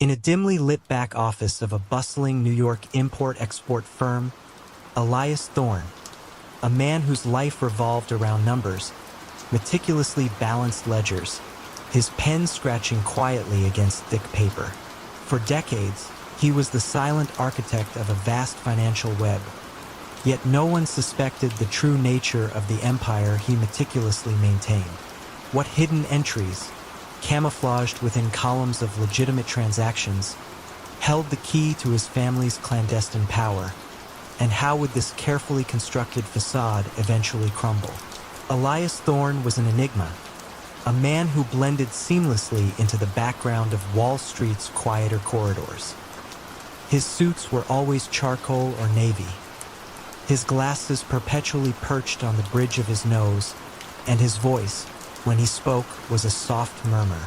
In a dimly lit back office of a bustling New York import-export firm, Elias Thorne, a man whose life revolved around numbers, meticulously balanced ledgers, his pen scratching quietly against thick paper. For decades, he was the silent architect of a vast financial web. Yet no one suspected the true nature of the empire he meticulously maintained. What hidden entries, camouflaged within columns of legitimate transactions, held the key to his family's clandestine power, and how would this carefully constructed facade eventually crumble? Elias Thorne was an enigma, a man who blended seamlessly into the background of Wall Street's quieter corridors. His suits were always charcoal or navy, his glasses perpetually perched on the bridge of his nose, and his voice, when he spoke, was a soft murmur.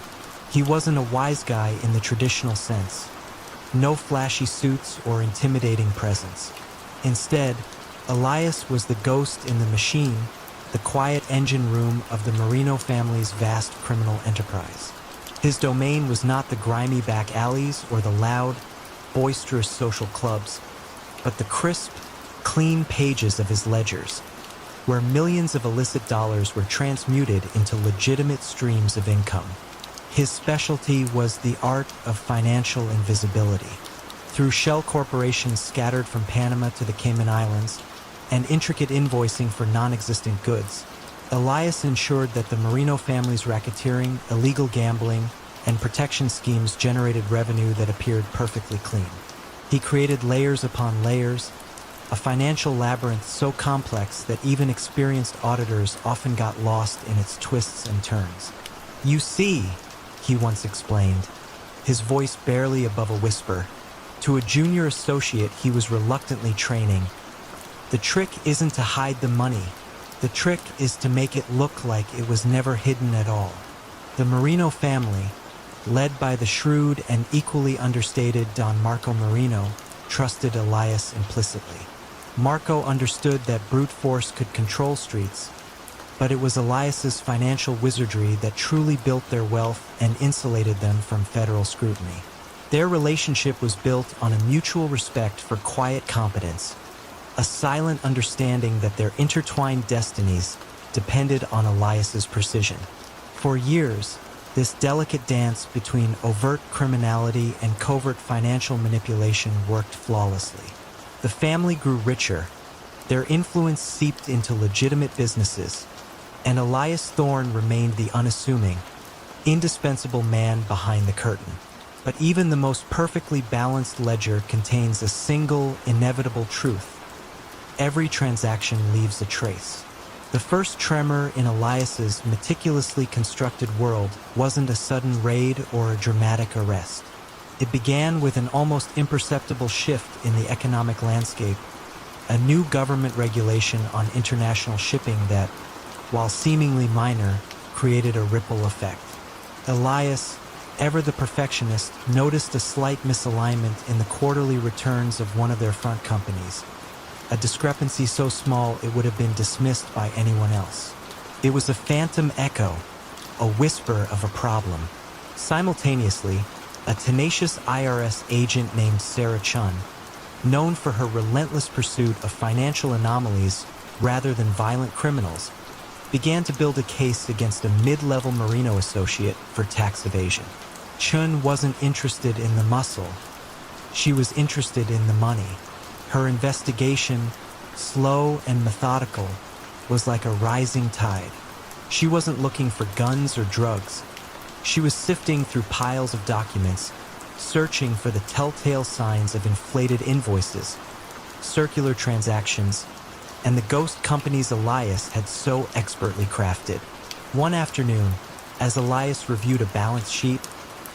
He wasn't a wise guy in the traditional sense. No flashy suits or intimidating presence. Instead, Elias was the ghost in the machine, the quiet engine room of the Marino family's vast criminal enterprise. His domain was not the grimy back alleys or the loud, boisterous social clubs, but the crisp, clean pages of his ledgers, where millions of illicit dollars were transmuted into legitimate streams of income. His specialty was the art of financial invisibility. Through shell corporations scattered from Panama to the Cayman Islands, and intricate invoicing for non-existent goods, Elias ensured that the Marino family's racketeering, illegal gambling, and protection schemes generated revenue that appeared perfectly clean. He created layers upon layers, a financial labyrinth so complex that even experienced auditors often got lost in its twists and turns. "You see," he once explained, his voice barely above a whisper, to a junior associate he was reluctantly training, "the trick isn't to hide the money. The trick is to make it look like it was never hidden at all." The Marino family, led by the shrewd and equally understated Don Marco Marino, trusted Elias implicitly. Marco understood that brute force could control streets, but it was Elias's financial wizardry that truly built their wealth and insulated them from federal scrutiny. Their relationship was built on a mutual respect for quiet competence, a silent understanding that their intertwined destinies depended on Elias's precision. For years, this delicate dance between overt criminality and covert financial manipulation worked flawlessly. The family grew richer, their influence seeped into legitimate businesses, and Elias Thorne remained the unassuming, indispensable man behind the curtain. But even the most perfectly balanced ledger contains a single, inevitable truth. Every transaction leaves a trace. The first tremor in Elias's meticulously constructed world wasn't a sudden raid or a dramatic arrest. It began with an almost imperceptible shift in the economic landscape, a new government regulation on international shipping that, while seemingly minor, created a ripple effect. Elias, ever the perfectionist, noticed a slight misalignment in the quarterly returns of one of their front companies, a discrepancy so small it would have been dismissed by anyone else. It was a phantom echo, a whisper of a problem. Simultaneously, a tenacious IRS agent named Sarah Chun, known for her relentless pursuit of financial anomalies rather than violent criminals, began to build a case against a mid-level Marino associate for tax evasion. Chun wasn't interested in the muscle. She was interested in the money. Her investigation, slow and methodical, was like a rising tide. She wasn't looking for guns or drugs. She was sifting through piles of documents, searching for the telltale signs of inflated invoices, circular transactions, and the ghost companies Elias had so expertly crafted. One afternoon, as Elias reviewed a balance sheet,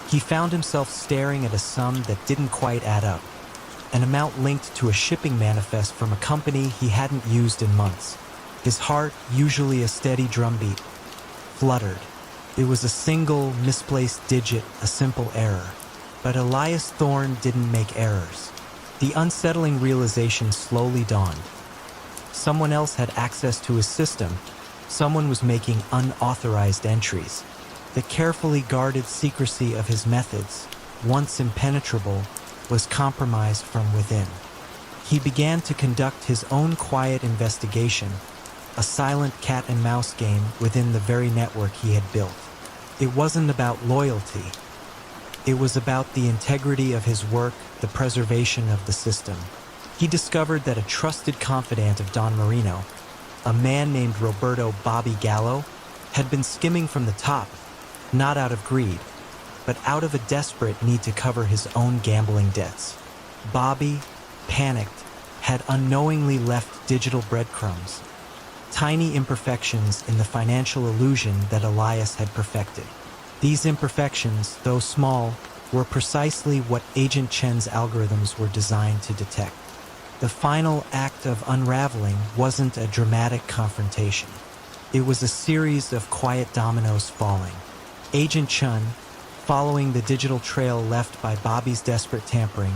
he found himself staring at a sum that didn't quite add up, an amount linked to a shipping manifest from a company he hadn't used in months. His heart, usually a steady drumbeat, fluttered. It was a single, misplaced digit, a simple error. But Elias Thorne didn't make errors. The unsettling realization slowly dawned. Someone else had access to his system. Someone was making unauthorized entries. The carefully guarded secrecy of his methods, once impenetrable, was compromised from within. He began to conduct his own quiet investigation, a silent cat-and-mouse game within the very network he had built. It wasn't about loyalty. It was about the integrity of his work, the preservation of the system. He discovered that a trusted confidant of Don Marino, a man named Roberto Bobby Gallo, had been skimming from the top, not out of greed, but out of a desperate need to cover his own gambling debts. Bobby, panicked, had unknowingly left digital breadcrumbs, tiny imperfections in the financial illusion that Elias had perfected. These imperfections, though small, were precisely what Agent Chen's algorithms were designed to detect. The final act of unraveling wasn't a dramatic confrontation. It was a series of quiet dominoes falling. Agent Chen, following the digital trail left by Bobby's desperate tampering,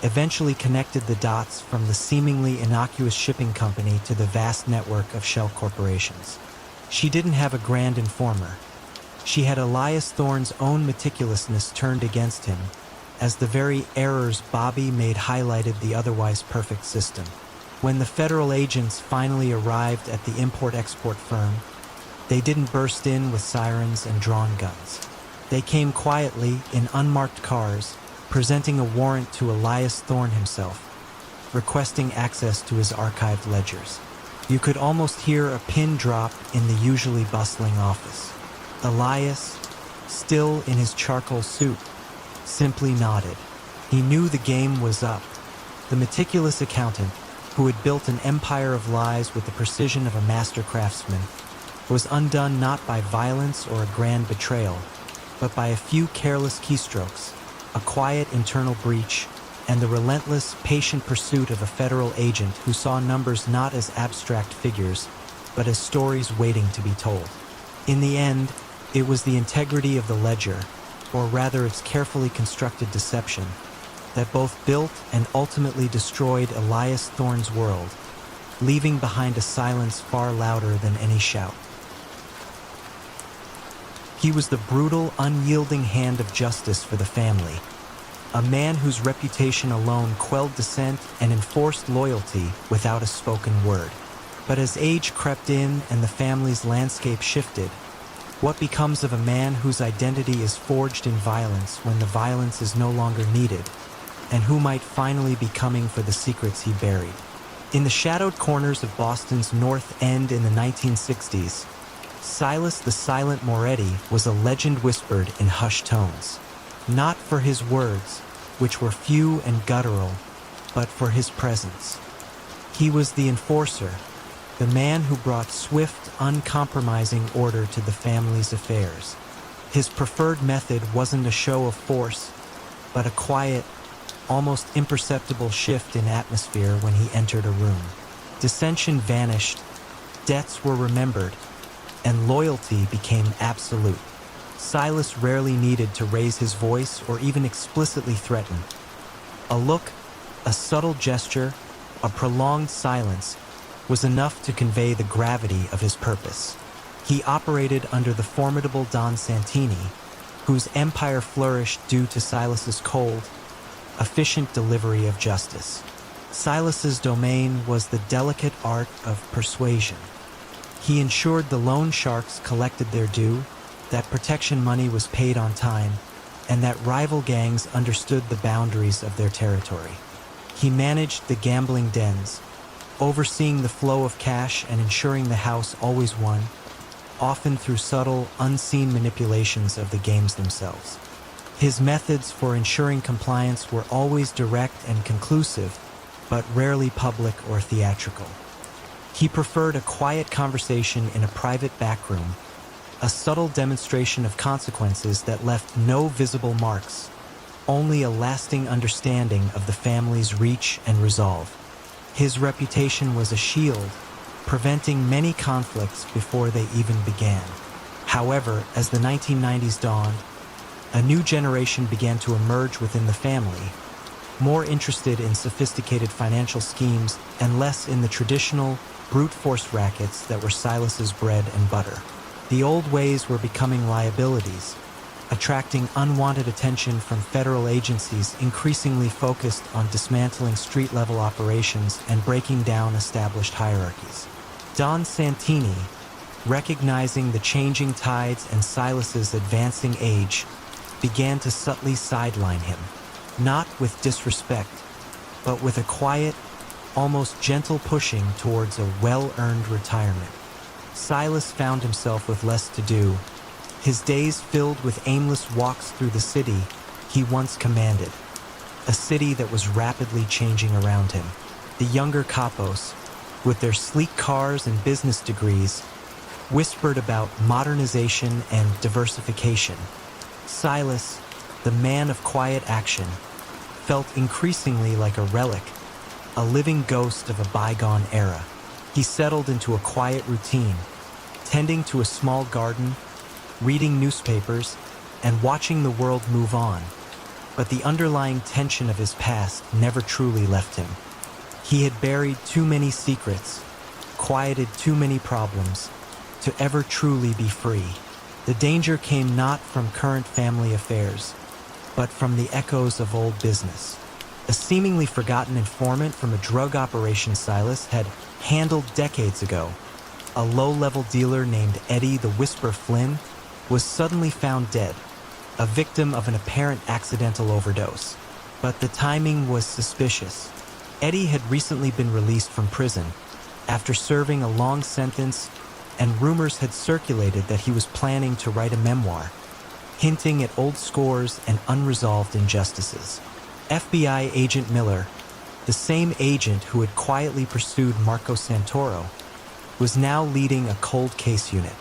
eventually connected the dots from the seemingly innocuous shipping company to the vast network of shell corporations. She didn't have a grand informer. She had Elias Thorne's own meticulousness turned against him, as the very errors Bobby made highlighted the otherwise perfect system. When the federal agents finally arrived at the import-export firm, they didn't burst in with sirens and drawn guns. They came quietly in unmarked cars, presenting a warrant to Elias Thorne himself, requesting access to his archived ledgers. You could almost hear a pin drop in the usually bustling office. Elias, still in his charcoal suit, simply nodded. He knew the game was up. The meticulous accountant, who had built an empire of lies with the precision of a master craftsman, was undone not by violence or a grand betrayal, but by a few careless keystrokes, a quiet internal breach, and the relentless, patient pursuit of a federal agent who saw numbers not as abstract figures, but as stories waiting to be told. In the end, it was the integrity of the ledger, or rather its carefully constructed deception, that both built and ultimately destroyed Elias Thorne's world, leaving behind a silence far louder than any shout. He was the brutal, unyielding hand of justice for the family, a man whose reputation alone quelled dissent and enforced loyalty without a spoken word. But as age crept in and the family's landscape shifted, what becomes of a man whose identity is forged in violence when the violence is no longer needed, and who might finally be coming for the secrets he buried? In the shadowed corners of Boston's North End in the 1960s, Silas the Silent Moretti was a legend whispered in hushed tones, not for his words, which were few and guttural, but for his presence. He was the enforcer, the man who brought swift, uncompromising order to the family's affairs. His preferred method wasn't a show of force, but a quiet, almost imperceptible shift in atmosphere when he entered a room. Dissension vanished, debts were remembered, and loyalty became absolute. Silas rarely needed to raise his voice or even explicitly threaten. A look, a subtle gesture, a prolonged silence was enough to convey the gravity of his purpose. He operated under the formidable Don Santini, whose empire flourished due to Silas's cold, efficient delivery of justice. Silas's domain was the delicate art of persuasion. He ensured the loan sharks collected their due, that protection money was paid on time, and that rival gangs understood the boundaries of their territory. He managed the gambling dens, overseeing the flow of cash and ensuring the house always won, often through subtle, unseen manipulations of the games themselves. His methods for ensuring compliance were always direct and conclusive, but rarely public or theatrical. He preferred a quiet conversation in a private backroom, a subtle demonstration of consequences that left no visible marks, only a lasting understanding of the family's reach and resolve. His reputation was a shield, preventing many conflicts before they even began. However, as the 1990s dawned, a new generation began to emerge within the family, more interested in sophisticated financial schemes and less in the traditional, brute force rackets that were Silas's bread and butter. The old ways were becoming liabilities, attracting unwanted attention from federal agencies increasingly focused on dismantling street-level operations and breaking down established hierarchies. Don Santini, recognizing the changing tides and Silas's advancing age, began to subtly sideline him, not with disrespect, but with a quiet, almost gentle pushing towards a well-earned retirement. Silas found himself with less to do, his days filled with aimless walks through the city he once commanded, a city that was rapidly changing around him. The younger capos, with their sleek cars and business degrees, whispered about modernization and diversification. Silas, the man of quiet action, felt increasingly like a relic, a living ghost of a bygone era. He settled into a quiet routine, tending to a small garden, reading newspapers, and watching the world move on. But the underlying tension of his past never truly left him. He had buried too many secrets, quieted too many problems, to ever truly be free. The danger came not from current family affairs, but from the echoes of old business. A seemingly forgotten informant from a drug operation Silas had handled decades ago, a low-level dealer named Eddie the Whisper Flynn, was suddenly found dead, a victim of an apparent accidental overdose. But the timing was suspicious. Eddie had recently been released from prison after serving a long sentence, and rumors had circulated that he was planning to write a memoir, hinting at old scores and unresolved injustices. FBI agent Miller, the same agent who had quietly pursued Marco Santoro, was now leading a cold case unit.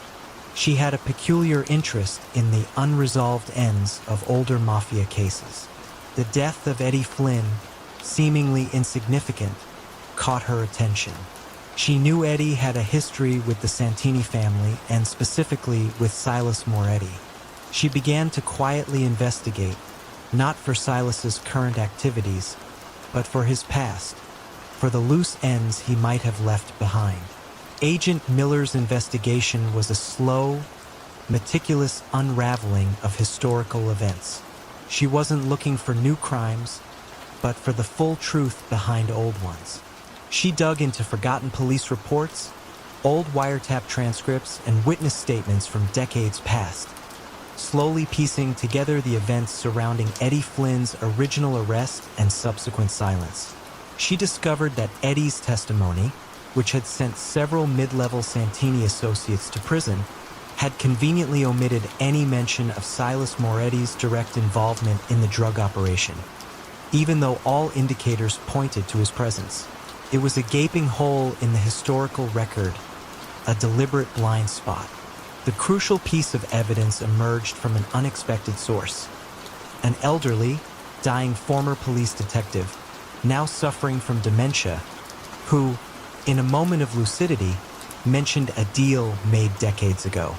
She had a peculiar interest in the unresolved ends of older Mafia cases. The death of Eddie Flynn, seemingly insignificant, caught her attention. She knew Eddie had a history with the Santini family and specifically with Silas Moretti. She began to quietly investigate, not for Silas's current activities, but for his past, for the loose ends he might have left behind. Agent Miller's investigation was a slow, meticulous unraveling of historical events. She wasn't looking for new crimes, but for the full truth behind old ones. She dug into forgotten police reports, old wiretap transcripts, and witness statements from decades past, slowly piecing together the events surrounding Eddie Flynn's original arrest and subsequent silence. She discovered that Eddie's testimony, which had sent several mid-level Santini associates to prison, had conveniently omitted any mention of Silas Moretti's direct involvement in the drug operation, even though all indicators pointed to his presence. It was a gaping hole in the historical record, a deliberate blind spot. The crucial piece of evidence emerged from an unexpected source. An elderly, dying former police detective, now suffering from dementia, who, in a moment of lucidity, mentioned a deal made decades ago.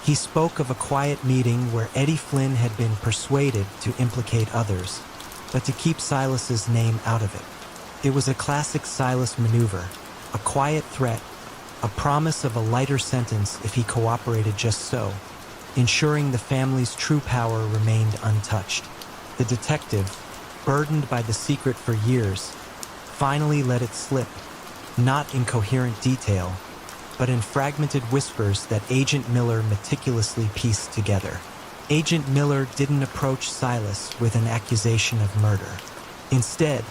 He spoke of a quiet meeting where Eddie Flynn had been persuaded to implicate others, but to keep Silas's name out of it. It was a classic Silas maneuver, a quiet threat, a promise of a lighter sentence if he cooperated just so, ensuring the family's true power remained untouched. The detective, burdened by the secret for years, finally let it slip, not in coherent detail, but in fragmented whispers that Agent Miller meticulously pieced together. Agent Miller didn't approach Silas with an accusation of murder. Instead,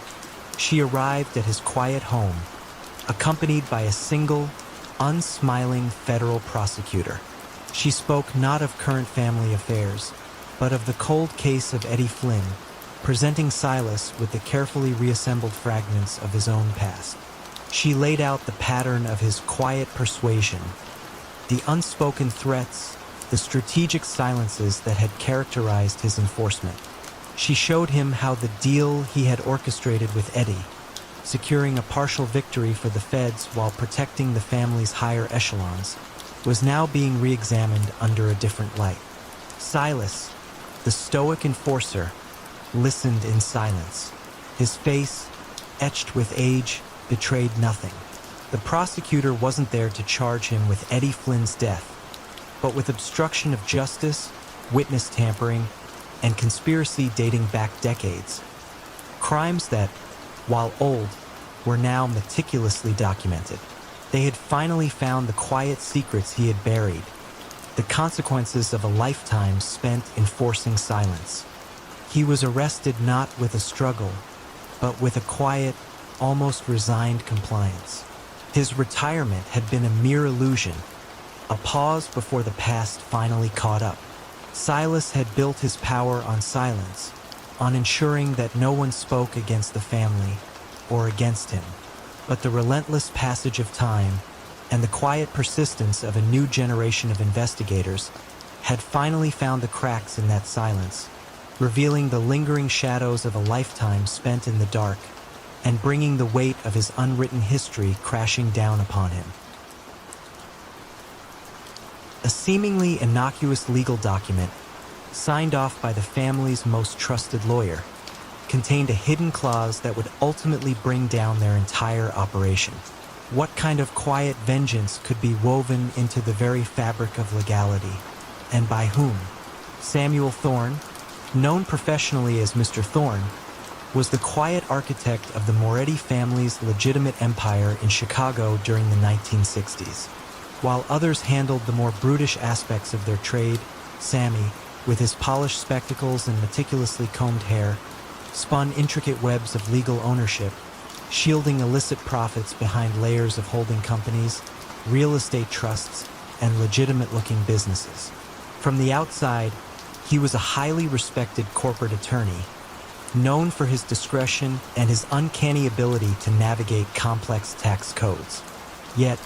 she arrived at his quiet home, accompanied by a single, unsmiling federal prosecutor. She spoke not of current family affairs, but of the cold case of Eddie Flynn, presenting Silas with the carefully reassembled fragments of his own past. She laid out the pattern of his quiet persuasion, the unspoken threats, the strategic silences that had characterized his enforcement. She showed him how the deal he had orchestrated with Eddie, securing a partial victory for the feds while protecting the family's higher echelons, was now being re-examined under a different light. Silas, the stoic enforcer, listened in silence. His face, etched with age, betrayed nothing. The prosecutor wasn't there to charge him with Eddie Flynn's death, but with obstruction of justice witness tampering, and conspiracy dating back decades. Crimes that, while old, were now meticulously documented. They had finally found the quiet secrets he had buried, the consequences of a lifetime spent enforcing silence. He was arrested not with a struggle, but with a quiet, almost resigned compliance. His retirement had been a mere illusion, a pause before the past finally caught up. Silas had built his power on silence, on ensuring that no one spoke against the family or against him. But the relentless passage of time and the quiet persistence of a new generation of investigators had finally found the cracks in that silence, revealing the lingering shadows of a lifetime spent in the dark and bringing the weight of his unwritten history crashing down upon him. A seemingly innocuous legal document, signed off by the family's most trusted lawyer, contained a hidden clause that would ultimately bring down their entire operation. What kind of quiet vengeance could be woven into the very fabric of legality? And by whom? Samuel Thorne, known professionally as Mr. Thorne, was the quiet architect of the Moretti family's legitimate empire in Chicago during the 1960s. While others handled the more brutish aspects of their trade, Sammy, with his polished spectacles and meticulously combed hair, spun intricate webs of legal ownership, shielding illicit profits behind layers of holding companies, real estate trusts, and legitimate-looking businesses. From the outside, he was a highly respected corporate attorney, known for his discretion and his uncanny ability to navigate complex tax codes. Yet,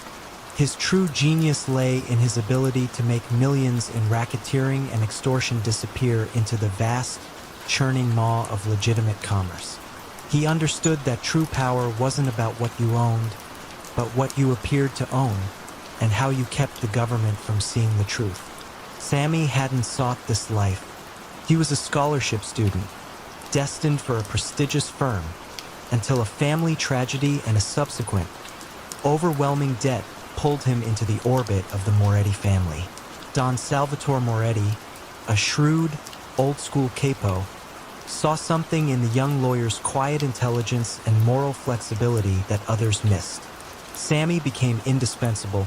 his true genius lay in his ability to make millions in racketeering and extortion disappear into the vast, churning maw of legitimate commerce. He understood that true power wasn't about what you owned, but what you appeared to own, and how you kept the government from seeing the truth. Sammy hadn't sought this life. He was a scholarship student, destined for a prestigious firm, until a family tragedy and a subsequent, overwhelming debt pulled him into the orbit of the Moretti family. Don Salvatore Moretti, a shrewd, old-school capo, saw something in the young lawyer's quiet intelligence and moral flexibility that others missed. Sammy became indispensable,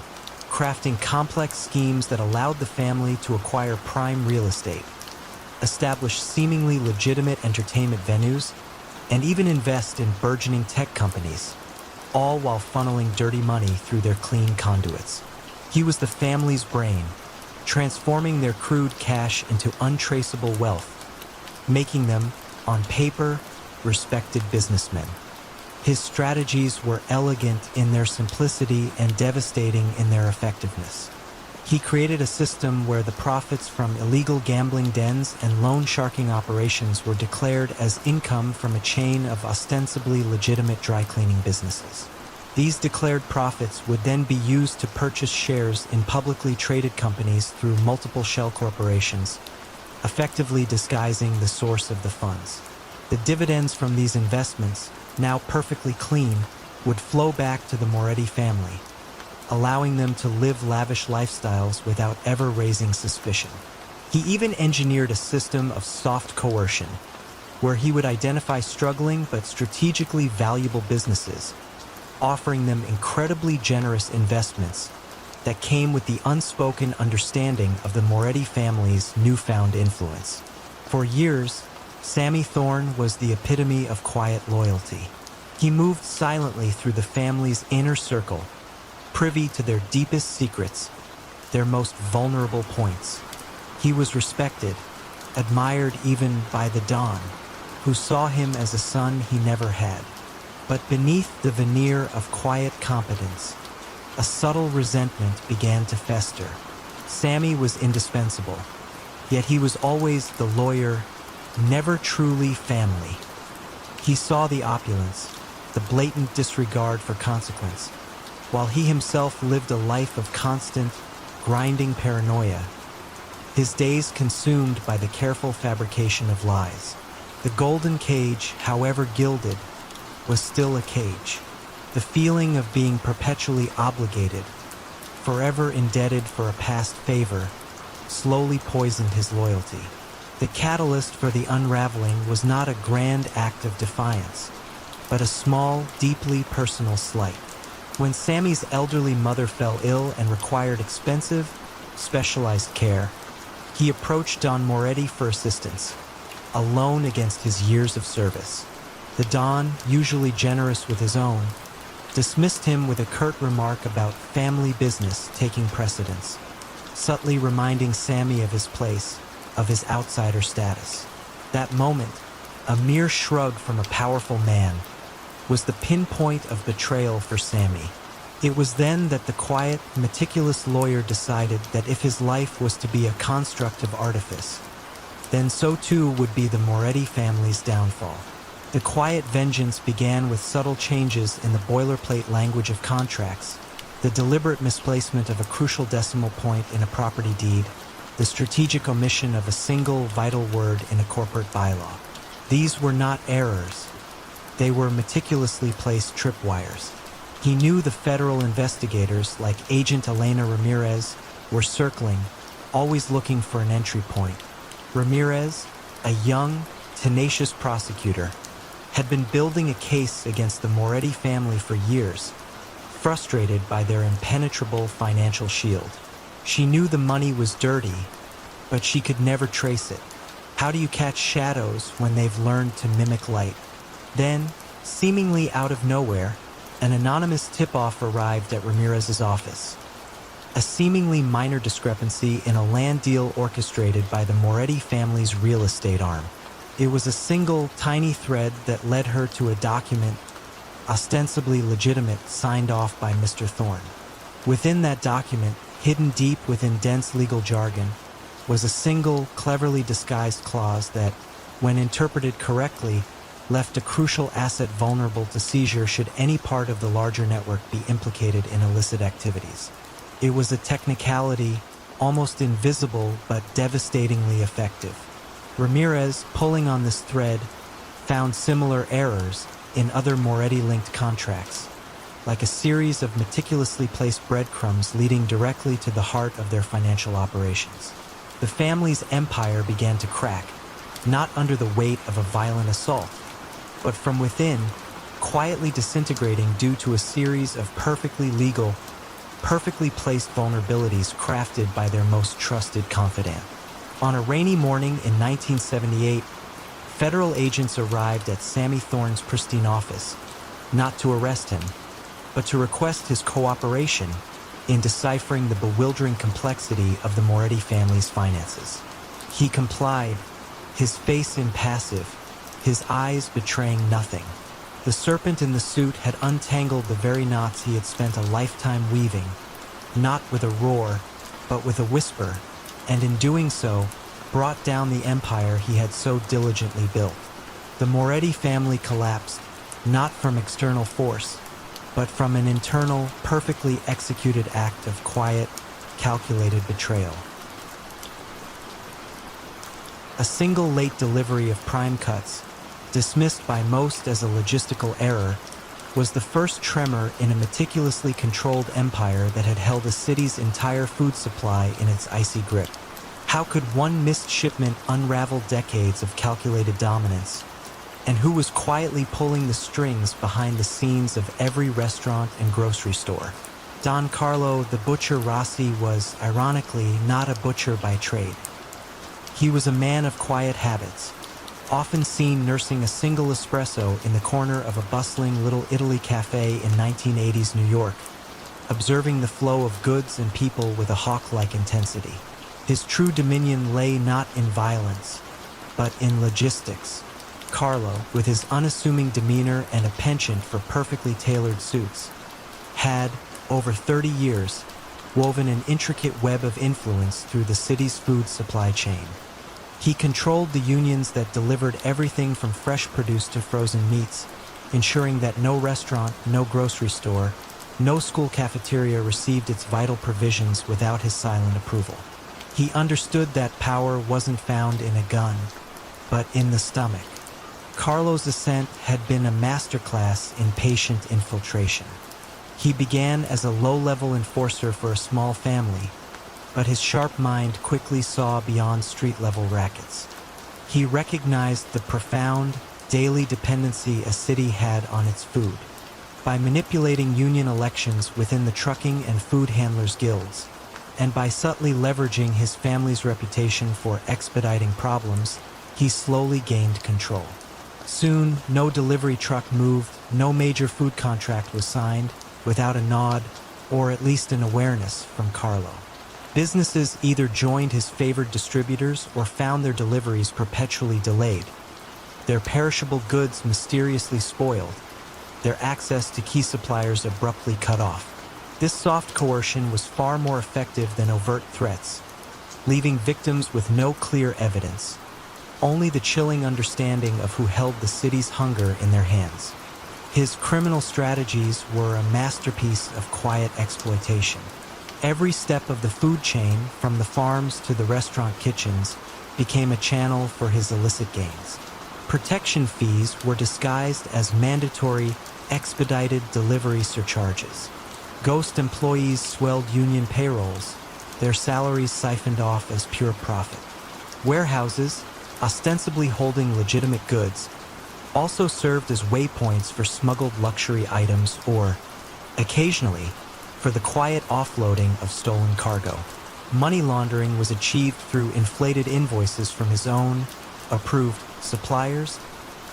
crafting complex schemes that allowed the family to acquire prime real estate, establish seemingly legitimate entertainment venues, and even invest in burgeoning tech companies, all while funneling dirty money through their clean conduits. He was the family's brain, transforming their crude cash into untraceable wealth, making them, on paper, respected businessmen. His strategies were elegant in their simplicity and devastating in their effectiveness. He created a system where the profits from illegal gambling dens and loan sharking operations were declared as income from a chain of ostensibly legitimate dry cleaning businesses. These declared profits would then be used to purchase shares in publicly traded companies through multiple shell corporations, effectively disguising the source of the funds. The dividends from these investments, now perfectly clean, would flow back to the Moretti family, allowing them to live lavish lifestyles without ever raising suspicion. He even engineered a system of soft coercion, where he would identify struggling but strategically valuable businesses, offering them incredibly generous investments that came with the unspoken understanding of the Moretti family's newfound influence. For years, Sammy Thorne was the epitome of quiet loyalty. He moved silently through the family's inner circle, privy to their deepest secrets, their most vulnerable points. He was respected, admired even by the Don, who saw him as a son he never had. But beneath the veneer of quiet competence, a subtle resentment began to fester. Sammy was indispensable, yet he was always the lawyer, never truly family. He saw the opulence, the blatant disregard for consequence, while he himself lived a life of constant, grinding paranoia, his days consumed by the careful fabrication of lies. The golden cage, however gilded, was still a cage. The feeling of being perpetually obligated, forever indebted for a past favor, slowly poisoned his loyalty. The catalyst for the unraveling was not a grand act of defiance, but a small, deeply personal slight. When Sammy's elderly mother fell ill and required expensive, specialized care, he approached Don Moretti for assistance, alone against his years of service. The Don, usually generous with his own, dismissed him with a curt remark about family business taking precedence, subtly reminding Sammy of his place, of his outsider status. That moment, a mere shrug from a powerful man, was the pinpoint of betrayal for Sammy. It was then that the quiet, meticulous lawyer decided that if his life was to be a construct of artifice, then so too would be the Moretti family's downfall. The quiet vengeance began with subtle changes in the boilerplate language of contracts, the deliberate misplacement of a crucial decimal point in a property deed, the strategic omission of a single vital word in a corporate bylaw. These were not errors. They were meticulously placed tripwires. He knew the federal investigators, like Agent Elena Ramirez, were circling, always looking for an entry point. Ramirez, a young, tenacious prosecutor, had been building a case against the Moretti family for years, frustrated by their impenetrable financial shield. She knew the money was dirty, but she could never trace it. How do you catch shadows when they've learned to mimic light? Then, seemingly out of nowhere, an anonymous tip-off arrived at Ramirez's office. A seemingly minor discrepancy in a land deal orchestrated by the Moretti family's real estate arm. It was a single, tiny thread that led her to a document, ostensibly legitimate, signed off by Mr. Thorne. Within that document, hidden deep within dense legal jargon, was a single, cleverly disguised clause that, when interpreted correctly, left a crucial asset vulnerable to seizure should any part of the larger network be implicated in illicit activities. It was a technicality, almost invisible but devastatingly effective. Ramirez, pulling on this thread, found similar errors in other Moretti-linked contracts, like a series of meticulously placed breadcrumbs leading directly to the heart of their financial operations. The family's empire began to crack, not under the weight of a violent assault, but from within, quietly disintegrating due to a series of perfectly legal, perfectly placed vulnerabilities crafted by their most trusted confidant. On a rainy morning in 1978, federal agents arrived at Sammy Thorne's pristine office, not to arrest him, but to request his cooperation in deciphering the bewildering complexity of the Moretti family's finances. He complied, his face impassive, his eyes betraying nothing. The serpent in the suit had untangled the very knots he had spent a lifetime weaving, not with a roar, but with a whisper, and in doing so, brought down the empire he had so diligently built. The Moretti family collapsed, not from external force, but from an internal, perfectly executed act of quiet, calculated betrayal. A single late delivery of prime cuts, dismissed by most as a logistical error, was the first tremor in a meticulously controlled empire that had held a city's entire food supply in its icy grip. How could one missed shipment unravel decades of calculated dominance? And who was quietly pulling the strings behind the scenes of every restaurant and grocery store? Don Carlo the Butcher Rossi was, ironically, not a butcher by trade. He was a man of quiet habits, often seen nursing a single espresso in the corner of a bustling Little Italy cafe in 1980s New York, observing the flow of goods and people with a hawk-like intensity. His true dominion lay not in violence, but in logistics. Carlo, with his unassuming demeanor and a penchant for perfectly tailored suits, had, over 30 years, woven an intricate web of influence through the city's food supply chain. He controlled the unions that delivered everything from fresh produce to frozen meats, ensuring that no restaurant, no grocery store, no school cafeteria received its vital provisions without his silent approval. He understood that power wasn't found in a gun, but in the stomach. Carlo's ascent had been a masterclass in patient infiltration. He began as a low-level enforcer for a small family, but his sharp mind quickly saw beyond street-level rackets. He recognized the profound, daily dependency a city had on its food. By manipulating union elections within the trucking and food handlers' guilds, and by subtly leveraging his family's reputation for expediting problems, he slowly gained control. Soon, no delivery truck moved, no major food contract was signed, without a nod, or at least an awareness from Carlo. Businesses either joined his favored distributors or found their deliveries perpetually delayed, their perishable goods mysteriously spoiled, their access to key suppliers abruptly cut off. This soft coercion was far more effective than overt threats, leaving victims with no clear evidence, only the chilling understanding of who held the city's hunger in their hands. His criminal strategies were a masterpiece of quiet exploitation. Every step of the food chain, from the farms to the restaurant kitchens, became a channel for his illicit gains. Protection fees were disguised as mandatory, expedited delivery surcharges. Ghost employees swelled union payrolls, their salaries siphoned off as pure profit. Warehouses, ostensibly holding legitimate goods, also served as waypoints for smuggled luxury items or, occasionally, for the quiet offloading of stolen cargo. Money laundering was achieved through inflated invoices from his own, approved suppliers,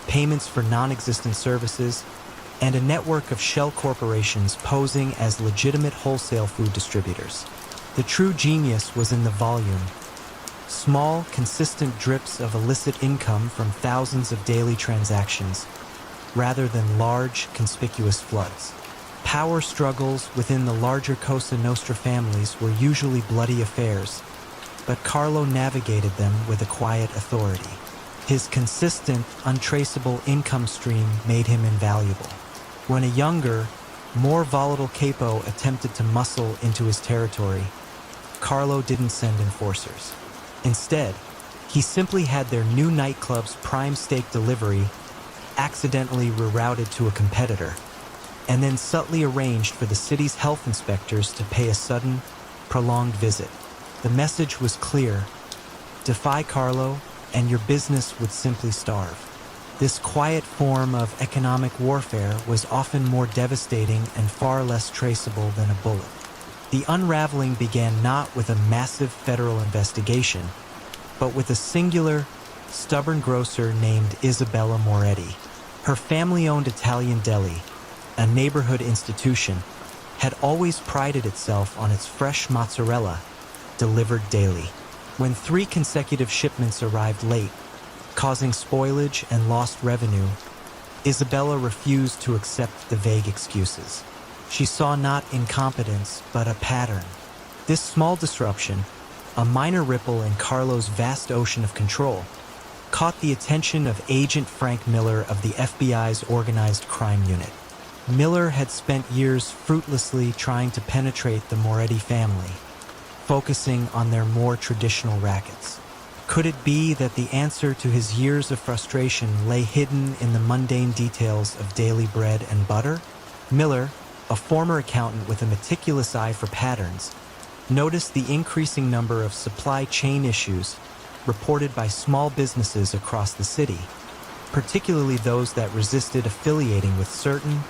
payments for non-existent services, and a network of shell corporations posing as legitimate wholesale food distributors. The true genius was in the volume. Small, consistent drips of illicit income from thousands of daily transactions, rather than large, conspicuous floods. Power struggles within the larger Cosa Nostra families were usually bloody affairs, but Carlo navigated them with a quiet authority. His consistent, untraceable income stream made him invaluable. When a younger, more volatile capo attempted to muscle into his territory, Carlo didn't send enforcers. Instead, he simply had their new nightclub's prime steak delivery accidentally rerouted to a competitor, and then subtly arranged for the city's health inspectors to pay a sudden, prolonged visit. The message was clear: defy Carlo, and your business would simply starve. This quiet form of economic warfare was often more devastating and far less traceable than a bullet. The unraveling began not with a massive federal investigation, but with a singular, stubborn grocer named Isabella Moretti. Her family-owned Italian deli, a neighborhood institution, had always prided itself on its fresh mozzarella, delivered daily. When 3 consecutive shipments arrived late, causing spoilage and lost revenue, Isabella refused to accept the vague excuses. She saw not incompetence, but a pattern. This small disruption, a minor ripple in Carlo's vast ocean of control, caught the attention of Agent Frank Miller of the FBI's Organized Crime Unit. Miller had spent years fruitlessly trying to penetrate the Moretti family, focusing on their more traditional rackets. Could it be that the answer to his years of frustration lay hidden in the mundane details of daily bread and butter? Miller, a former accountant with a meticulous eye for patterns, noticed the increasing number of supply chain issues reported by small businesses across the city, particularly those that resisted affiliating with certain,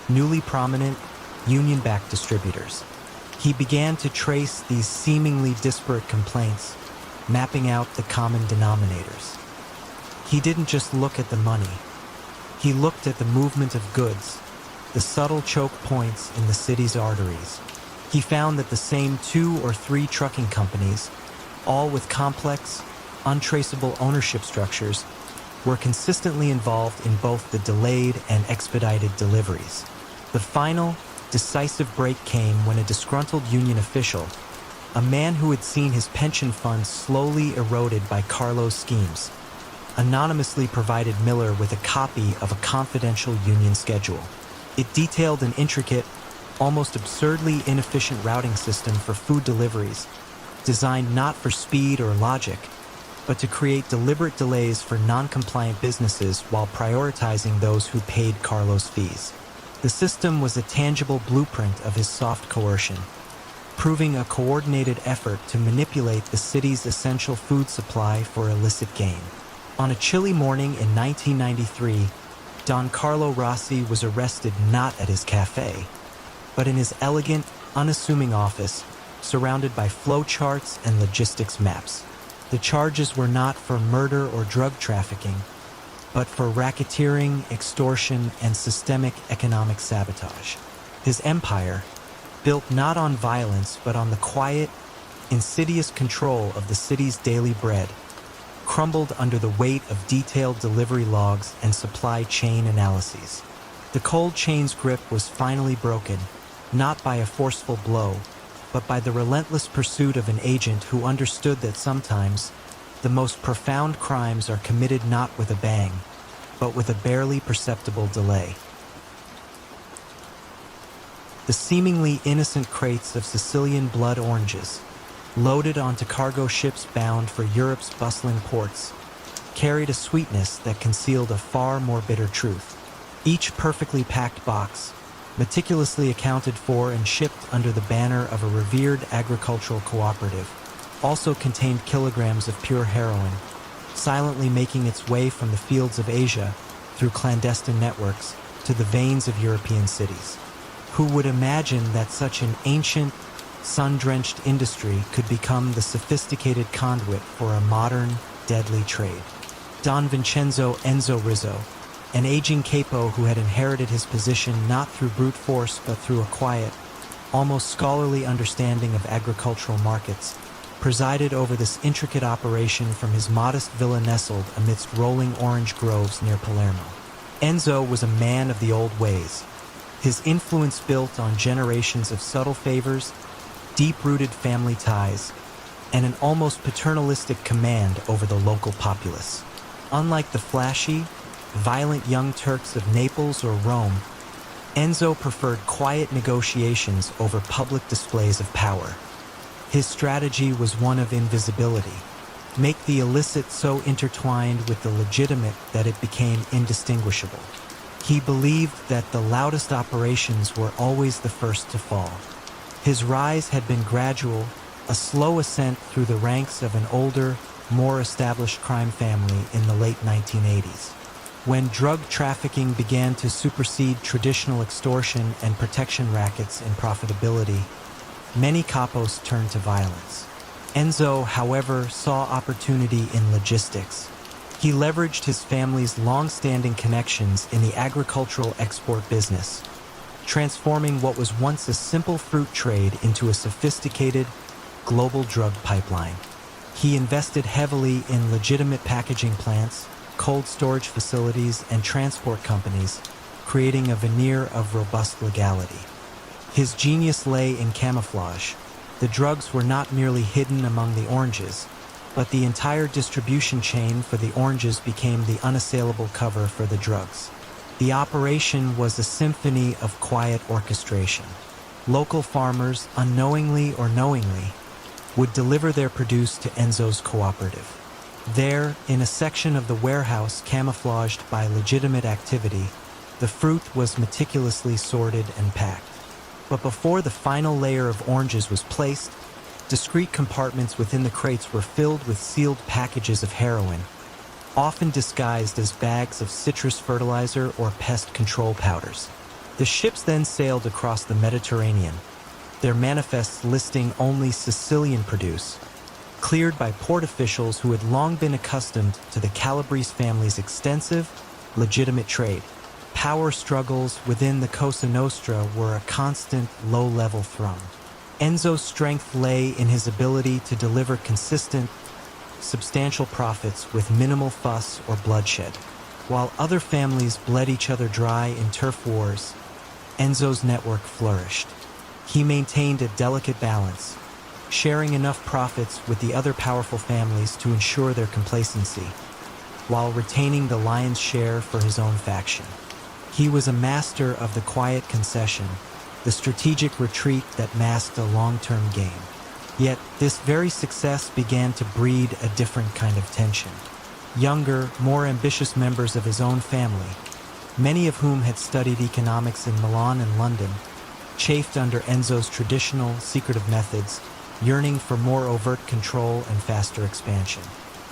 newly prominent, union-backed distributors. He began to trace these seemingly disparate complaints, mapping out the common denominators. He didn't just look at the money. He looked at the movement of goods, the subtle choke points in the city's arteries. He found that the same 2 or 3 trucking companies, all with complex, untraceable ownership structures, were consistently involved in both the delayed and expedited deliveries. The final, decisive break came when a disgruntled union official, a man who had seen his pension funds slowly eroded by Carlo's schemes, anonymously provided Miller with a copy of a confidential union schedule. It detailed an intricate, almost absurdly inefficient routing system for food deliveries, designed not for speed or logic, but to create deliberate delays for non-compliant businesses while prioritizing those who paid Carlo's fees. The system was a tangible blueprint of his soft coercion. proving a coordinated effort to manipulate the city's essential food supply for illicit gain. On a chilly morning in 1993, Don Carlo Rossi was arrested not at his cafe, but in his elegant, unassuming office, surrounded by flowcharts and logistics maps. The charges were not for murder or drug trafficking, but for racketeering, extortion, and systemic economic sabotage. His empire, built not on violence but on the quiet, insidious control of the city's daily bread, crumbled under the weight of detailed delivery logs and supply chain analyses. The cold chain's grip was finally broken, not by a forceful blow, but by the relentless pursuit of an agent who understood that sometimes the most profound crimes are committed not with a bang, but with a barely perceptible delay. The seemingly innocent crates of Sicilian blood oranges, loaded onto cargo ships bound for Europe's bustling ports, carried a sweetness that concealed a far more bitter truth. Each perfectly packed box, meticulously accounted for and shipped under the banner of a revered agricultural cooperative, also contained kilograms of pure heroin, silently making its way from the fields of Asia through clandestine networks to the veins of European cities. Who would imagine that such an ancient, sun-drenched industry could become the sophisticated conduit for a modern, deadly trade? Don Vincenzo Enzo Rizzo, an aging capo who had inherited his position not through brute force but through a quiet, almost scholarly understanding of agricultural markets, presided over this intricate operation from his modest villa nestled amidst rolling orange groves near Palermo. Enzo was a man of the old ways, his influence built on generations of subtle favors, deep-rooted family ties, and an almost paternalistic command over the local populace. Unlike the flashy, violent young Turks of Naples or Rome, Enzo preferred quiet negotiations over public displays of power. His strategy was one of invisibility. Make the illicit so intertwined with the legitimate that it became indistinguishable. He believed that the loudest operations were always the first to fall. His rise had been gradual, a slow ascent through the ranks of an older, more established crime family in the late 1980s. When drug trafficking began to supersede traditional extortion and protection rackets in profitability, many capos turned to violence. Enzo, however, saw opportunity in logistics. He leveraged his family's long-standing connections in the agricultural export business, transforming what was once a simple fruit trade into a sophisticated, global drug pipeline. He invested heavily in legitimate packaging plants, cold storage facilities, and transport companies, creating a veneer of robust legality. His genius lay in camouflage. The drugs were not merely hidden among the oranges, but the entire distribution chain for the oranges became the unassailable cover for the drugs. The operation was a symphony of quiet orchestration. Local farmers, unknowingly or knowingly, would deliver their produce to Enzo's cooperative. There, in a section of the warehouse camouflaged by legitimate activity, the fruit was meticulously sorted and packed. But before the final layer of oranges was placed, discrete compartments within the crates were filled with sealed packages of heroin, often disguised as bags of citrus fertilizer or pest control powders. The ships then sailed across the Mediterranean, their manifests listing only Sicilian produce, cleared by port officials who had long been accustomed to the Calabrese family's extensive, legitimate trade. Power struggles within the Cosa Nostra were a constant, low-level thrum. Enzo's strength lay in his ability to deliver consistent, substantial profits with minimal fuss or bloodshed. While other families bled each other dry in turf wars, Enzo's network flourished. He maintained a delicate balance, sharing enough profits with the other powerful families to ensure their complacency, while retaining the lion's share for his own faction. He was a master of the quiet concession, the strategic retreat that masked a long-term game. Yet, this very success began to breed a different kind of tension. Younger, more ambitious members of his own family, many of whom had studied economics in Milan and London, chafed under Enzo's traditional, secretive methods, yearning for more overt control and faster expansion.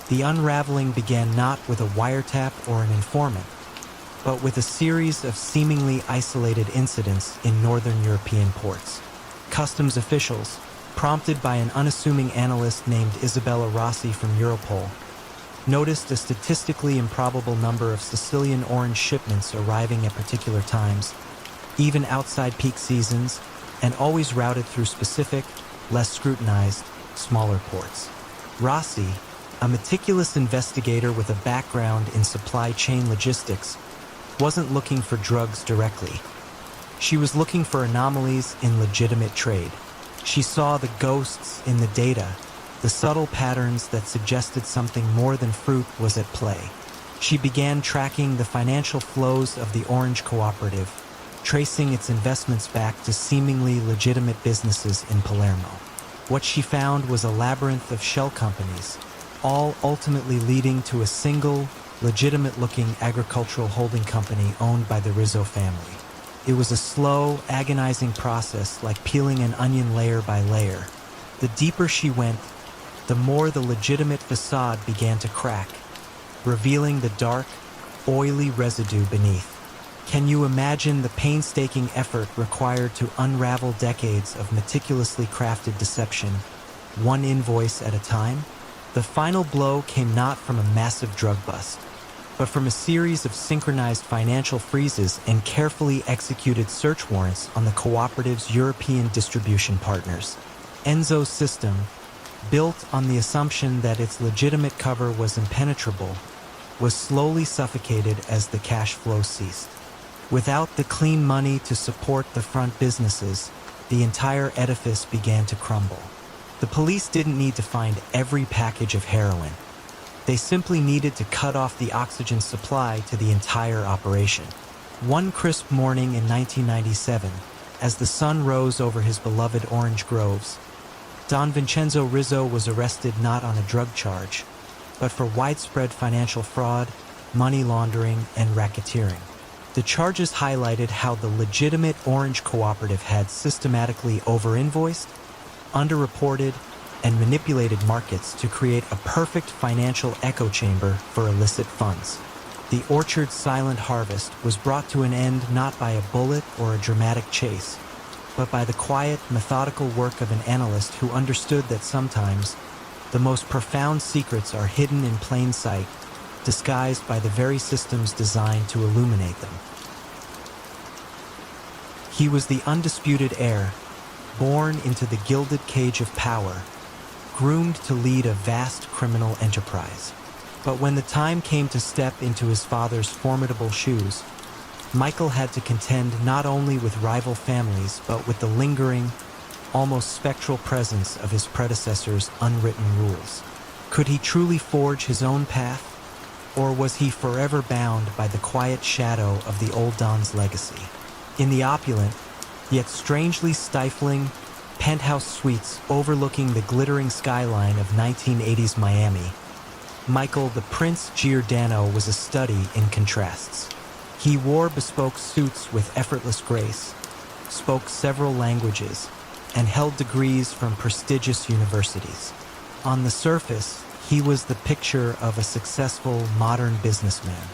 The unraveling began not with a wiretap or an informant, but with a series of seemingly isolated incidents in northern European ports. Customs officials, prompted by an unassuming analyst named Isabella Rossi from Europol, noticed a statistically improbable number of Sicilian orange shipments arriving at particular times, even outside peak seasons, and always routed through specific, less scrutinized, smaller ports. Rossi, a meticulous investigator with a background in supply chain logistics, wasn't looking for drugs directly. She was looking for anomalies in legitimate trade. She saw the ghosts in the data, the subtle patterns that suggested something more than fruit was at play. She began tracking the financial flows of the Orange Cooperative, tracing its investments back to seemingly legitimate businesses in Palermo. What she found was a labyrinth of shell companies, all ultimately leading to a single, legitimate-looking agricultural holding company owned by the Rizzo family. It was a slow, agonizing process like peeling an onion layer by layer. The deeper she went, the more the legitimate facade began to crack, revealing the dark, oily residue beneath. Can you imagine the painstaking effort required to unravel decades of meticulously crafted deception, one invoice at a time? The final blow came not from a massive drug bust, but from a series of synchronized financial freezes and carefully executed search warrants on the cooperative's European distribution partners. Enzo's system, built on the assumption that its legitimate cover was impenetrable, was slowly suffocated as the cash flow ceased. Without the clean money to support the front businesses, the entire edifice began to crumble. The police didn't need to find every package of heroin. They simply needed to cut off the oxygen supply to the entire operation. One crisp morning in 1997, as the sun rose over his beloved orange groves, Don Vincenzo Rizzo was arrested not on a drug charge, but for widespread financial fraud, money laundering, and racketeering. The charges highlighted how the legitimate Orange Cooperative had systematically over-invoiced, underreported, and manipulated markets to create a perfect financial echo chamber for illicit funds. The orchard's silent harvest was brought to an end not by a bullet or a dramatic chase, but by the quiet, methodical work of an analyst who understood that sometimes the most profound secrets are hidden in plain sight, disguised by the very systems designed to illuminate them. He was the undisputed heir, born into the gilded cage of power, groomed to lead a vast criminal enterprise. But when the time came to step into his father's formidable shoes, Michael had to contend not only with rival families, but with the lingering, almost spectral presence of his predecessors' unwritten rules. Could he truly forge his own path, or was he forever bound by the quiet shadow of the old Don's legacy? In the opulent, yet strangely stifling, penthouse suites overlooking the glittering skyline of 1980s Miami, Michael the Prince Giordano was a study in contrasts. He wore bespoke suits with effortless grace, spoke several languages, and held degrees from prestigious universities. On the surface, he was the picture of a successful, modern businessman.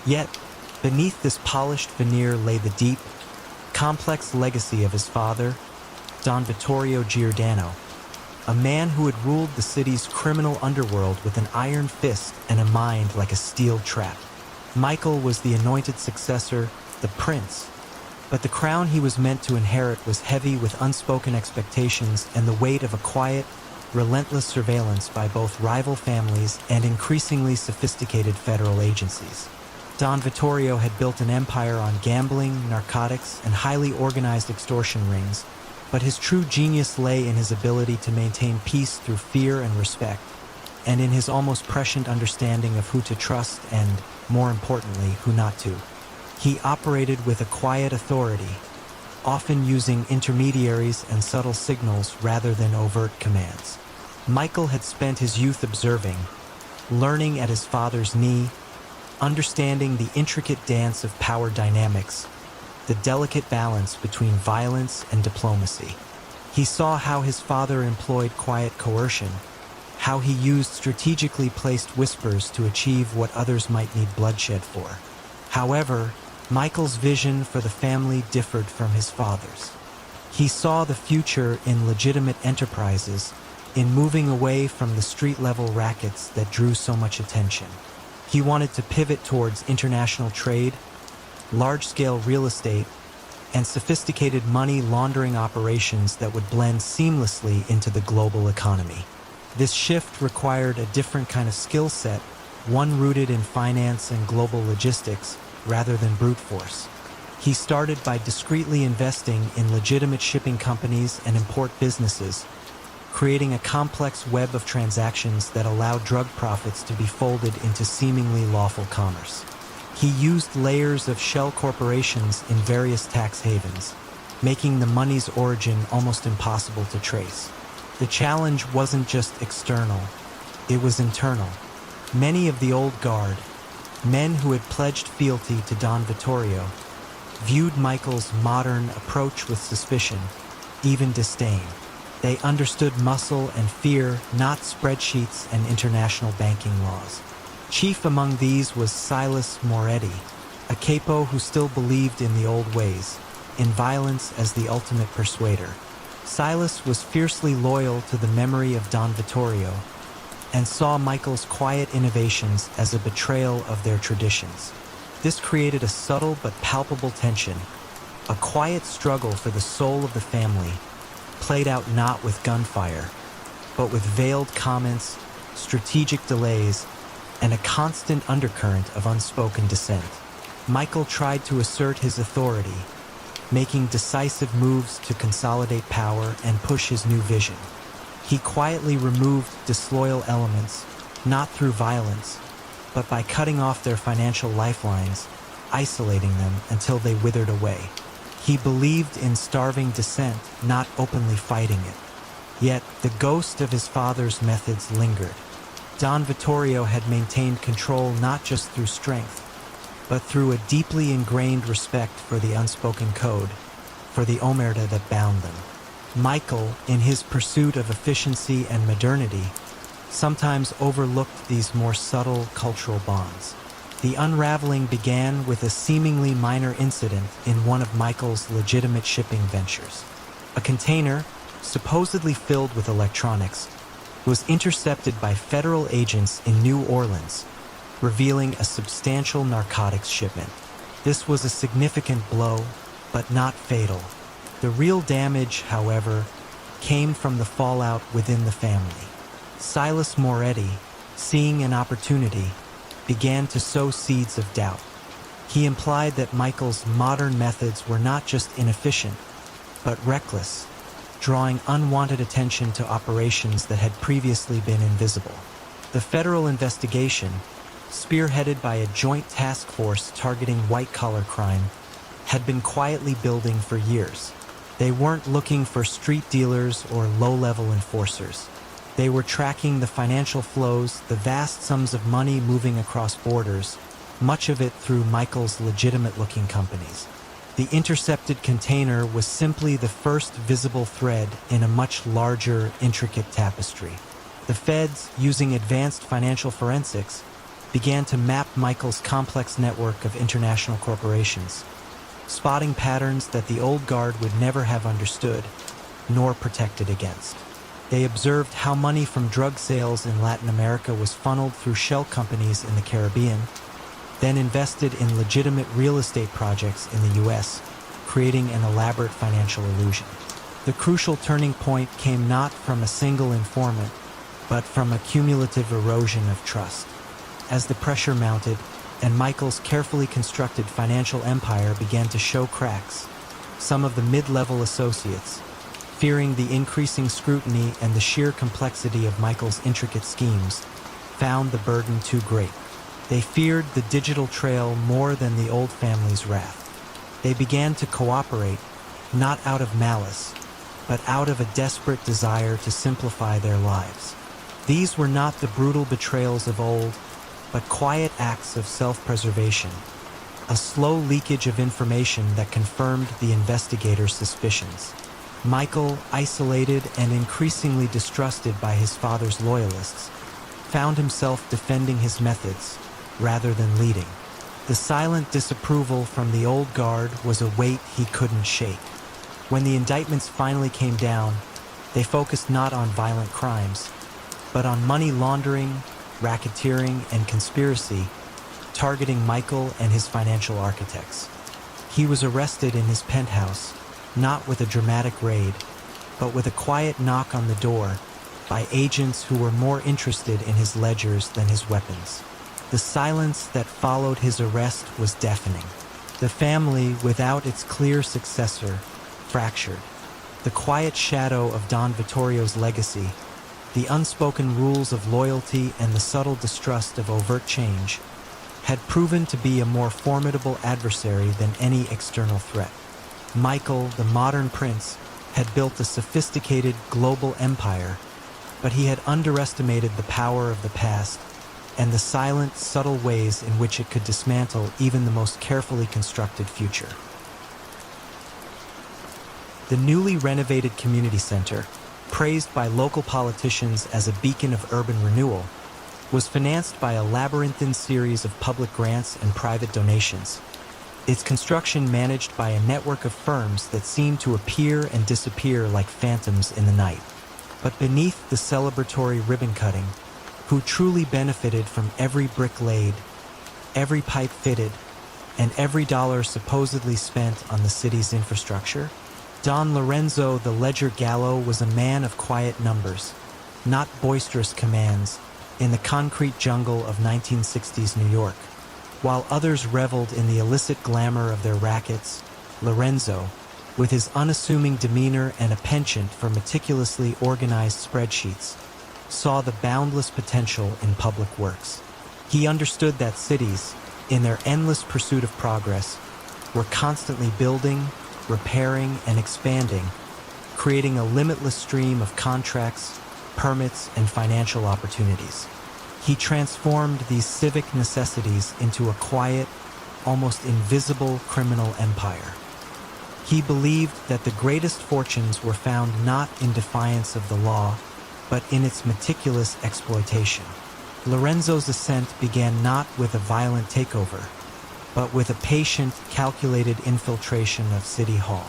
Yet, beneath this polished veneer lay the deep, complex legacy of his father, Don Vittorio Giordano, a man who had ruled the city's criminal underworld with an iron fist and a mind like a steel trap. Michael was the anointed successor, the prince, but the crown he was meant to inherit was heavy with unspoken expectations and the weight of a quiet, relentless surveillance by both rival families and increasingly sophisticated federal agencies. Don Vittorio had built an empire on gambling, narcotics, and highly organized extortion rings, but his true genius lay in his ability to maintain peace through fear and respect, and in his almost prescient understanding of who to trust and, more importantly, who not to. He operated with a quiet authority, often using intermediaries and subtle signals rather than overt commands. Michael had spent his youth observing, learning at his father's knee, understanding the intricate dance of power dynamics, the delicate balance between violence and diplomacy. He saw how his father employed quiet coercion, how he used strategically placed whispers to achieve what others might need bloodshed for. However, Michael's vision for the family differed from his father's. He saw the future in legitimate enterprises, in moving away from the street-level rackets that drew so much attention. He wanted to pivot towards international trade, large-scale real estate, and sophisticated money laundering operations that would blend seamlessly into the global economy. This shift required a different kind of skill set, one rooted in finance and global logistics rather than brute force. He started by discreetly investing in legitimate shipping companies and import businesses, creating a complex web of transactions that allowed drug profits to be folded into seemingly lawful commerce. He used layers of shell corporations in various tax havens, making the money's origin almost impossible to trace. The challenge wasn't just external, it was internal. Many of the old guard, men who had pledged fealty to Don Vittorio, viewed Michael's modern approach with suspicion, even disdain. They understood muscle and fear, not spreadsheets and international banking laws. Chief among these was Silas Moretti, a capo who still believed in the old ways, in violence as the ultimate persuader. Silas was fiercely loyal to the memory of Don Vittorio and saw Michael's quiet innovations as a betrayal of their traditions. This created a subtle but palpable tension, a quiet struggle for the soul of the family, played out not with gunfire, but with veiled comments, strategic delays, and a constant undercurrent of unspoken dissent. Michael tried to assert his authority, making decisive moves to consolidate power and push his new vision. He quietly removed disloyal elements, not through violence, but by cutting off their financial lifelines, isolating them until they withered away. He believed in starving dissent, not openly fighting it. Yet the ghost of his father's methods lingered. Don Vittorio had maintained control not just through strength, but through a deeply ingrained respect for the unspoken code, for the omerta that bound them. Michael, in his pursuit of efficiency and modernity, sometimes overlooked these more subtle cultural bonds. The unraveling began with a seemingly minor incident in one of Michael's legitimate shipping ventures. A container, supposedly filled with electronics, was intercepted by federal agents in New Orleans, revealing a substantial narcotics shipment. This was a significant blow, but not fatal. The real damage, however, came from the fallout within the family. Silas Moretti, seeing an opportunity, began to sow seeds of doubt. He implied that Michael's modern methods were not just inefficient, but reckless, drawing unwanted attention to operations that had previously been invisible. The federal investigation, spearheaded by a joint task force targeting white-collar crime, had been quietly building for years. They weren't looking for street dealers or low-level enforcers. They were tracking the financial flows, the vast sums of money moving across borders, much of it through Michael's legitimate-looking companies. The intercepted container was simply the first visible thread in a much larger, intricate tapestry. The feds, using advanced financial forensics, began to map Michael's complex network of international corporations, spotting patterns that the old guard would never have understood, nor protected against. They observed how money from drug sales in Latin America was funneled through shell companies in the Caribbean, then invested in legitimate real estate projects in the US, creating an elaborate financial illusion. The crucial turning point came not from a single informant, but from a cumulative erosion of trust. As the pressure mounted, and Michael's carefully constructed financial empire began to show cracks, some of the mid-level associates, fearing the increasing scrutiny and the sheer complexity of Michael's intricate schemes, found the burden too great. They feared the digital trail more than the old family's wrath. They began to cooperate, not out of malice, but out of a desperate desire to simplify their lives. These were not the brutal betrayals of old, but quiet acts of self-preservation, a slow leakage of information that confirmed the investigators' suspicions. Michael, isolated and increasingly distrusted by his father's loyalists, found himself defending his methods rather than leading. The silent disapproval from the old guard was a weight he couldn't shake. When the indictments finally came down, they focused not on violent crimes, but on money laundering, racketeering, and conspiracy, targeting Michael and his financial architects. He was arrested in his penthouse, not with a dramatic raid, but with a quiet knock on the door by agents who were more interested in his ledgers than his weapons. The silence that followed his arrest was deafening. The family, without its clear successor, fractured. The quiet shadow of Don Vittorio's legacy, the unspoken rules of loyalty and the subtle distrust of overt change, had proven to be a more formidable adversary than any external threat. Michael, the modern prince, had built a sophisticated global empire, but he had underestimated the power of the past and the silent, subtle ways in which it could dismantle even the most carefully constructed future. The newly renovated community center, praised by local politicians as a beacon of urban renewal, was financed by a labyrinthine series of public grants and private donations, its construction managed by a network of firms that seemed to appear and disappear like phantoms in the night. But beneath the celebratory ribbon cutting, who truly benefited from every brick laid, every pipe fitted, and every dollar supposedly spent on the city's infrastructure? Don Lorenzo the Ledger Gallo was a man of quiet numbers, not boisterous commands, in the concrete jungle of 1960s New York. While others reveled in the illicit glamour of their rackets, Lorenzo, with his unassuming demeanor and a penchant for meticulously organized spreadsheets, saw the boundless potential in public works. He understood that cities, in their endless pursuit of progress, were constantly building, repairing, and expanding, creating a limitless stream of contracts, permits, and financial opportunities. He transformed these civic necessities into a quiet, almost invisible criminal empire. He believed that the greatest fortunes were found not in defiance of the law, but in its meticulous exploitation. Lorenzo's ascent began not with a violent takeover, but with a patient, calculated infiltration of City Hall.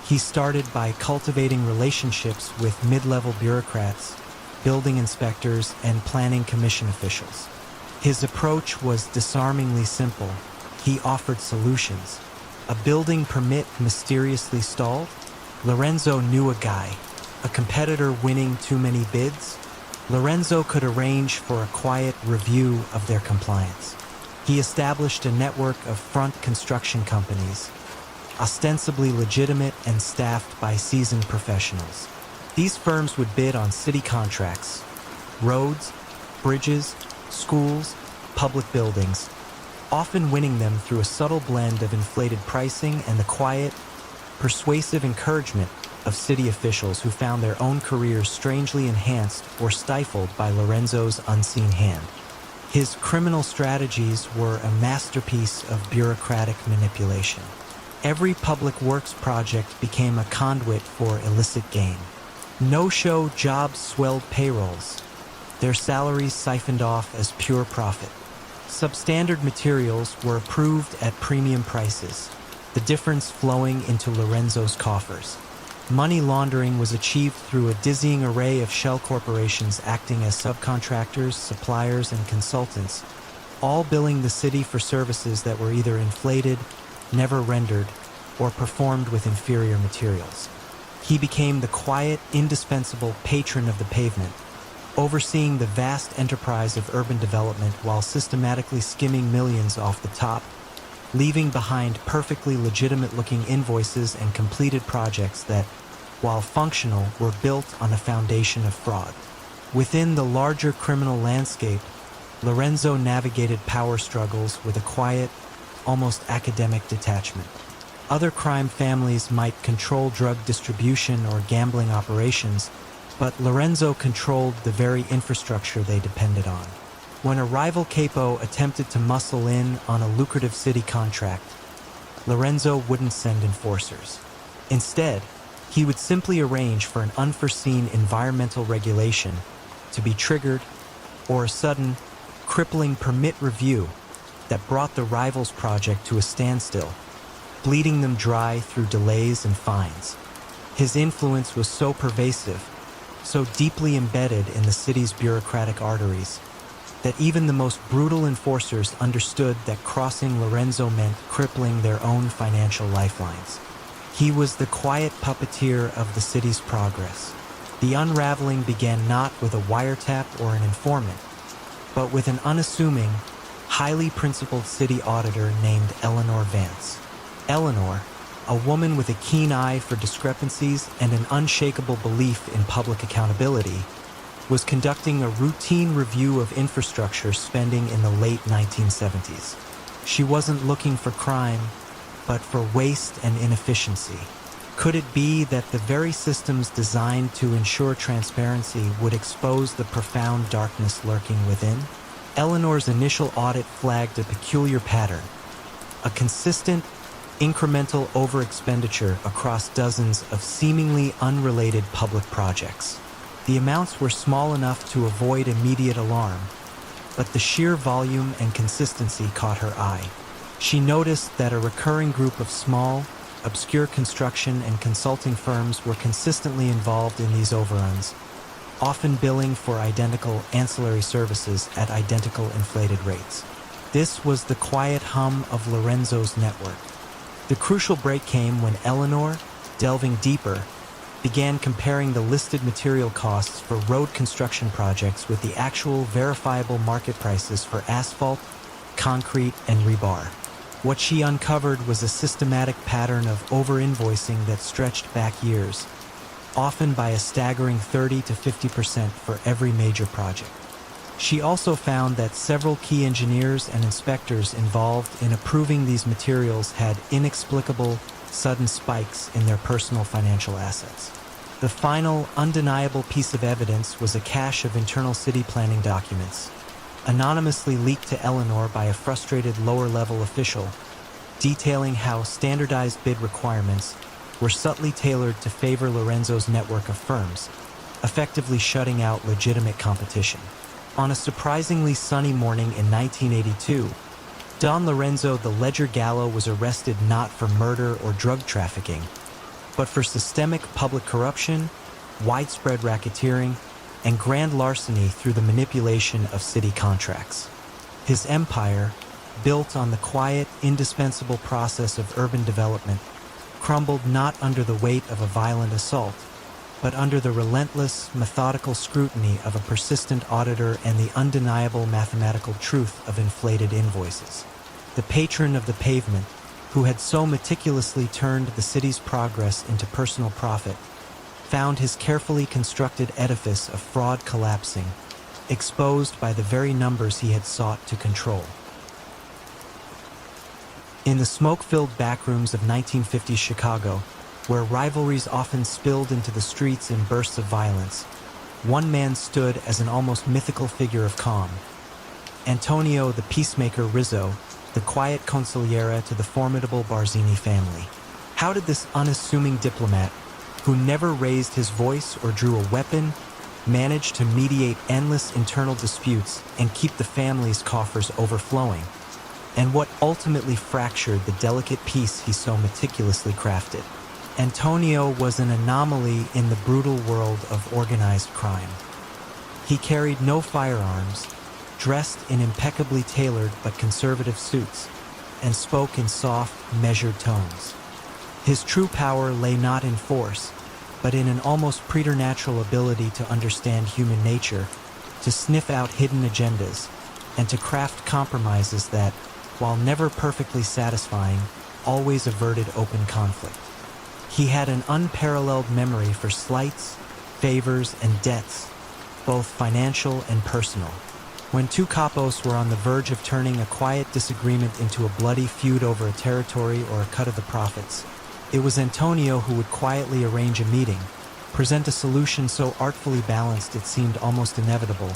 He started by cultivating relationships with mid-level bureaucrats, building inspectors, and planning commission officials. His approach was disarmingly simple. He offered solutions. A building permit mysteriously stalled? Lorenzo knew a guy. A competitor winning too many bids? Lorenzo could arrange for a quiet review of their compliance. He established a network of front construction companies, ostensibly legitimate and staffed by seasoned professionals. These firms would bid on city contracts, roads, bridges, schools, public buildings, often winning them through a subtle blend of inflated pricing and the quiet, persuasive encouragement of city officials who found their own careers strangely enhanced or stifled by Lorenzo's unseen hand. His criminal strategies were a masterpiece of bureaucratic manipulation. Every public works project became a conduit for illicit gain. No-show jobs swelled payrolls, their salaries siphoned off as pure profit. Substandard materials were approved at premium prices, the difference flowing into Lorenzo's coffers. Money laundering was achieved through a dizzying array of shell corporations acting as subcontractors, suppliers, and consultants, all billing the city for services that were either inflated, never rendered, or performed with inferior materials. He became the quiet, indispensable patron of the pavement, overseeing the vast enterprise of urban development while systematically skimming millions off the top, leaving behind perfectly legitimate-looking invoices and completed projects that, while functional, were built on a foundation of fraud. Within the larger criminal landscape, Lorenzo navigated power struggles with a quiet, almost academic detachment. Other crime families might control drug distribution or gambling operations, but Lorenzo controlled the very infrastructure they depended on. When a rival capo attempted to muscle in on a lucrative city contract, Lorenzo wouldn't send enforcers. Instead, he would simply arrange for an unforeseen environmental regulation to be triggered, or a sudden, crippling permit review that brought the rival's project to a standstill, bleeding them dry through delays and fines. His influence was so pervasive, so deeply embedded in the city's bureaucratic arteries, that even the most brutal enforcers understood that crossing Lorenzo meant crippling their own financial lifelines. He was the quiet puppeteer of the city's progress. The unraveling began not with a wiretap or an informant, but with an unassuming, highly principled city auditor named Eleanor Vance. Eleanor, a woman with a keen eye for discrepancies and an unshakable belief in public accountability, was conducting a routine review of infrastructure spending in the late 1970s. She wasn't looking for crime, but for waste and inefficiency. Could it be that the very systems designed to ensure transparency would expose the profound darkness lurking within? Eleanor's initial audit flagged a peculiar pattern, a consistent, incremental overexpenditure across dozens of seemingly unrelated public projects. The amounts were small enough to avoid immediate alarm, but the sheer volume and consistency caught her eye. She noticed that a recurring group of small, obscure construction and consulting firms were consistently involved in these overruns, often billing for identical ancillary services at identical inflated rates. This was the quiet hum of Lorenzo's network. The crucial break came when Eleanor, delving deeper, began comparing the listed material costs for road construction projects with the actual verifiable market prices for asphalt, concrete, and rebar. What she uncovered was a systematic pattern of over-invoicing that stretched back years, often by a staggering 30 to 50% for every major project. She also found that several key engineers and inspectors involved in approving these materials had inexplicable, sudden spikes in their personal financial assets. The final, undeniable piece of evidence was a cache of internal city planning documents, anonymously leaked to Eleanor by a frustrated lower-level official, detailing how standardized bid requirements were subtly tailored to favor Lorenzo's network of firms, effectively shutting out legitimate competition. On a surprisingly sunny morning in 1982, Don Lorenzo the Ledger Gallo was arrested not for murder or drug trafficking, but for systemic public corruption, widespread racketeering, and grand larceny through the manipulation of city contracts. His empire, built on the quiet, indispensable process of urban development, crumbled not under the weight of a violent assault, but under the relentless, methodical scrutiny of a persistent auditor and the undeniable mathematical truth of inflated invoices. The patron of the pavement, who had so meticulously turned the city's progress into personal profit, found his carefully constructed edifice of fraud collapsing, exposed by the very numbers he had sought to control. In the smoke-filled backrooms of 1950s Chicago, where rivalries often spilled into the streets in bursts of violence, one man stood as an almost mythical figure of calm. Antonio the Peacemaker Rizzo, the quiet consigliere to the formidable Barzini family. How did this unassuming diplomat, who never raised his voice or drew a weapon, manage to mediate endless internal disputes and keep the family's coffers overflowing? And what ultimately fractured the delicate peace he so meticulously crafted? Antonio was an anomaly in the brutal world of organized crime. He carried no firearms, dressed in impeccably tailored but conservative suits, and spoke in soft, measured tones. His true power lay not in force, but in an almost preternatural ability to understand human nature, to sniff out hidden agendas, and to craft compromises that, while never perfectly satisfying, always averted open conflict. He had an unparalleled memory for slights, favors, and debts, both financial and personal. When two capos were on the verge of turning a quiet disagreement into a bloody feud over a territory or a cut of the profits, it was Antonio who would quietly arrange a meeting, present a solution so artfully balanced it seemed almost inevitable,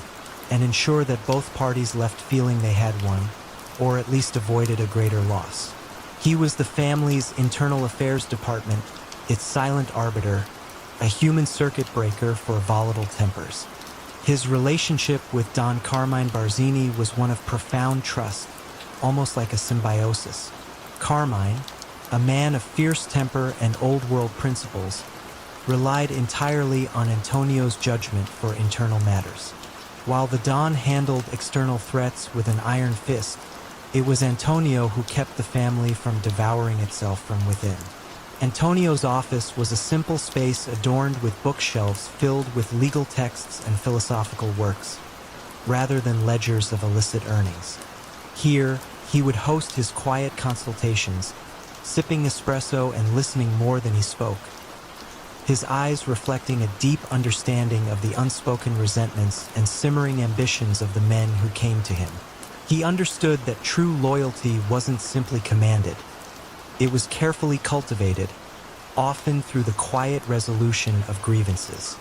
and ensure that both parties left feeling they had won, or at least avoided a greater loss. He was the family's internal affairs department, its silent arbiter, a human circuit breaker for volatile tempers. His relationship with Don Carmine Barzini was one of profound trust, almost like a symbiosis. Carmine, a man of fierce temper and old-world principles, relied entirely on Antonio's judgment for internal matters. While the Don handled external threats with an iron fist, it was Antonio who kept the family from devouring itself from within. Antonio's office was a simple space adorned with bookshelves filled with legal texts and philosophical works, rather than ledgers of illicit earnings. Here, he would host his quiet consultations, sipping espresso and listening more than he spoke, his eyes reflecting a deep understanding of the unspoken resentments and simmering ambitions of the men who came to him. He understood that true loyalty wasn't simply commanded. It was carefully cultivated, often through the quiet resolution of grievances.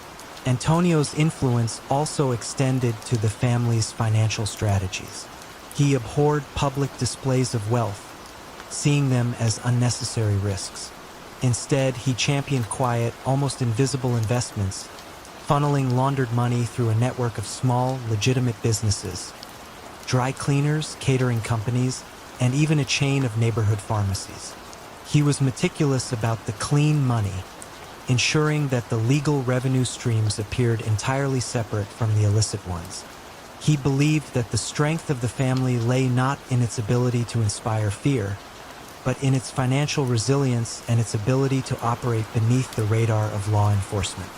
Antonio's influence also extended to the family's financial strategies. He abhorred public displays of wealth, seeing them as unnecessary risks. Instead, he championed quiet, almost invisible investments, funneling laundered money through a network of small, legitimate businesses, dry cleaners, catering companies, and even a chain of neighborhood pharmacies. He was meticulous about the clean money, ensuring that the legal revenue streams appeared entirely separate from the illicit ones. He believed that the strength of the family lay not in its ability to inspire fear, but in its financial resilience and its ability to operate beneath the radar of law enforcement.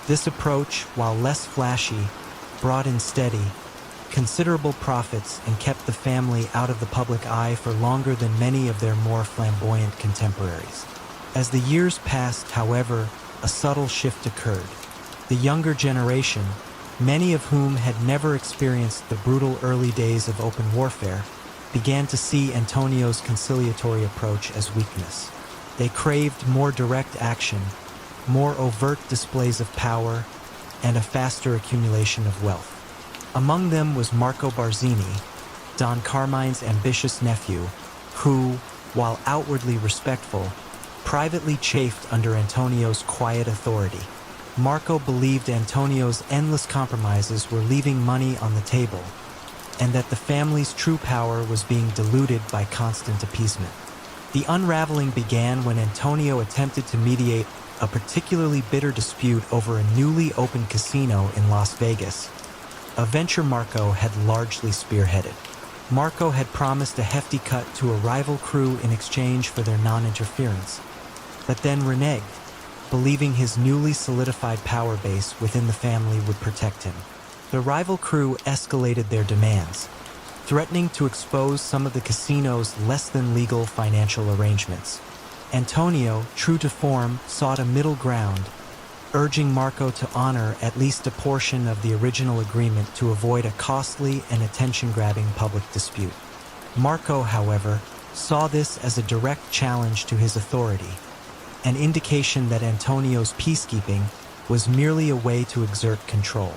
This approach, while less flashy, brought in steady, considerable profits and kept the family out of the public eye for longer than many of their more flamboyant contemporaries. As the years passed, however, a subtle shift occurred. The younger generation, many of whom had never experienced the brutal early days of open warfare, began to see Antonio's conciliatory approach as weakness. They craved more direct action, more overt displays of power, and a faster accumulation of wealth. Among them was Marco Barzini, Don Carmine's ambitious nephew, who, while outwardly respectful, privately chafed under Antonio's quiet authority. Marco believed Antonio's endless compromises were leaving money on the table, and that the family's true power was being diluted by constant appeasement. The unraveling began when Antonio attempted to mediate a particularly bitter dispute over a newly opened casino in Las Vegas, a venture Marco had largely spearheaded. Marco had promised a hefty cut to a rival crew in exchange for their non-interference, but then reneged, believing his newly solidified power base within the family would protect him. The rival crew escalated their demands, threatening to expose some of the casino's less-than-legal financial arrangements. Antonio, true to form, sought a middle ground, urging Marco to honor at least a portion of the original agreement to avoid a costly and attention-grabbing public dispute. Marco, however, saw this as a direct challenge to his authority, an indication that Antonio's peacekeeping was merely a way to exert control.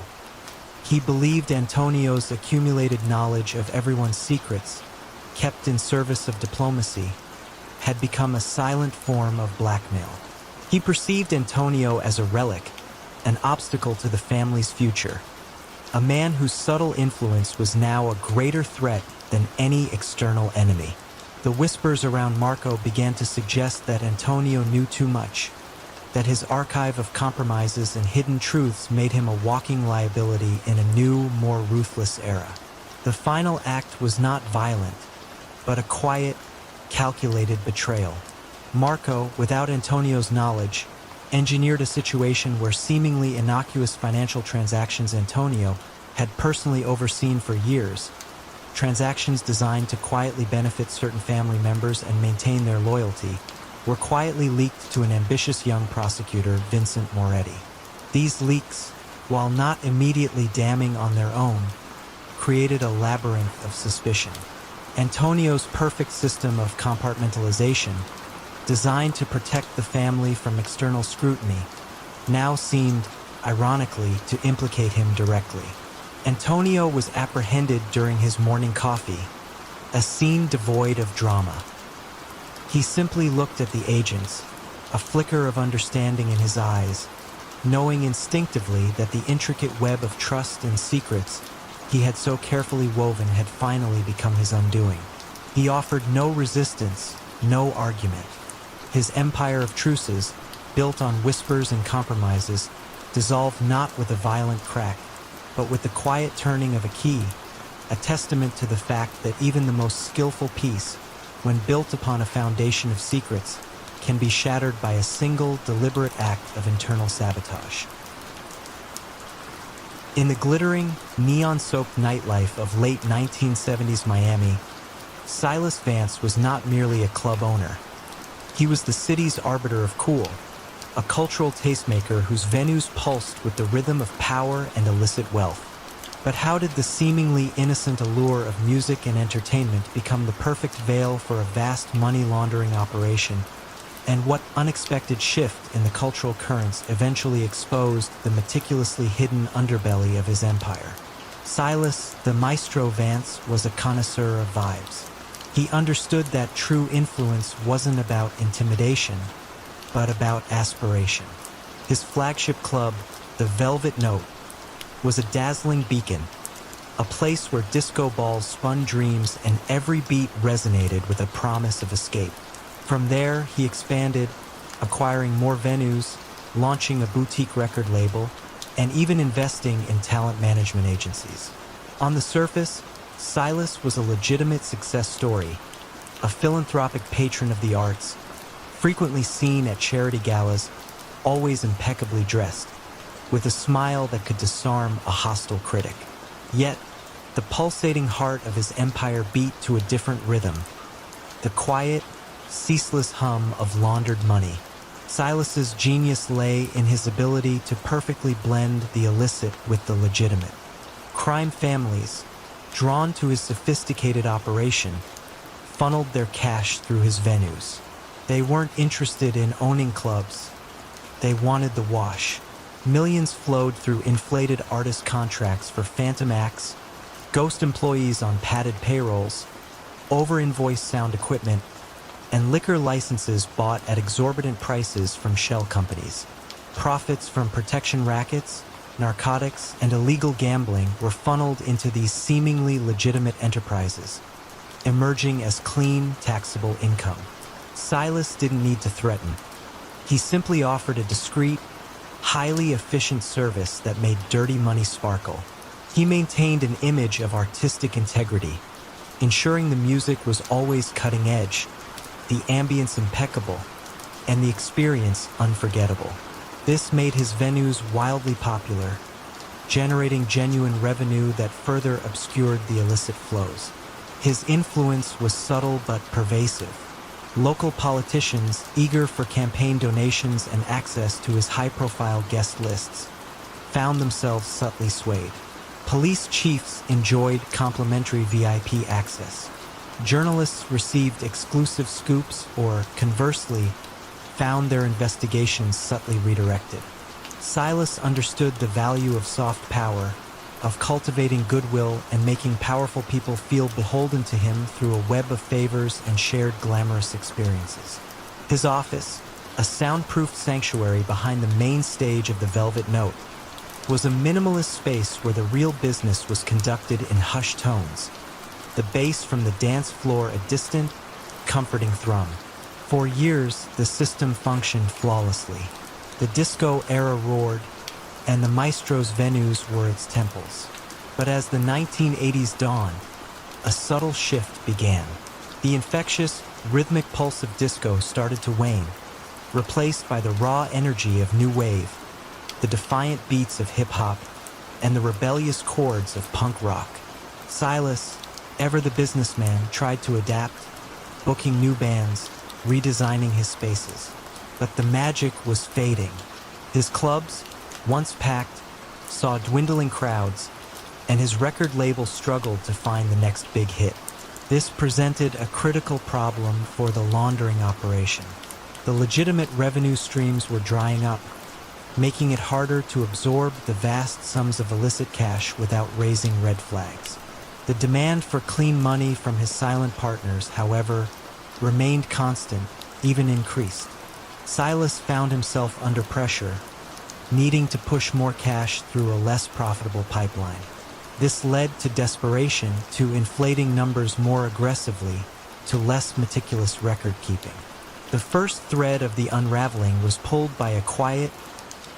He believed Antonio's accumulated knowledge of everyone's secrets, kept in service of diplomacy, had become a silent form of blackmail. He perceived Antonio as a relic, an obstacle to the family's future, a man whose subtle influence was now a greater threat than any external enemy. The whispers around Marco began to suggest that Antonio knew too much, that his archive of compromises and hidden truths made him a walking liability in a new, more ruthless era. The final act was not violent, but a quiet, calculated betrayal. Marco, without Antonio's knowledge, engineered a situation where seemingly innocuous financial transactions Antonio had personally overseen for years, transactions designed to quietly benefit certain family members and maintain their loyalty, were quietly leaked to an ambitious young prosecutor, Vincent Moretti. These leaks, while not immediately damning on their own, created a labyrinth of suspicion. Antonio's perfect system of compartmentalization, designed to protect the family from external scrutiny, now seemed, ironically, to implicate him directly. Antonio was apprehended during his morning coffee, a scene devoid of drama. He simply looked at the agents, a flicker of understanding in his eyes, knowing instinctively that the intricate web of trust and secrets he had so carefully woven had finally become his undoing. He offered no resistance, no argument. His empire of truces, built on whispers and compromises, dissolved not with a violent crack, but with the quiet turning of a key, a testament to the fact that even the most skillful piece, when built upon a foundation of secrets, can be shattered by a single deliberate act of internal sabotage. In the glittering, neon-soaked nightlife of late 1970s Miami, Silas Vance was not merely a club owner. He was the city's arbiter of cool, a cultural tastemaker whose venues pulsed with the rhythm of power and illicit wealth. But how did the seemingly innocent allure of music and entertainment become the perfect veil for a vast money-laundering operation? And what unexpected shift in the cultural currents eventually exposed the meticulously hidden underbelly of his empire? Silas, the Maestro Vance, was a connoisseur of vibes. He understood that true influence wasn't about intimidation, but about aspiration. His flagship club, the Velvet Note, was a dazzling beacon, a place where disco balls spun dreams and every beat resonated with a promise of escape. From there, he expanded, acquiring more venues, launching a boutique record label, and even investing in talent management agencies. On the surface, Silas was a legitimate success story, a philanthropic patron of the arts, frequently seen at charity galas, always impeccably dressed, with a smile that could disarm a hostile critic. Yet, the pulsating heart of his empire beat to a different rhythm, the quiet, ceaseless hum of laundered money. Silas's genius lay in his ability to perfectly blend the illicit with the legitimate. Crime families, drawn to his sophisticated operation, funneled their cash through his venues. They weren't interested in owning clubs. They wanted the wash. Millions flowed through inflated artist contracts for phantom acts, ghost employees on padded payrolls, over-invoiced sound equipment, and liquor licenses bought at exorbitant prices from shell companies. Profits from protection rackets, narcotics, and illegal gambling were funneled into these seemingly legitimate enterprises, emerging as clean, taxable income. Silas didn't need to threaten. He simply offered a discreet, highly efficient service that made dirty money sparkle. He maintained an image of artistic integrity, ensuring the music was always cutting edge, the ambience impeccable, and the experience unforgettable. This made his venues wildly popular, generating genuine revenue that further obscured the illicit flows. His influence was subtle but pervasive. Local politicians, eager for campaign donations and access to his high-profile guest lists, found themselves subtly swayed. Police chiefs enjoyed complimentary VIP access. Journalists received exclusive scoops or, conversely, found their investigations subtly redirected. Silas understood the value of soft power, of cultivating goodwill and making powerful people feel beholden to him through a web of favors and shared glamorous experiences. His office, a soundproofed sanctuary behind the main stage of the Velvet Note, was a minimalist space where the real business was conducted in hushed tones, the bass from the dance floor a distant, comforting thrum. For years, the system functioned flawlessly. The disco era roared, and the maestro's venues were its temples. But as the 1980s dawned, a subtle shift began. The infectious, rhythmic pulse of disco started to wane, replaced by the raw energy of new wave, the defiant beats of hip-hop, and the rebellious chords of punk rock. Silas, ever the businessman, tried to adapt, booking new bands, redesigning his spaces. But the magic was fading. His clubs, once packed, saw dwindling crowds, and his record label struggled to find the next big hit. This presented a critical problem for the laundering operation. The legitimate revenue streams were drying up, making it harder to absorb the vast sums of illicit cash without raising red flags. The demand for clean money from his silent partners, however, remained constant, even increased. Silas found himself under pressure, needing to push more cash through a less profitable pipeline. This led to desperation, to inflating numbers more aggressively, to less meticulous record-keeping. The first thread of the unraveling was pulled by a quiet,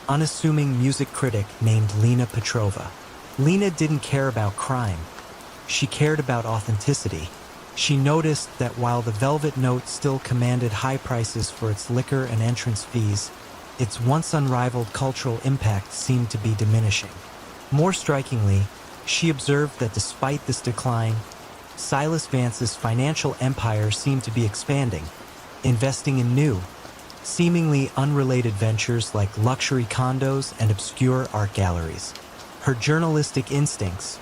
unassuming music critic named Lena Petrova. Lena didn't care about crime. She cared about authenticity. She noticed that while the Velvet Note still commanded high prices for its liquor and entrance fees, its once unrivaled cultural impact seemed to be diminishing. More strikingly, she observed that despite this decline, Silas Vance's financial empire seemed to be expanding, investing in new, seemingly unrelated ventures like luxury condos and obscure art galleries. Her journalistic instincts,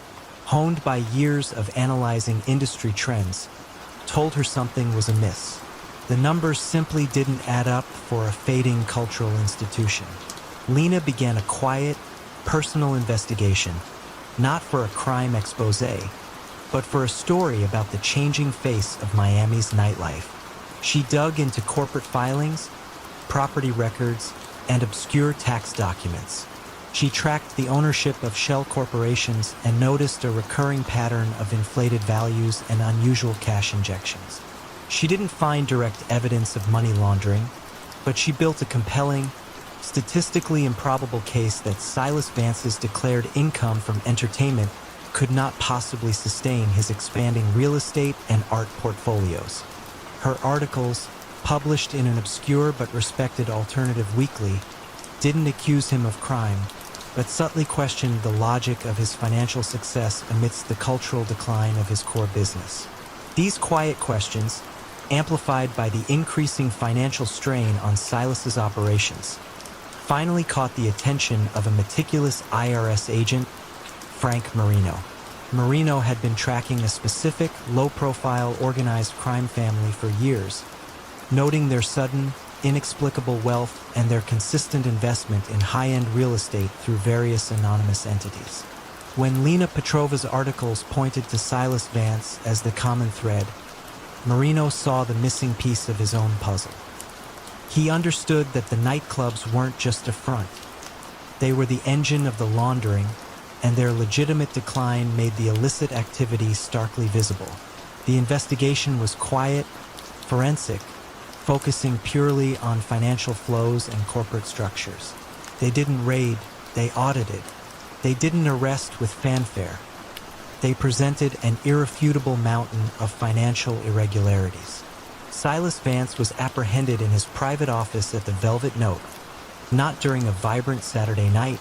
honed by years of analyzing industry trends, told her something was amiss. The numbers simply didn't add up for a fading cultural institution. Lena began a quiet, personal investigation, not for a crime expose, but for a story about the changing face of Miami's nightlife. She dug into corporate filings, property records, and obscure tax documents. She tracked the ownership of shell corporations and noticed a recurring pattern of inflated values and unusual cash injections. She didn't find direct evidence of money laundering, but she built a compelling, statistically improbable case that Silas Vance's declared income from entertainment could not possibly sustain his expanding real estate and art portfolios. Her articles, published in an obscure but respected alternative weekly, didn't accuse him of crime, but subtly questioned the logic of his financial success amidst the cultural decline of his core business. These quiet questions, amplified by the increasing financial strain on Silas's operations, finally caught the attention of a meticulous IRS agent, Frank Marino. Marino had been tracking a specific, low-profile organized crime family for years, noting their sudden, inexplicable wealth and their consistent investment in high-end real estate through various anonymous entities. When Lena Petrova's articles pointed to Silas Vance as the common thread, Marino saw the missing piece of his own puzzle. He understood that the nightclubs weren't just a front. They were the engine of the laundering, and their legitimate decline made the illicit activity starkly visible. The investigation was quiet, forensic, focusing purely on financial flows and corporate structures. They didn't raid, they audited. They didn't arrest with fanfare. They presented an irrefutable mountain of financial irregularities. Silas Vance was apprehended in his private office at the Velvet Note, not during a vibrant Saturday night,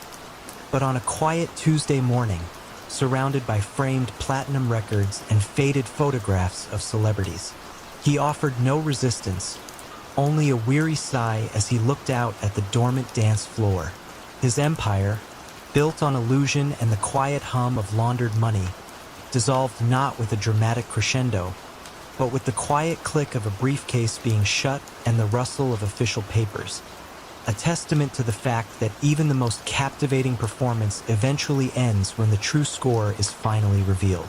but on a quiet Tuesday morning, surrounded by framed platinum records and faded photographs of celebrities. He offered no resistance, only a weary sigh as he looked out at the dormant dance floor. His empire, built on illusion and the quiet hum of laundered money, dissolved not with a dramatic crescendo, but with the quiet click of a briefcase being shut and the rustle of official papers, a testament to the fact that even the most captivating performance eventually ends when the true score is finally revealed.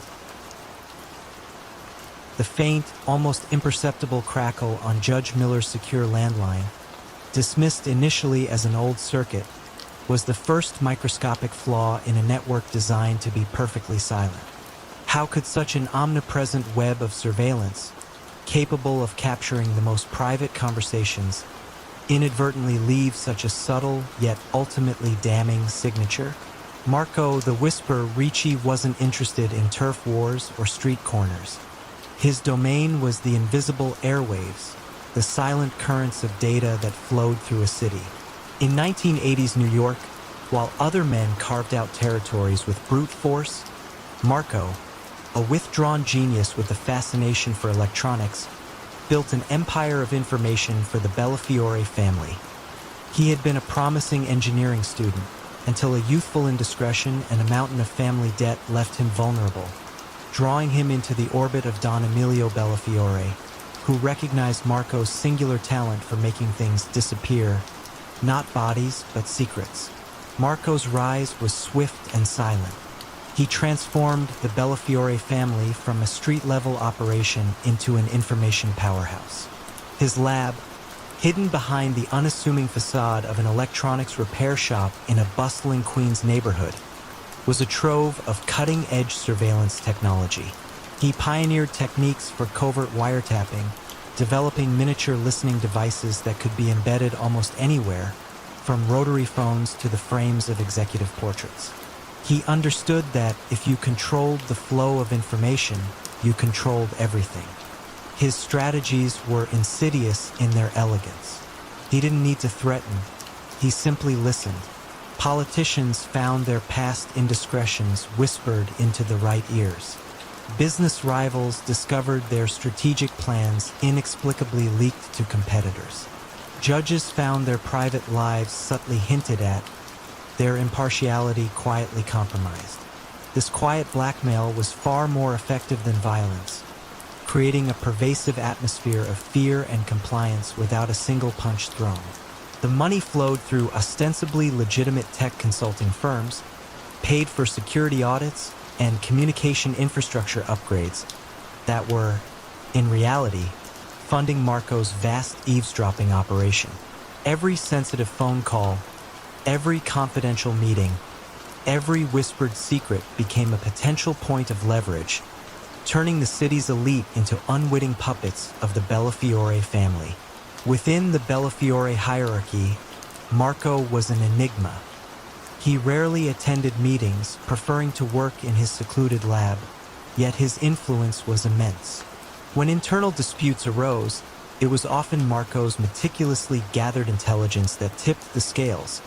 The faint, almost imperceptible crackle on Judge Miller's secure landline, dismissed initially as an old circuit, was the first microscopic flaw in a network designed to be perfectly silent. How could such an omnipresent web of surveillance, capable of capturing the most private conversations, inadvertently leave such a subtle yet ultimately damning signature? Marco the Whisper Ricci wasn't interested in turf wars or street corners. His domain was the invisible airwaves, the silent currents of data that flowed through a city. In 1980s New York, while other men carved out territories with brute force, Marco, a withdrawn genius with a fascination for electronics, built an empire of information for the Bellafiore family. He had been a promising engineering student until a youthful indiscretion and a mountain of family debt left him vulnerable, drawing him into the orbit of Don Emilio Bellafiore, who recognized Marco's singular talent for making things disappear Not bodies, but secrets. Marco's rise was swift and silent. He transformed the Bellafiore family from a street-level operation into an information powerhouse. His lab, hidden behind the unassuming facade of an electronics repair shop in a bustling Queens neighborhood, was a trove of cutting-edge surveillance technology. He pioneered techniques for covert wiretapping, developing miniature listening devices that could be embedded almost anywhere, from rotary phones to the frames of executive portraits. He understood that if you controlled the flow of information, you controlled everything. His strategies were insidious in their elegance. He didn't need to threaten. He simply listened. Politicians found their past indiscretions whispered into the right ears. Business rivals discovered their strategic plans inexplicably leaked to competitors. Judges found their private lives subtly hinted at, their impartiality quietly compromised. This quiet blackmail was far more effective than violence, creating a pervasive atmosphere of fear and compliance without a single punch thrown. The money flowed through ostensibly legitimate tech consulting firms, paid for security audits and communication infrastructure upgrades that were, in reality, funding Marco's vast eavesdropping operation. Every sensitive phone call, every confidential meeting, every whispered secret became a potential point of leverage, turning the city's elite into unwitting puppets of the Bellafiore family. Within the Bellafiore hierarchy, Marco was an enigma. He rarely attended meetings, preferring to work in his secluded lab, yet his influence was immense. When internal disputes arose, it was often Marco's meticulously gathered intelligence that tipped the scales,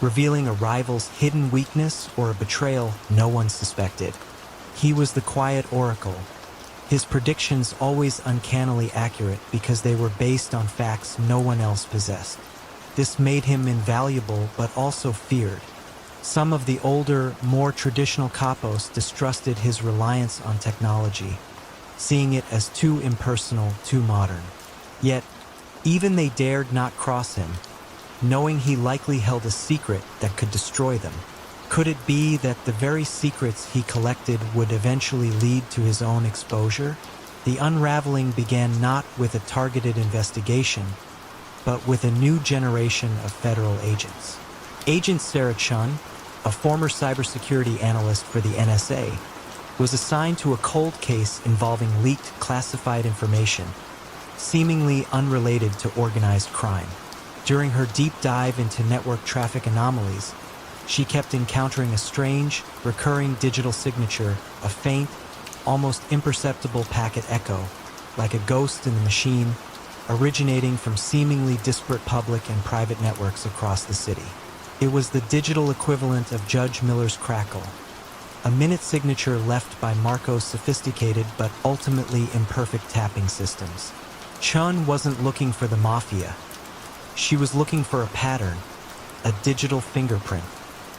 revealing a rival's hidden weakness or a betrayal no one suspected. He was the quiet oracle, his predictions always uncannily accurate because they were based on facts no one else possessed. This made him invaluable but also feared. Some of the older, more traditional capos distrusted his reliance on technology, seeing it as too impersonal, too modern. Yet, even they dared not cross him, knowing he likely held a secret that could destroy them. Could it be that the very secrets he collected would eventually lead to his own exposure? The unraveling began not with a targeted investigation, but with a new generation of federal agents. Agent Sarah Chun, a former cybersecurity analyst for the NSA, was assigned to a cold case involving leaked classified information, seemingly unrelated to organized crime. During her deep dive into network traffic anomalies, she kept encountering a strange, recurring digital signature, a faint, almost imperceptible packet echo, like a ghost in the machine, originating from seemingly disparate public and private networks across the city. It was the digital equivalent of Judge Miller's crackle, a minute signature left by Marco's sophisticated but ultimately imperfect tapping systems. Chun wasn't looking for the Mafia. She was looking for a pattern, a digital fingerprint.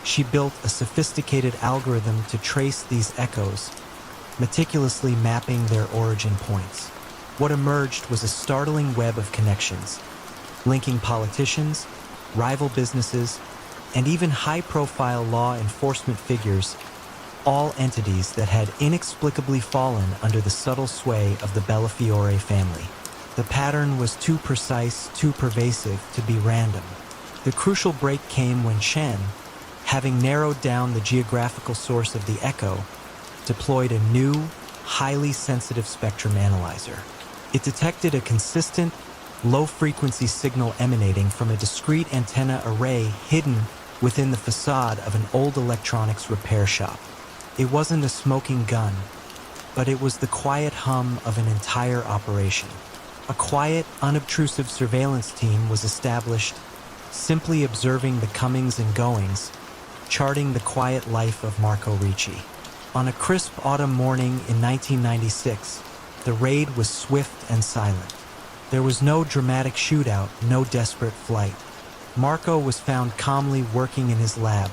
She built a sophisticated algorithm to trace these echoes, meticulously mapping their origin points. What emerged was a startling web of connections, linking politicians, rival businesses, and even high-profile law enforcement figures, all entities that had inexplicably fallen under the subtle sway of the Bellafiore family. The pattern was too precise, too pervasive to be random. The crucial break came when Chen, having narrowed down the geographical source of the echo, deployed a new, highly sensitive spectrum analyzer. It detected a consistent, low-frequency signal emanating from a discrete antenna array hidden within the facade of an old electronics repair shop. It wasn't a smoking gun, but it was the quiet hum of an entire operation. A quiet, unobtrusive surveillance team was established, simply observing the comings and goings, charting the quiet life of Marco Ricci. On a crisp autumn morning in 1996, the raid was swift and silent. There was no dramatic shootout, no desperate flight. Marco was found calmly working in his lab,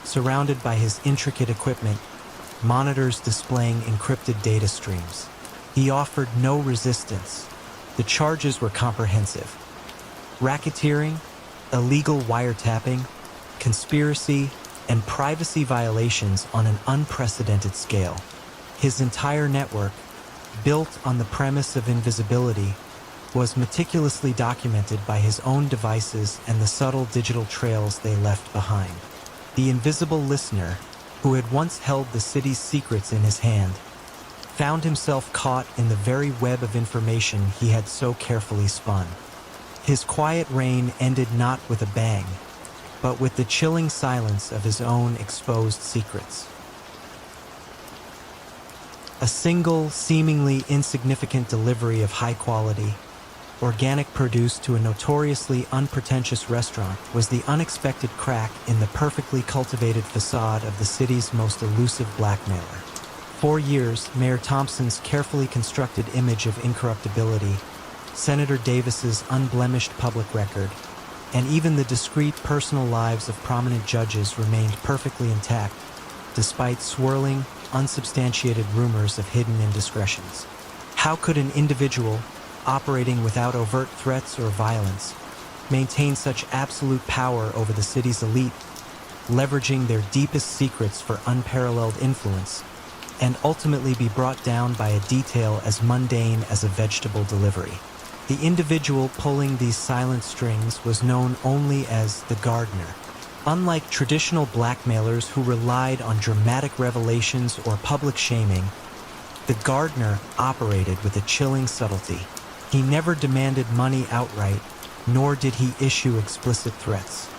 surrounded by his intricate equipment, monitors displaying encrypted data streams. He offered no resistance. The charges were comprehensive: racketeering, illegal wiretapping, conspiracy, and privacy violations on an unprecedented scale. His entire network, built on the premise of invisibility, was meticulously documented by his own devices and the subtle digital trails they left behind. The invisible listener, who had once held the city's secrets in his hand, found himself caught in the very web of information he had so carefully spun. His quiet reign ended not with a bang, but with the chilling silence of his own exposed secrets. A single, seemingly insignificant delivery of high-quality, organic produce to a notoriously unpretentious restaurant was the unexpected crack in the perfectly cultivated facade of the city's most elusive blackmailer. For years, Mayor Thompson's carefully constructed image of incorruptibility, Senator Davis's unblemished public record, and even the discreet personal lives of prominent judges remained perfectly intact, despite swirling, unsubstantiated rumors of hidden indiscretions. How could an individual, operating without overt threats or violence, maintain such absolute power over the city's elite, leveraging their deepest secrets for unparalleled influence, and ultimately be brought down by a detail as mundane as a vegetable delivery? The individual pulling these silent strings was known only as the gardener. Unlike traditional blackmailers who relied on dramatic revelations or public shaming, the gardener operated with a chilling subtlety. He never demanded money outright, nor did he issue explicit threats.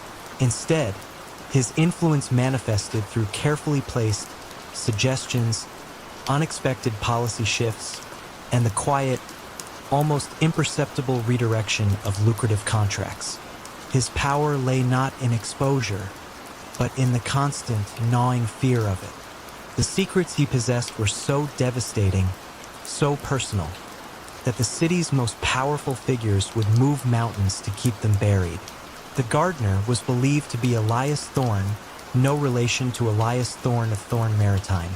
Instead, his influence manifested through carefully placed suggestions, unexpected policy shifts, and the quiet, almost imperceptible redirection of lucrative contracts. His power lay not in exposure, but in the constant, gnawing fear of it. The secrets he possessed were so devastating, so personal, that the city's most powerful figures would move mountains to keep them buried. The gardener was believed to be Elias Thorne, no relation to Elias Thorne of Thorne Maritime,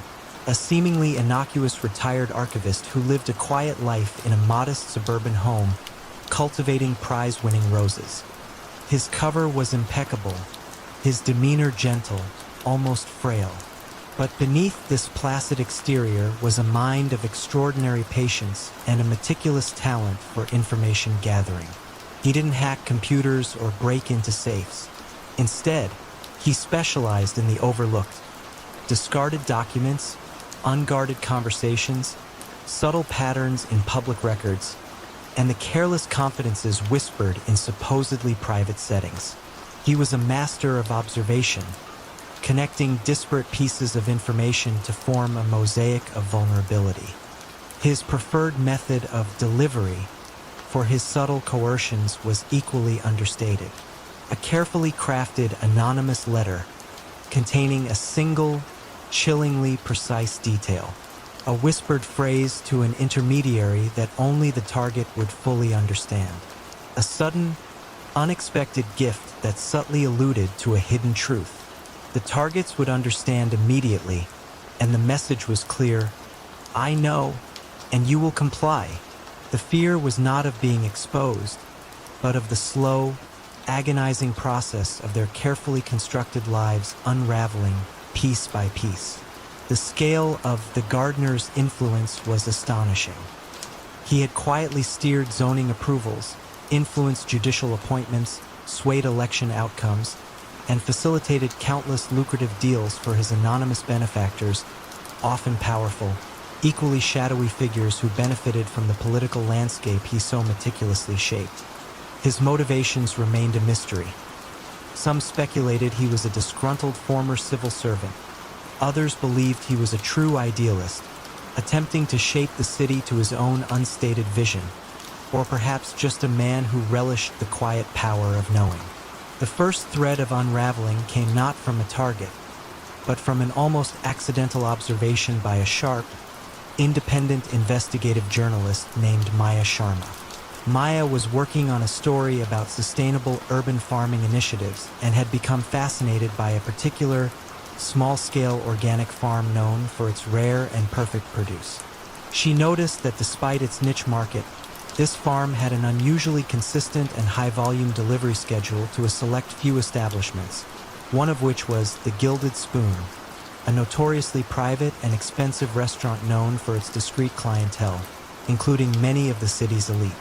a seemingly innocuous retired archivist who lived a quiet life in a modest suburban home, cultivating prize-winning roses. His cover was impeccable, his demeanor gentle, almost frail. But beneath this placid exterior was a mind of extraordinary patience and a meticulous talent for information gathering. He didn't hack computers or break into safes. Instead, he specialized in the overlooked: discarded documents, unguarded conversations, subtle patterns in public records, and the careless confidences whispered in supposedly private settings. He was a master of observation, connecting disparate pieces of information to form a mosaic of vulnerability. His preferred method of delivery for his subtle coercions was equally understated: a carefully crafted anonymous letter containing a single, chillingly precise detail, a whispered phrase to an intermediary that only the target would fully understand, a sudden, unexpected gift that subtly alluded to a hidden truth. The targets would understand immediately, and the message was clear: I know, and you will comply. The fear was not of being exposed, but of the slow, agonizing process of their carefully constructed lives unraveling piece by piece. The scale of the gardener's influence was astonishing. He had quietly steered zoning approvals, influenced judicial appointments, swayed election outcomes, and facilitated countless lucrative deals for his anonymous benefactors, often powerful, equally shadowy figures who benefited from the political landscape he so meticulously shaped. His motivations remained a mystery. Some speculated he was a disgruntled former civil servant. Others believed he was a true idealist, attempting to shape the city to his own unstated vision, or perhaps just a man who relished the quiet power of knowing. The first thread of unraveling came not from a target, but from an almost accidental observation by a sharp, independent investigative journalist named Maya Sharma. Maya was working on a story about sustainable urban farming initiatives and had become fascinated by a particular, small-scale organic farm known for its rare and perfect produce. She noticed that despite its niche market, This farm had an unusually consistent and high-volume delivery schedule to a select few establishments, one of which was the Gilded Spoon, a notoriously private and expensive restaurant known for its discreet clientele, including many of the city's elite.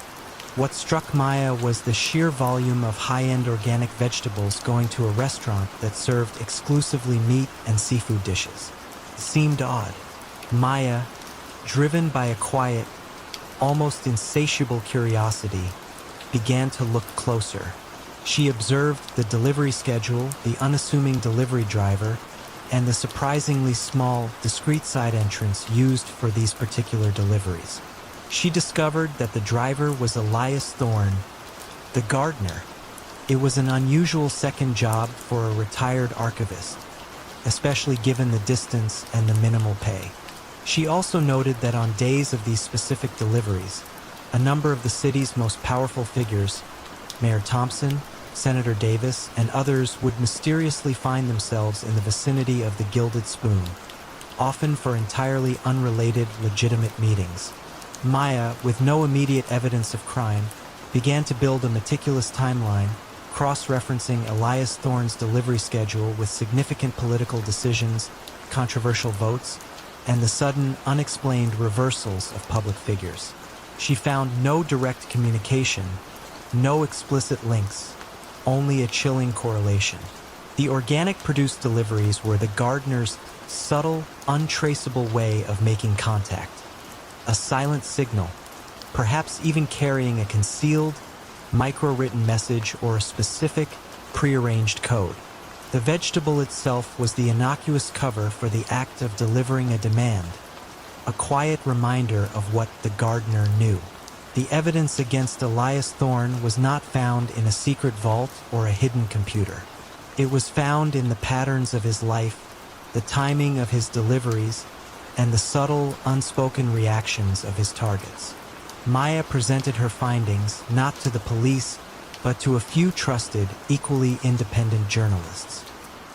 What struck Maya was the sheer volume of high-end organic vegetables going to a restaurant that served exclusively meat and seafood dishes. It seemed odd. Maya, driven by a quiet, almost insatiable curiosity, began to look closer. She observed the delivery schedule, the unassuming delivery driver, and the surprisingly small, discreet side entrance used for these particular deliveries. She discovered that the driver was Elias Thorne, the gardener. It was an unusual second job for a retired archivist, especially given the distance and the minimal pay. She also noted that on days of these specific deliveries, a number of the city's most powerful figures, Mayor Thompson, Senator Davis, and others would mysteriously find themselves in the vicinity of the Gilded Spoon, often for entirely unrelated, legitimate meetings. Maya, with no immediate evidence of crime, began to build a meticulous timeline, cross-referencing Elias Thorne's delivery schedule with significant political decisions, controversial votes, and the sudden, unexplained reversals of public figures. She found no direct communication, no explicit links, only a chilling correlation. The organic produced deliveries were the gardener's subtle, untraceable way of making contact. A silent signal, perhaps even carrying a concealed, micro-written message or a specific, prearranged code. The vegetable itself was the innocuous cover for the act of delivering a demand, a quiet reminder of what the gardener knew. The evidence against Elias Thorne was not found in a secret vault or a hidden computer. It was found in the patterns of his life, the timing of his deliveries, and the subtle, unspoken reactions of his targets. Maya presented her findings not to the police, but to a few trusted, equally independent journalists.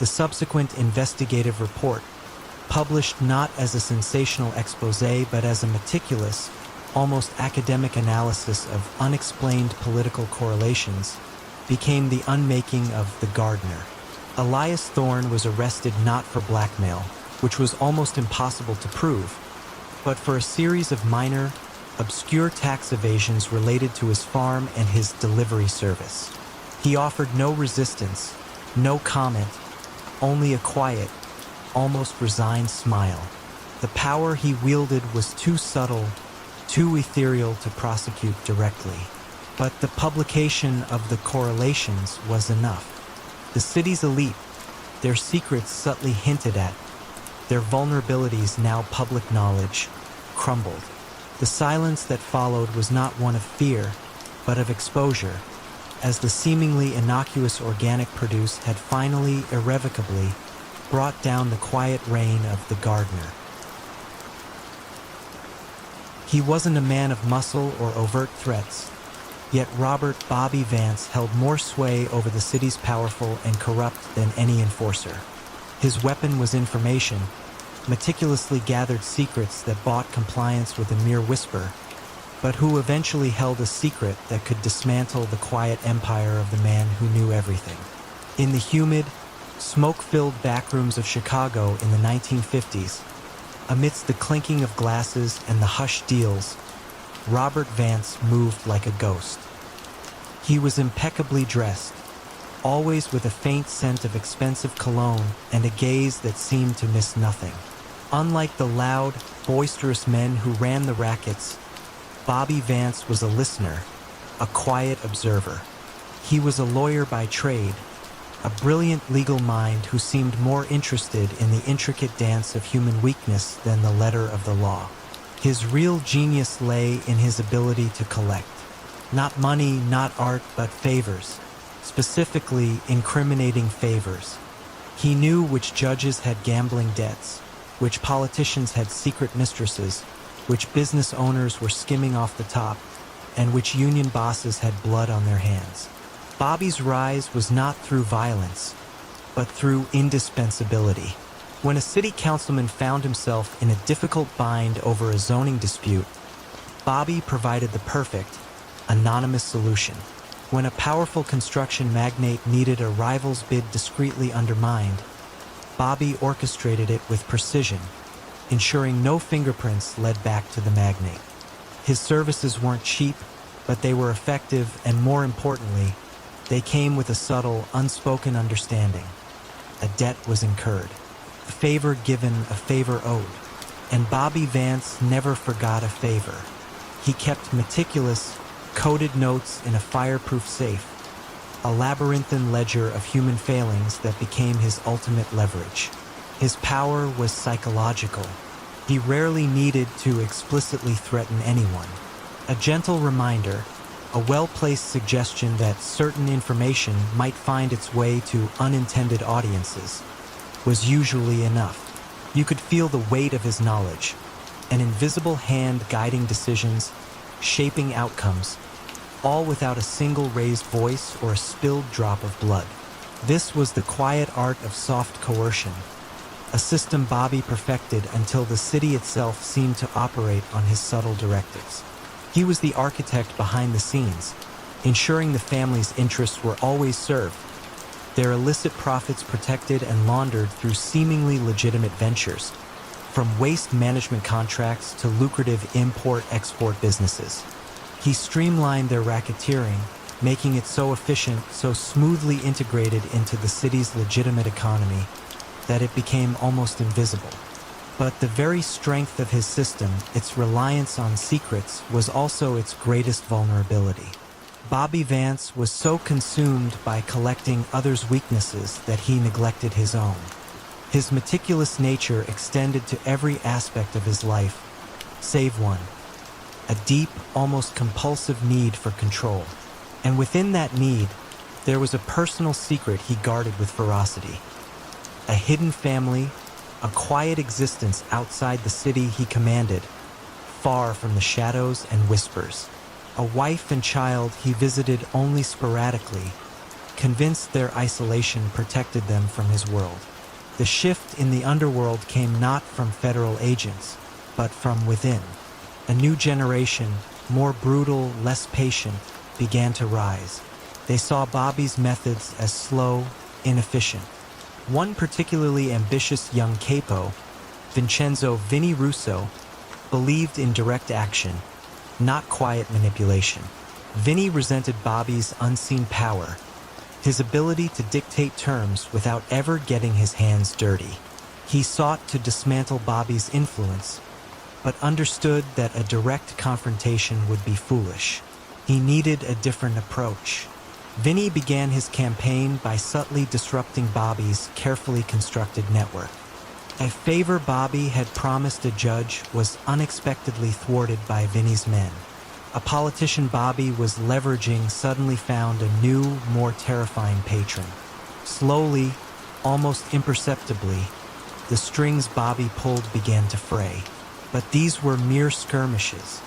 The subsequent investigative report, published not as a sensational exposé but as a meticulous, almost academic analysis of unexplained political correlations, became the unmaking of the gardener. Elias Thorne was arrested not for blackmail, which was almost impossible to prove, but for a series of minor, obscure tax evasions related to his farm and his delivery service. He offered no resistance, no comment, only a quiet, almost resigned smile. The power he wielded was too subtle, too ethereal to prosecute directly. But the publication of the correlations was enough. The city's elite, their secrets subtly hinted at, their vulnerabilities now public knowledge, crumbled. The silence that followed was not one of fear, but of exposure, as the seemingly innocuous organic produce had finally, irrevocably, brought down the quiet reign of the gardener. He wasn't a man of muscle or overt threats, yet Robert "Bobby" Vance held more sway over the city's powerful and corrupt than any enforcer. His weapon was information, meticulously gathered secrets that bought compliance with a mere whisper, but who eventually held a secret that could dismantle the quiet empire of the man who knew everything. In the humid, smoke-filled backrooms of Chicago in the 1950s, amidst the clinking of glasses and the hushed deals, Robert Vance moved like a ghost. He was impeccably dressed, always with a faint scent of expensive cologne and a gaze that seemed to miss nothing. Unlike the loud, boisterous men who ran the rackets, Bobby Vance was a listener, a quiet observer. He was a lawyer by trade, a brilliant legal mind who seemed more interested in the intricate dance of human weakness than the letter of the law. His real genius lay in his ability to collect. Not money, not art, but favors. Specifically, incriminating favors. He knew which judges had gambling debts, which politicians had secret mistresses, which business owners were skimming off the top, and which union bosses had blood on their hands. Bobby's rise was not through violence, but through indispensability. When a city councilman found himself in a difficult bind over a zoning dispute, Bobby provided the perfect, anonymous solution. When a powerful construction magnate needed a rival's bid discreetly undermined, Bobby orchestrated it with precision, ensuring no fingerprints led back to the magnate. His services weren't cheap, but they were effective, and more importantly, they came with a subtle, unspoken understanding. A debt was incurred, a favor given, a favor owed. And Bobby Vance never forgot a favor. He kept meticulous, coded notes in a fireproof safe, a labyrinthine ledger of human failings that became his ultimate leverage. His power was psychological. He rarely needed to explicitly threaten anyone. A gentle reminder, a well-placed suggestion that certain information might find its way to unintended audiences, was usually enough. You could feel the weight of his knowledge, an invisible hand guiding decisions, shaping outcomes, all without a single raised voice or a spilled drop of blood. This was the quiet art of soft coercion, a system Bobby perfected until the city itself seemed to operate on his subtle directives. He was the architect behind the scenes, ensuring the family's interests were always served, their illicit profits protected and laundered through seemingly legitimate ventures, from waste management contracts to lucrative import-export businesses. He streamlined their racketeering, making it so efficient, so smoothly integrated into the city's legitimate economy, that it became almost invisible. But the very strength of his system, its reliance on secrets, was also its greatest vulnerability. Bobby Vance was so consumed by collecting others' weaknesses that he neglected his own. His meticulous nature extended to every aspect of his life, save one: a deep, almost compulsive need for control. And within that need, there was a personal secret he guarded with ferocity. A hidden family, a quiet existence outside the city he commanded, far from the shadows and whispers. A wife and child he visited only sporadically, convinced their isolation protected them from his world. The shift in the underworld came not from federal agents, but from within. A new generation, more brutal, less patient, began to rise. They saw Bobby's methods as slow, inefficient. One particularly ambitious young capo, Vincenzo "Vinny" Russo, believed in direct action, not quiet manipulation. Vinny resented Bobby's unseen power, his ability to dictate terms without ever getting his hands dirty. He sought to dismantle Bobby's influence, but understood that a direct confrontation would be foolish. He needed a different approach. Vinny began his campaign by subtly disrupting Bobby's carefully constructed network. A favor Bobby had promised a judge was unexpectedly thwarted by Vinny's men. A politician Bobby was leveraging suddenly found a new, more terrifying patron. Slowly, almost imperceptibly, the strings Bobby pulled began to fray. But these were mere skirmishes.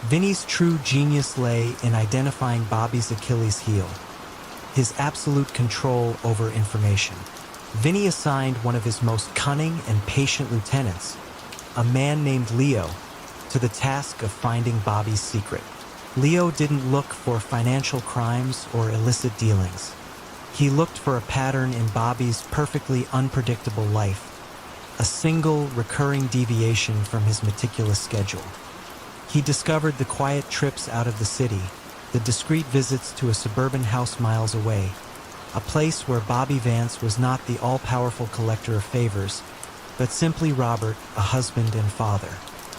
Vinny's true genius lay in identifying Bobby's Achilles heel, his absolute control over information. Vinny assigned one of his most cunning and patient lieutenants, a man named Leo, to the task of finding Bobby's secret. Leo didn't look for financial crimes or illicit dealings. He looked for a pattern in Bobby's perfectly unpredictable life, a single recurring deviation from his meticulous schedule. He discovered the quiet trips out of the city, the discreet visits to a suburban house miles away, a place where Bobby Vance was not the all-powerful collector of favors, but simply Robert, a husband and father.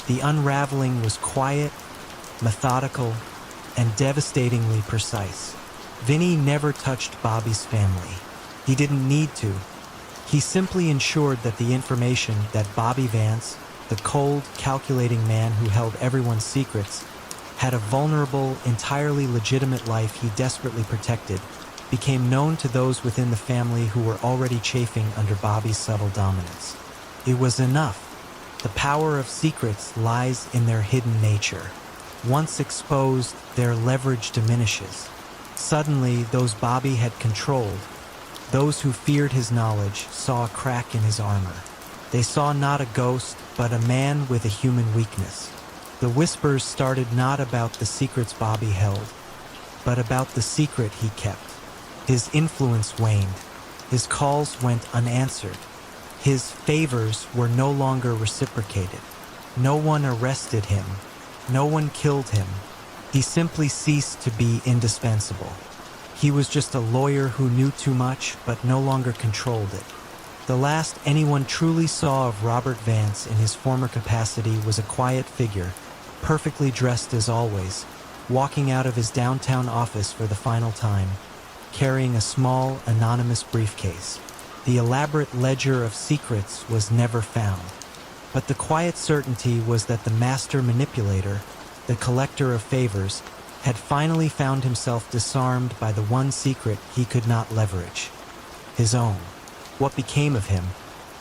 The unraveling was quiet, methodical, and devastatingly precise. Vinny never touched Bobby's family. He didn't need to. He simply ensured that the information that Bobby Vance, the cold, calculating man who held everyone's secrets, had a vulnerable, entirely legitimate life he desperately protected, became known to those within the family who were already chafing under Bobby's subtle dominance. It was enough. The power of secrets lies in their hidden nature. Once exposed, their leverage diminishes. Suddenly, those Bobby had controlled, those who feared his knowledge, saw a crack in his armor. They saw not a ghost, but a man with a human weakness. The whispers started not about the secrets Bobby held, but about the secret he kept. His influence waned. His calls went unanswered. His favors were no longer reciprocated. No one arrested him. No one killed him. He simply ceased to be indispensable. He was just a lawyer who knew too much but no longer controlled it. The last anyone truly saw of Robert Vance in his former capacity was a quiet figure, perfectly dressed as always, walking out of his downtown office for the final time, carrying a small, anonymous briefcase. The elaborate ledger of secrets was never found, but the quiet certainty was that the master manipulator, the collector of favors, had finally found himself disarmed by the one secret he could not leverage: his own. What became of him,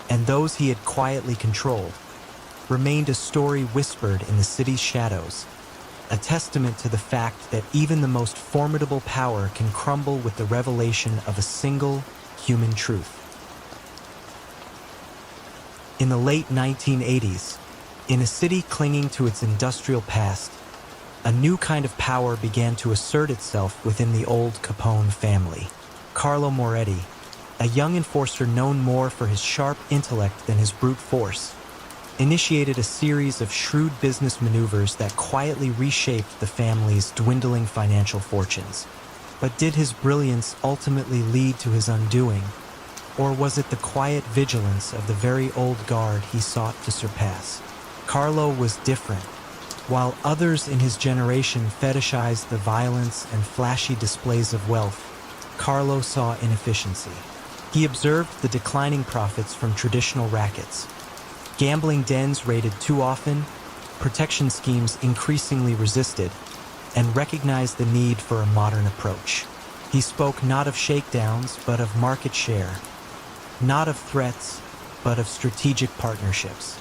and those he had quietly controlled, remained a story whispered in the city's shadows, a testament to the fact that even the most formidable power can crumble with the revelation of a single human truth. In the late 1980s, in a city clinging to its industrial past, a new kind of power began to assert itself within the old Capone family. Carlo Moretti, a young enforcer known more for his sharp intellect than his brute force, initiated a series of shrewd business maneuvers that quietly reshaped the family's dwindling financial fortunes. But did his brilliance ultimately lead to his undoing, or was it the quiet vigilance of the very old guard he sought to surpass? Carlo was different. While others in his generation fetishized the violence and flashy displays of wealth, Carlo saw inefficiency. He observed the declining profits from traditional rackets. Gambling dens raided too often, protection schemes increasingly resisted, and recognized the need for a modern approach. He spoke not of shakedowns, but of market share, not of threats, but of strategic partnerships.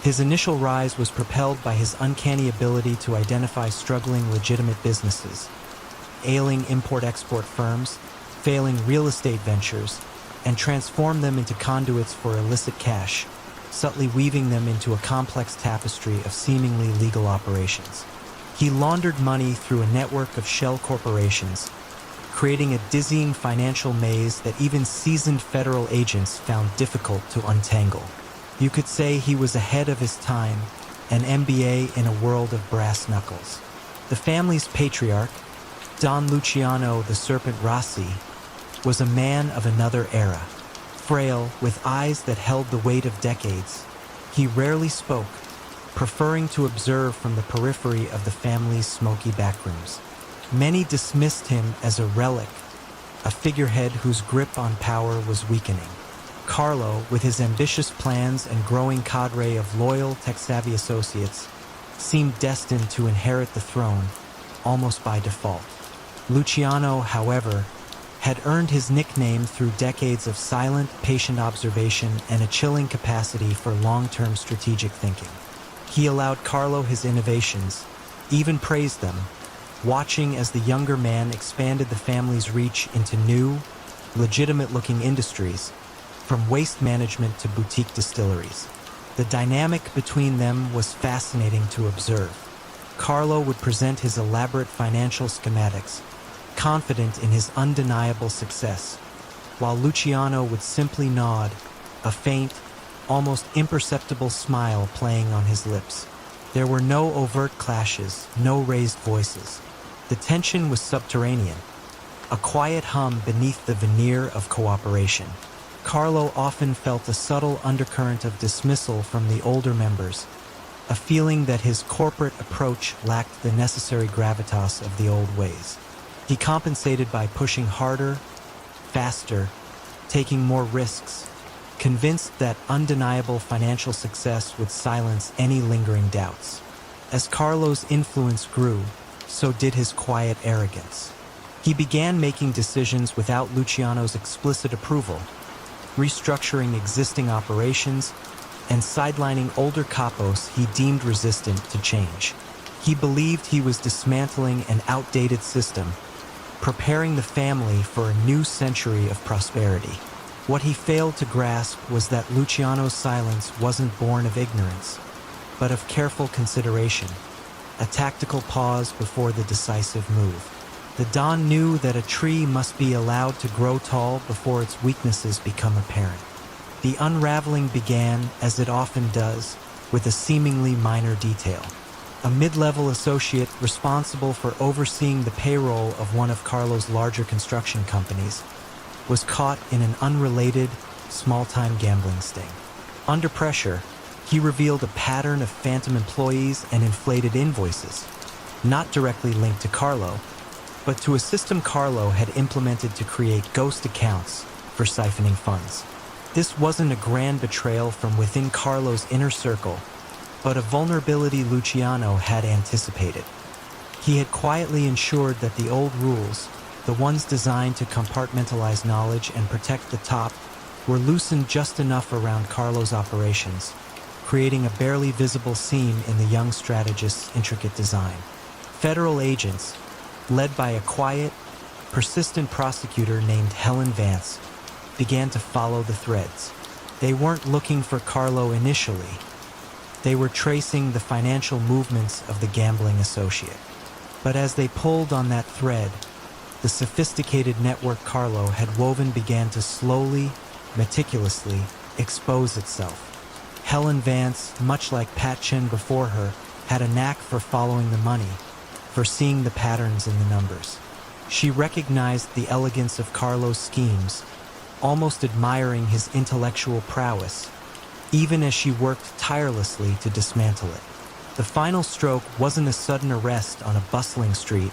His initial rise was propelled by his uncanny ability to identify struggling legitimate businesses, ailing import-export firms, failing real estate ventures, and transform them into conduits for illicit cash, subtly weaving them into a complex tapestry of seemingly legal operations. He laundered money through a network of shell corporations, creating a dizzying financial maze that even seasoned federal agents found difficult to untangle. You could say he was ahead of his time, an MBA in a world of brass knuckles. The family's patriarch, Don Luciano the Serpent Rossi, was a man of another era. Frail, with eyes that held the weight of decades, he rarely spoke, preferring to observe from the periphery of the family's smoky backrooms. Many dismissed him as a relic, a figurehead whose grip on power was weakening. Carlo, with his ambitious plans and growing cadre of loyal, tech-savvy associates, seemed destined to inherit the throne, almost by default. Luciano, however, had earned his nickname through decades of silent, patient observation and a chilling capacity for long-term strategic thinking. He allowed Carlo his innovations, even praised them, watching as the younger man expanded the family's reach into new, legitimate-looking industries, from waste management to boutique distilleries. The dynamic between them was fascinating to observe. Carlo would present his elaborate financial schematics, confident in his undeniable success, while Luciano would simply nod, a faint, almost imperceptible smile playing on his lips. There were no overt clashes, no raised voices. The tension was subterranean, a quiet hum beneath the veneer of cooperation. Carlo often felt a subtle undercurrent of dismissal from the older members, a feeling that his corporate approach lacked the necessary gravitas of the old ways. He compensated by pushing harder, faster, taking more risks, convinced that undeniable financial success would silence any lingering doubts. As Carlo's influence grew, so did his quiet arrogance. He began making decisions without Luciano's explicit approval, restructuring existing operations, and sidelining older capos he deemed resistant to change. He believed he was dismantling an outdated system, preparing the family for a new century of prosperity. What he failed to grasp was that Luciano's silence wasn't born of ignorance, but of careful consideration, a tactical pause before the decisive move. The Don knew that a tree must be allowed to grow tall before its weaknesses become apparent. The unraveling began, as it often does, with a seemingly minor detail. A mid-level associate responsible for overseeing the payroll of one of Carlo's larger construction companies was caught in an unrelated, small-time gambling sting. Under pressure, he revealed a pattern of phantom employees and inflated invoices, not directly linked to Carlo, but to a system Carlo had implemented to create ghost accounts for siphoning funds. This wasn't a grand betrayal from within Carlo's inner circle, but a vulnerability Luciano had anticipated. He had quietly ensured that the old rules, the ones designed to compartmentalize knowledge and protect the top, were loosened just enough around Carlo's operations, creating a barely visible seam in the young strategist's intricate design. Federal agents, led by a quiet, persistent prosecutor named Helen Vance, began to follow the threads. They weren't looking for Carlo initially. They were tracing the financial movements of the gambling associate. But as they pulled on that thread, the sophisticated network Carlo had woven began to slowly, meticulously expose itself. Helen Vance, much like Pat Chin before her, had a knack for following the money, for seeing the patterns in the numbers. She recognized the elegance of Carlo's schemes, almost admiring his intellectual prowess, even as she worked tirelessly to dismantle it. The final stroke wasn't a sudden arrest on a bustling street,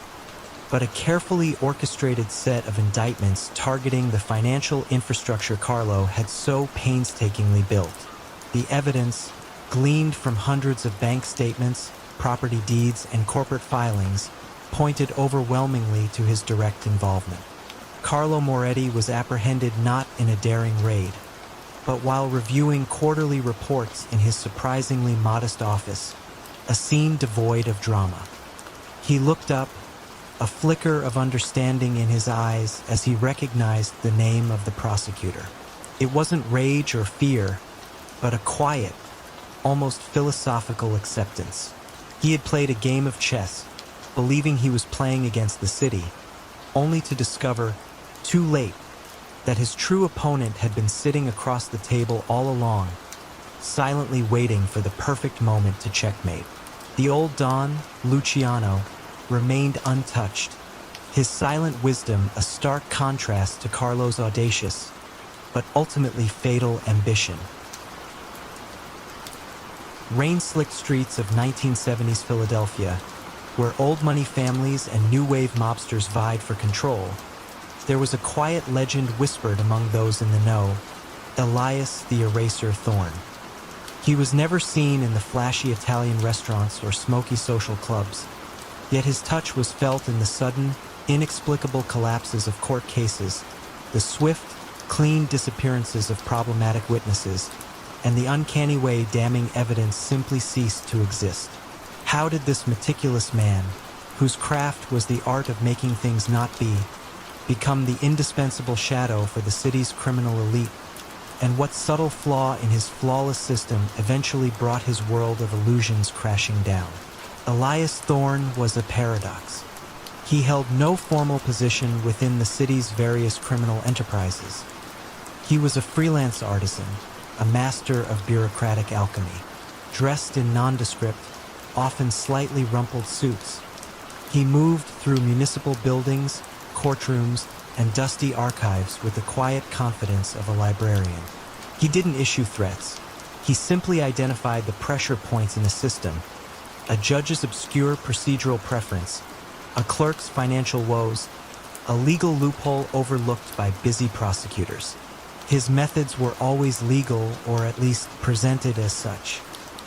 but a carefully orchestrated set of indictments targeting the financial infrastructure Carlo had so painstakingly built. The evidence, gleaned from hundreds of bank statements, property deeds, and corporate filings, pointed overwhelmingly to his direct involvement. Carlo Moretti was apprehended not in a daring raid, but while reviewing quarterly reports in his surprisingly modest office, a scene devoid of drama. He looked up, a flicker of understanding in his eyes as he recognized the name of the prosecutor. It wasn't rage or fear, but a quiet, almost philosophical acceptance. He had played a game of chess, believing he was playing against the city, only to discover, too late, that his true opponent had been sitting across the table all along, silently waiting for the perfect moment to checkmate. The old Don, Luciano, remained untouched, his silent wisdom a stark contrast to Carlo's audacious, but ultimately fatal ambition. Rain-slicked streets of 1970s Philadelphia, where old money families and new wave mobsters vied for control, there was a quiet legend whispered among those in the know: Elias the Eraser Thorne. He was never seen in the flashy Italian restaurants or smoky social clubs, yet his touch was felt in the sudden, inexplicable collapses of court cases, the swift, clean disappearances of problematic witnesses, and the uncanny way damning evidence simply ceased to exist. How did this meticulous man, whose craft was the art of making things not be, become the indispensable shadow for the city's criminal elite? And what subtle flaw in his flawless system eventually brought his world of illusions crashing down? Elias Thorne was a paradox. He held no formal position within the city's various criminal enterprises. He was a freelance artisan, a master of bureaucratic alchemy. Dressed in nondescript, often slightly rumpled suits, he moved through municipal buildings, courtrooms, and dusty archives with the quiet confidence of a librarian. He didn't issue threats. He simply identified the pressure points in the system: a judge's obscure procedural preference, a clerk's financial woes, a legal loophole overlooked by busy prosecutors. His methods were always legal, or at least presented as such.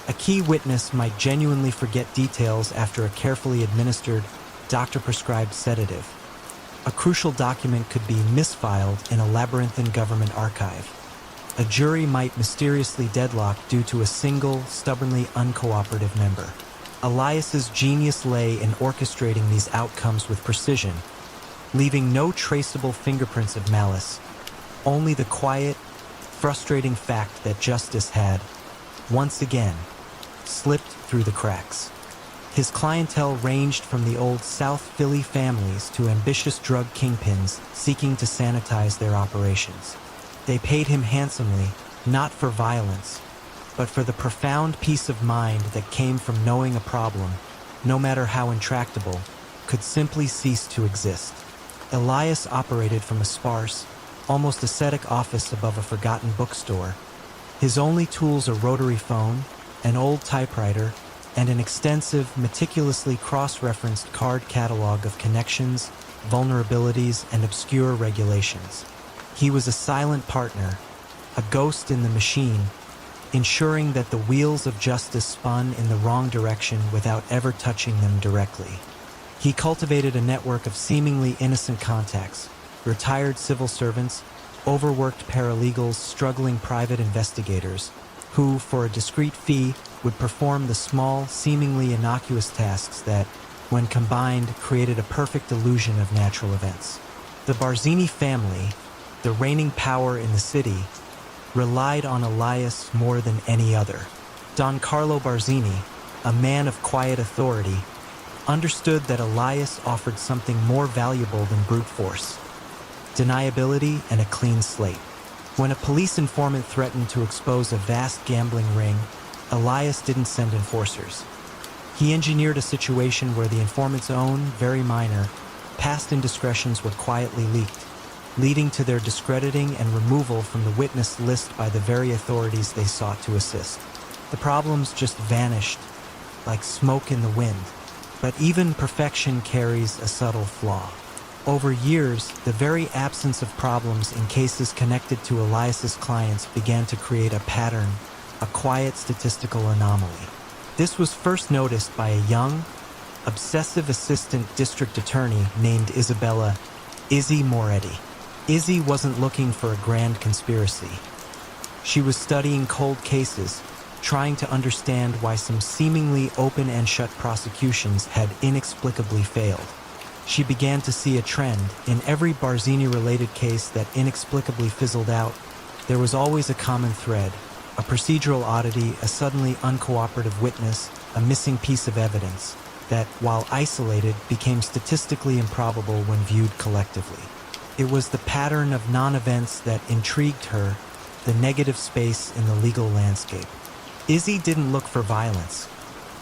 A key witness might genuinely forget details after a carefully administered, doctor-prescribed sedative. A crucial document could be misfiled in a labyrinthine government archive. A jury might mysteriously deadlock due to a single, stubbornly uncooperative member. Elias's genius lay in orchestrating these outcomes with precision, leaving no traceable fingerprints of malice, only the quiet, frustrating fact that justice had, once again, slipped through the cracks. His clientele ranged from the old South Philly families to ambitious drug kingpins seeking to sanitize their operations. They paid him handsomely, not for violence, but for the profound peace of mind that came from knowing a problem, no matter how intractable, could simply cease to exist. Elias operated from a sparse, almost ascetic office above a forgotten bookstore. His only tools a rotary phone, an old typewriter, and an extensive, meticulously cross-referenced card catalog of connections, vulnerabilities, and obscure regulations. He was a silent partner, a ghost in the machine, ensuring that the wheels of justice spun in the wrong direction without ever touching them directly. He cultivated a network of seemingly innocent contacts, retired civil servants, overworked paralegals, struggling private investigators, who, for a discreet fee, would perform the small, seemingly innocuous tasks that, when combined, created a perfect illusion of natural events. The Barzini family, the reigning power in the city, relied on Elias more than any other. Don Carlo Barzini, a man of quiet authority, understood that Elias offered something more valuable than brute force: deniability and a clean slate. When a police informant threatened to expose a vast gambling ring, Elias didn't send enforcers. He engineered a situation where the informant's own, very minor, past indiscretions were quietly leaked, leading to their discrediting and removal from the witness list by the very authorities they sought to assist. The problems just vanished, like smoke in the wind. But even perfection carries a subtle flaw. Over years, the very absence of problems in cases connected to Elias's clients began to create a pattern, a quiet statistical anomaly. This was first noticed by a young, obsessive assistant district attorney named Isabella Izzy Moretti. Izzy wasn't looking for a grand conspiracy. She was studying cold cases, trying to understand why some seemingly open and shut prosecutions had inexplicably failed. She began to see a trend. In every Barzini-related case that inexplicably fizzled out, there was always a common thread: a procedural oddity, a suddenly uncooperative witness, a missing piece of evidence that, while isolated, became statistically improbable when viewed collectively. It was the pattern of non-events that intrigued her, the negative space in the legal landscape. Izzy didn't look for violence.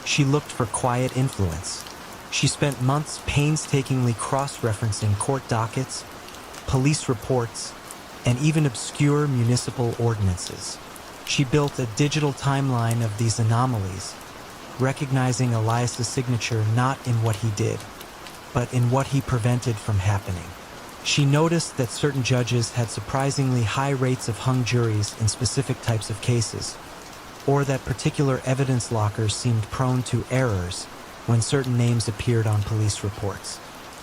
She looked for quiet influence. She spent months painstakingly cross-referencing court dockets, police reports, and even obscure municipal ordinances. She built a digital timeline of these anomalies, recognizing Elias's signature not in what he did, but in what he prevented from happening. She noticed that certain judges had surprisingly high rates of hung juries in specific types of cases, or that particular evidence lockers seemed prone to errors when certain names appeared on police reports.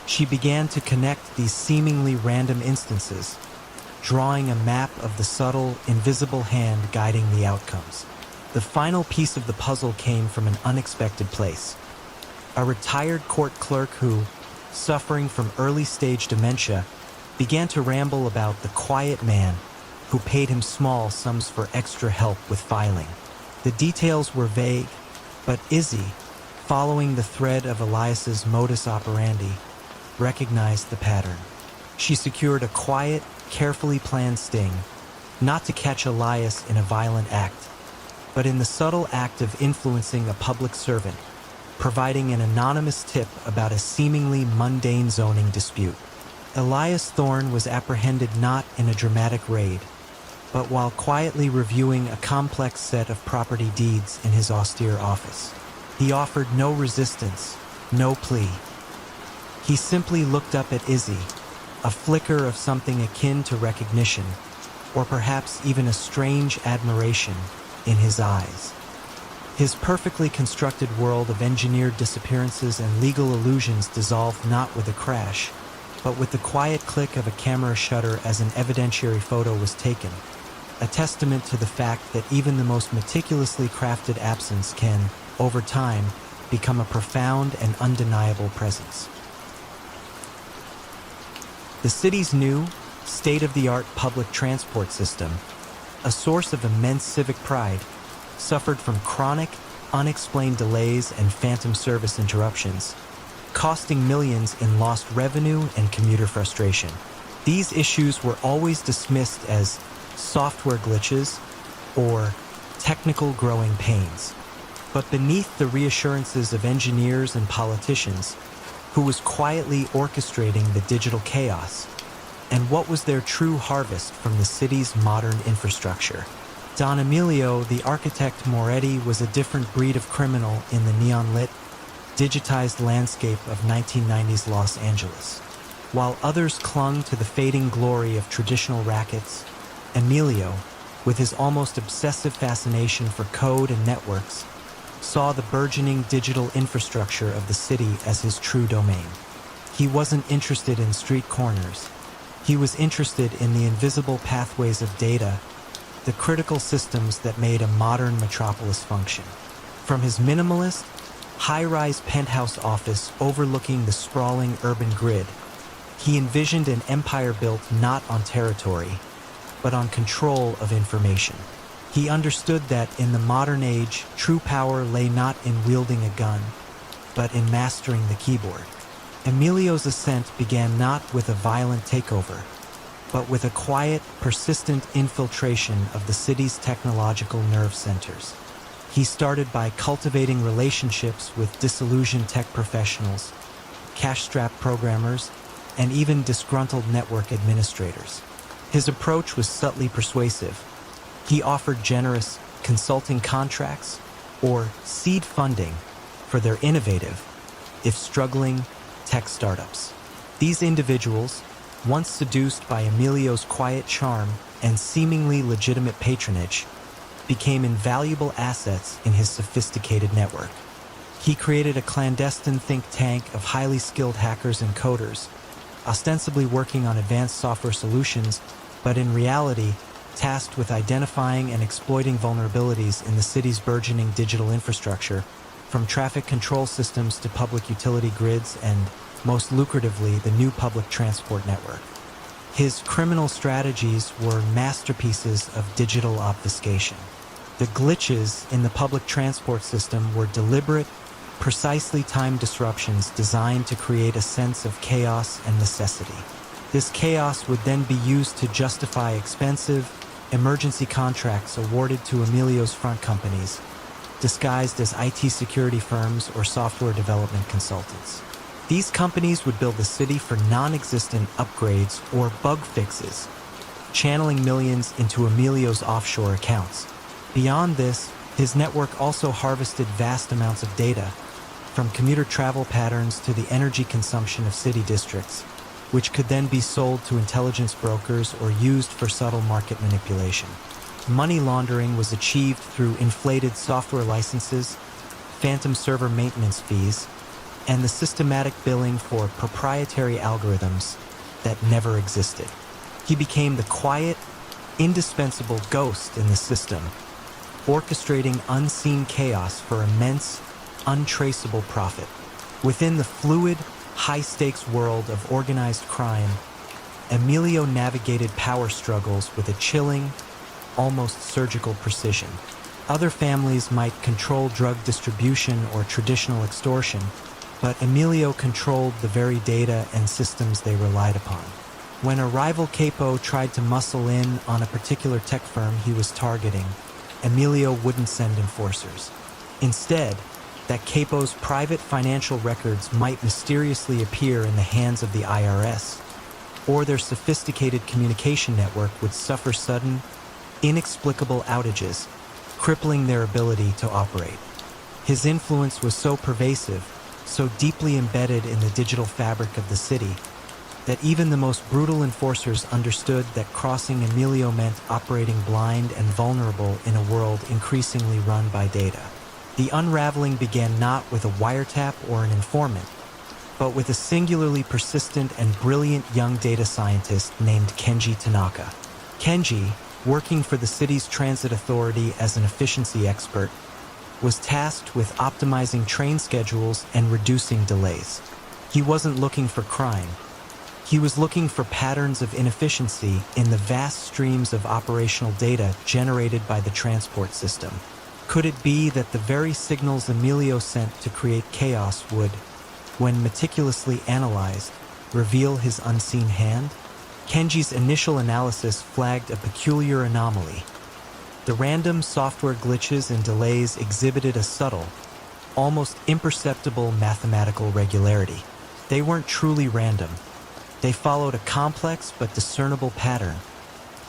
She began to connect these seemingly random instances, drawing a map of the subtle, invisible hand guiding the outcomes. The final piece of the puzzle came from an unexpected place. A retired court clerk who, suffering from early-stage dementia, began to ramble about the quiet man who paid him small sums for extra help with filing. The details were vague, but Izzy, following the thread of Elias's modus operandi, recognized the pattern. She secured a quiet, carefully planned sting, not to catch Elias in a violent act, but in the subtle act of influencing a public servant, providing an anonymous tip about a seemingly mundane zoning dispute. Elias Thorne was apprehended not in a dramatic raid, but while quietly reviewing a complex set of property deeds in his austere office. He offered no resistance, no plea. He simply looked up at Izzy, a flicker of something akin to recognition, or perhaps even a strange admiration, in his eyes. His perfectly constructed world of engineered disappearances and legal illusions dissolved not with a crash, but with the quiet click of a camera shutter as an evidentiary photo was taken, a testament to the fact that even the most meticulously crafted absence can, over time, become a profound and undeniable presence. The city's new, state-of-the-art public transport system, a source of immense civic pride, suffered from chronic, unexplained delays, and phantom service interruptions, costing millions in lost revenue and commuter frustration. These issues were always dismissed as software glitches or technical growing pains. But beneath the reassurances of engineers and politicians, who was quietly orchestrating the digital chaos, and what was their true harvest from the city's modern infrastructure? Don Emilio, the architect Moretti, was a different breed of criminal in the neon-lit, digitized landscape of 1990s Los Angeles. While others clung to the fading glory of traditional rackets, Emilio, with his almost obsessive fascination for code and networks, saw the burgeoning digital infrastructure of the city as his true domain. He wasn't interested in street corners. He was interested in the invisible pathways of data, the critical systems that made a modern metropolis function. From his minimalist, high-rise penthouse office overlooking the sprawling urban grid, he envisioned an empire built not on territory, but on control of information. He understood that in the modern age, true power lay not in wielding a gun, but in mastering the keyboard. Emilio's ascent began not with a violent takeover, but with a quiet, persistent infiltration of the city's technological nerve centers. He started by cultivating relationships with disillusioned tech professionals, cash-strapped programmers, and even disgruntled network administrators. His approach was subtly persuasive. He offered generous consulting contracts or seed funding for their innovative, if struggling, tech startups. These individuals, once seduced by Emilio's quiet charm and seemingly legitimate patronage, became invaluable assets in his sophisticated network. He created a clandestine think tank of highly skilled hackers and coders, ostensibly working on advanced software solutions, but in reality, tasked with identifying and exploiting vulnerabilities in the city's burgeoning digital infrastructure, from traffic control systems to public utility grids and, most lucratively, the new public transport network. His criminal strategies were masterpieces of digital obfuscation. The glitches in the public transport system were deliberate, precisely timed disruptions designed to create a sense of chaos and necessity. This chaos would then be used to justify expensive, emergency contracts awarded to Emilio's front companies, disguised as IT security firms or software development consultants. These companies would bill the city for non-existent upgrades or bug fixes, channeling millions into Emilio's offshore accounts. Beyond this, his network also harvested vast amounts of data, from commuter travel patterns to the energy consumption of city districts, which could then be sold to intelligence brokers or used for subtle market manipulation. Money laundering was achieved through inflated software licenses, phantom server maintenance fees, and the systematic billing for proprietary algorithms that never existed. He became the quiet, indispensable ghost in the system, orchestrating unseen chaos for immense, untraceable profit. Within the fluid, high-stakes world of organized crime, Emilio navigated power struggles with a chilling, almost surgical precision. Other families might control drug distribution or traditional extortion, but Emilio controlled the very data and systems they relied upon. When a rival capo tried to muscle in on a particular tech firm he was targeting, Emilio wouldn't send enforcers. Instead, that capo's private financial records might mysteriously appear in the hands of the IRS, or their sophisticated communication network would suffer sudden, inexplicable outages, crippling their ability to operate. His influence was so pervasive, so deeply embedded in the digital fabric of the city, that even the most brutal enforcers understood that crossing Emilio meant operating blind and vulnerable in a world increasingly run by data. The unraveling began not with a wiretap or an informant, but with a singularly persistent and brilliant young data scientist named Kenji Tanaka. Kenji, working for the city's transit authority as an efficiency expert, was tasked with optimizing train schedules and reducing delays. He wasn't looking for crime. He was looking for patterns of inefficiency in the vast streams of operational data generated by the transport system. Could it be that the very signals Emilio sent to create chaos would, when meticulously analyzed, reveal his unseen hand? Kenji's initial analysis flagged a peculiar anomaly. The random software glitches and delays exhibited a subtle, almost imperceptible mathematical regularity. They weren't truly random. They followed a complex but discernible pattern,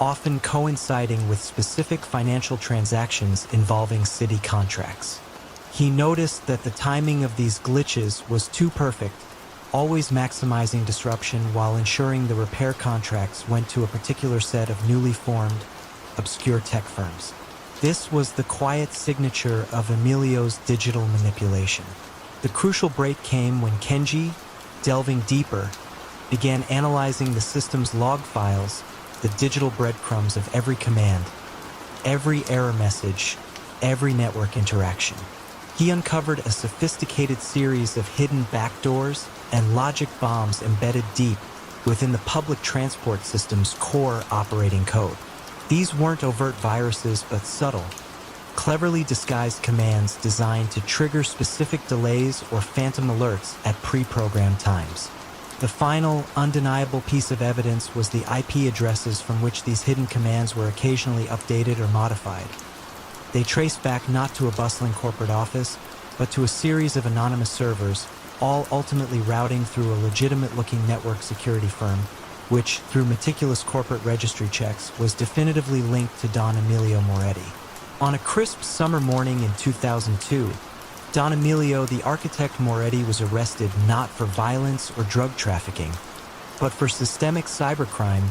often coinciding with specific financial transactions involving city contracts. He noticed that the timing of these glitches was too perfect, always maximizing disruption while ensuring the repair contracts went to a particular set of newly formed, obscure tech firms. This was the quiet signature of Emilio's digital manipulation. The crucial break came when Kenji, delving deeper, began analyzing the system's log files, the digital breadcrumbs of every command, every error message, every network interaction. He uncovered a sophisticated series of hidden backdoors and logic bombs embedded deep within the public transport system's core operating code. These weren't overt viruses, but subtle, cleverly disguised commands designed to trigger specific delays or phantom alerts at pre-programmed times. The final, undeniable piece of evidence was the IP addresses from which these hidden commands were occasionally updated or modified. They traced back not to a bustling corporate office, but to a series of anonymous servers, all ultimately routing through a legitimate-looking network security firm, which, through meticulous corporate registry checks, was definitively linked to Don Emilio Moretti. On a crisp summer morning in 2002, Don Emilio, the architect Moretti, was arrested not for violence or drug trafficking, but for systemic cybercrime,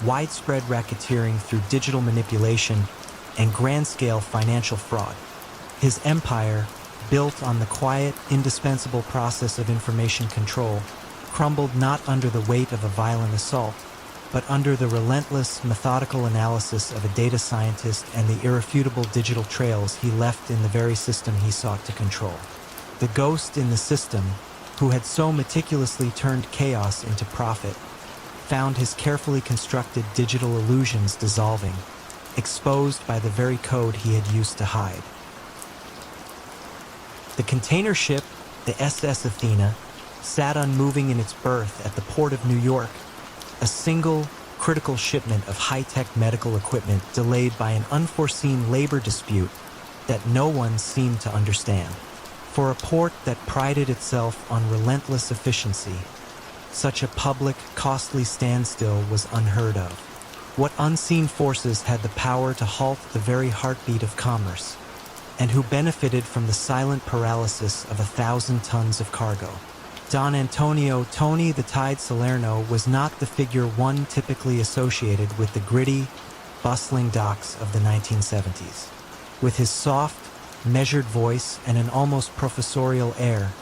widespread racketeering through digital manipulation, and grand-scale financial fraud. His empire, built on the quiet, indispensable process of information control, crumbled not under the weight of a violent assault, but under the relentless, methodical analysis of a data scientist and the irrefutable digital trails he left in the very system he sought to control. The ghost in the system, who had so meticulously turned chaos into profit, found his carefully constructed digital illusions dissolving, exposed by the very code he had used to hide. The container ship, the SS Athena, sat unmoving in its berth at the port of New York, a single, critical shipment of high-tech medical equipment delayed by an unforeseen labor dispute that no one seemed to understand. For a port that prided itself on relentless efficiency, such a public, costly standstill was unheard of. What unseen forces had the power to halt the very heartbeat of commerce, and who benefited from the silent paralysis of 1,000 tons of cargo? Don Antonio "Tony the Tide" Salerno was not the figure one typically associated with the gritty, bustling docks of the 1970s. With his soft, measured voice and an almost professorial air,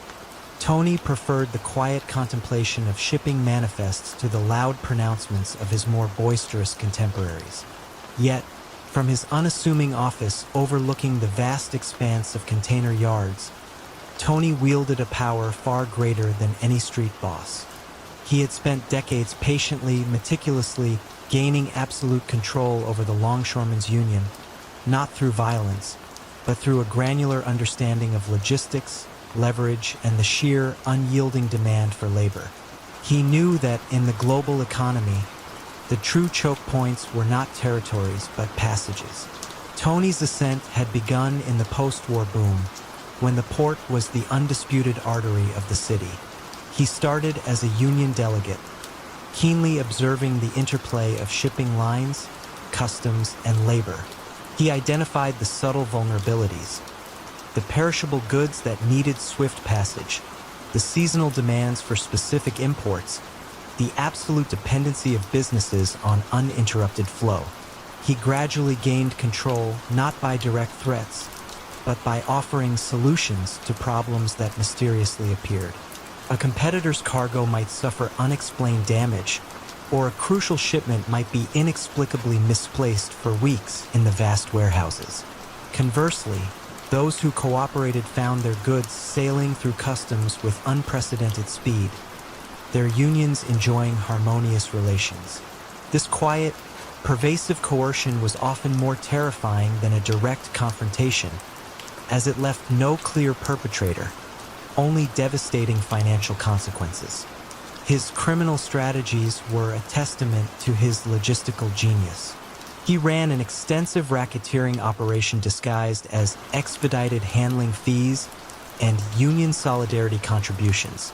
Tony preferred the quiet contemplation of shipping manifests to the loud pronouncements of his more boisterous contemporaries. Yet, from his unassuming office overlooking the vast expanse of container yards, Tony wielded a power far greater than any street boss. He had spent decades patiently, meticulously gaining absolute control over the Longshoremen's Union, not through violence, but through a granular understanding of logistics, leverage, and the sheer, unyielding demand for labor. He knew that in the global economy, the true choke points were not territories, but passages. Tony's ascent had begun in the post-war boom, when the port was the undisputed artery of the city. He started as a union delegate, keenly observing the interplay of shipping lines, customs, and labor. He identified the subtle vulnerabilities, the perishable goods that needed swift passage, the seasonal demands for specific imports, the absolute dependency of businesses on uninterrupted flow. He gradually gained control not by direct threats, but by offering solutions to problems that mysteriously appeared. A competitor's cargo might suffer unexplained damage, or a crucial shipment might be inexplicably misplaced for weeks in the vast warehouses. Conversely, those who cooperated found their goods sailing through customs with unprecedented speed, their unions enjoying harmonious relations. This quiet, pervasive coercion was often more terrifying than a direct confrontation, as it left no clear perpetrator, only devastating financial consequences. His criminal strategies were a testament to his logistical genius. He ran an extensive racketeering operation disguised as expedited handling fees and union solidarity contributions,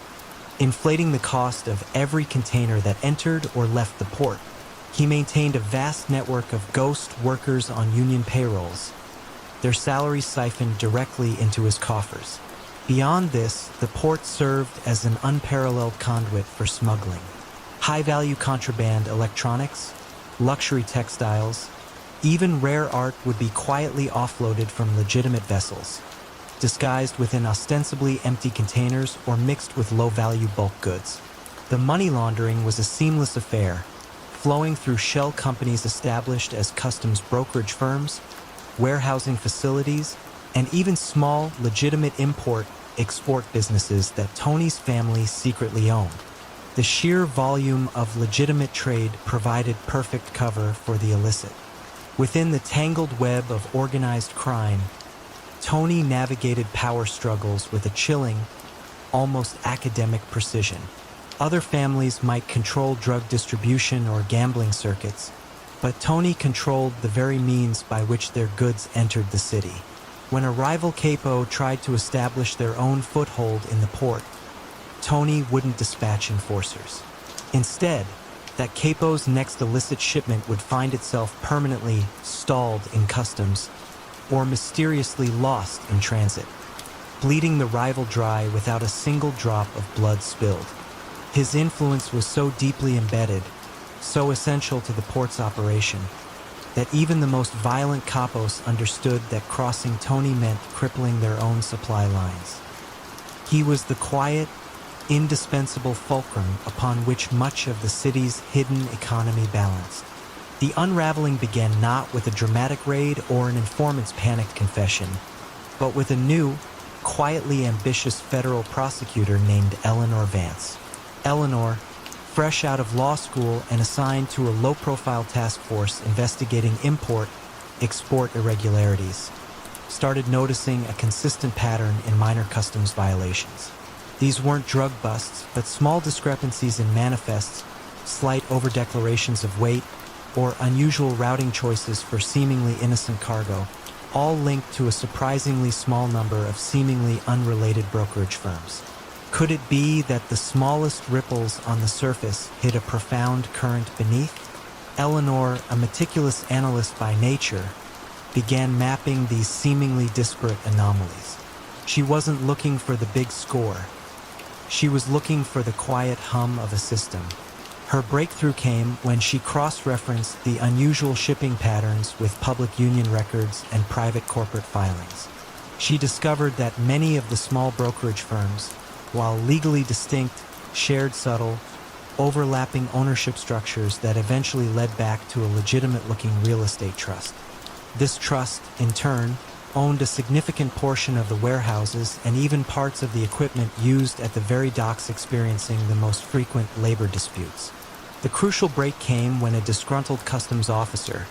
inflating the cost of every container that entered or left the port. He maintained a vast network of ghost workers on union payrolls, their salaries siphoned directly into his coffers. Beyond this, the port served as an unparalleled conduit for smuggling. High-value contraband electronics, luxury textiles, even rare art would be quietly offloaded from legitimate vessels, disguised within ostensibly empty containers or mixed with low-value bulk goods. The money laundering was a seamless affair, flowing through shell companies established as customs brokerage firms, warehousing facilities, and even small, legitimate import-export businesses that Tony's family secretly owned. The sheer volume of legitimate trade provided perfect cover for the illicit. Within the tangled web of organized crime, Tony navigated power struggles with a chilling, almost academic precision. Other families might control drug distribution or gambling circuits, but Tony controlled the very means by which their goods entered the city. When a rival capo tried to establish their own foothold in the port, Tony wouldn't dispatch enforcers. Instead, that capo's next illicit shipment would find itself permanently stalled in customs or mysteriously lost in transit, bleeding the rival dry without a single drop of blood spilled. His influence was so deeply embedded, so essential to the port's operation, that even the most violent capos understood that crossing Tony meant crippling their own supply lines. He was the quiet, indispensable fulcrum upon which much of the city's hidden economy balanced. The unraveling began not with a dramatic raid or an informant's panicked confession, but with a new, quietly ambitious federal prosecutor named Eleanor Vance. Eleanor, fresh out of law school and assigned to a low-profile task force investigating import-export irregularities, started noticing a consistent pattern in minor customs violations. These weren't drug busts, but small discrepancies in manifests, slight over-declarations of weight, or unusual routing choices for seemingly innocent cargo, all linked to a surprisingly small number of seemingly unrelated brokerage firms. Could it be that the smallest ripples on the surface hid a profound current beneath? Eleanor, a meticulous analyst by nature, began mapping these seemingly disparate anomalies. She wasn't looking for the big score. She was looking for the quiet hum of a system. Her breakthrough came when she cross-referenced the unusual shipping patterns with public union records and private corporate filings. She discovered that many of the small brokerage firms, while legally distinct, shared subtle, overlapping ownership structures that eventually led back to a legitimate-looking real estate trust. This trust, in turn, owned a significant portion of the warehouses and even parts of the equipment used at the very docks experiencing the most frequent labor disputes. The crucial break came when a disgruntled customs officer,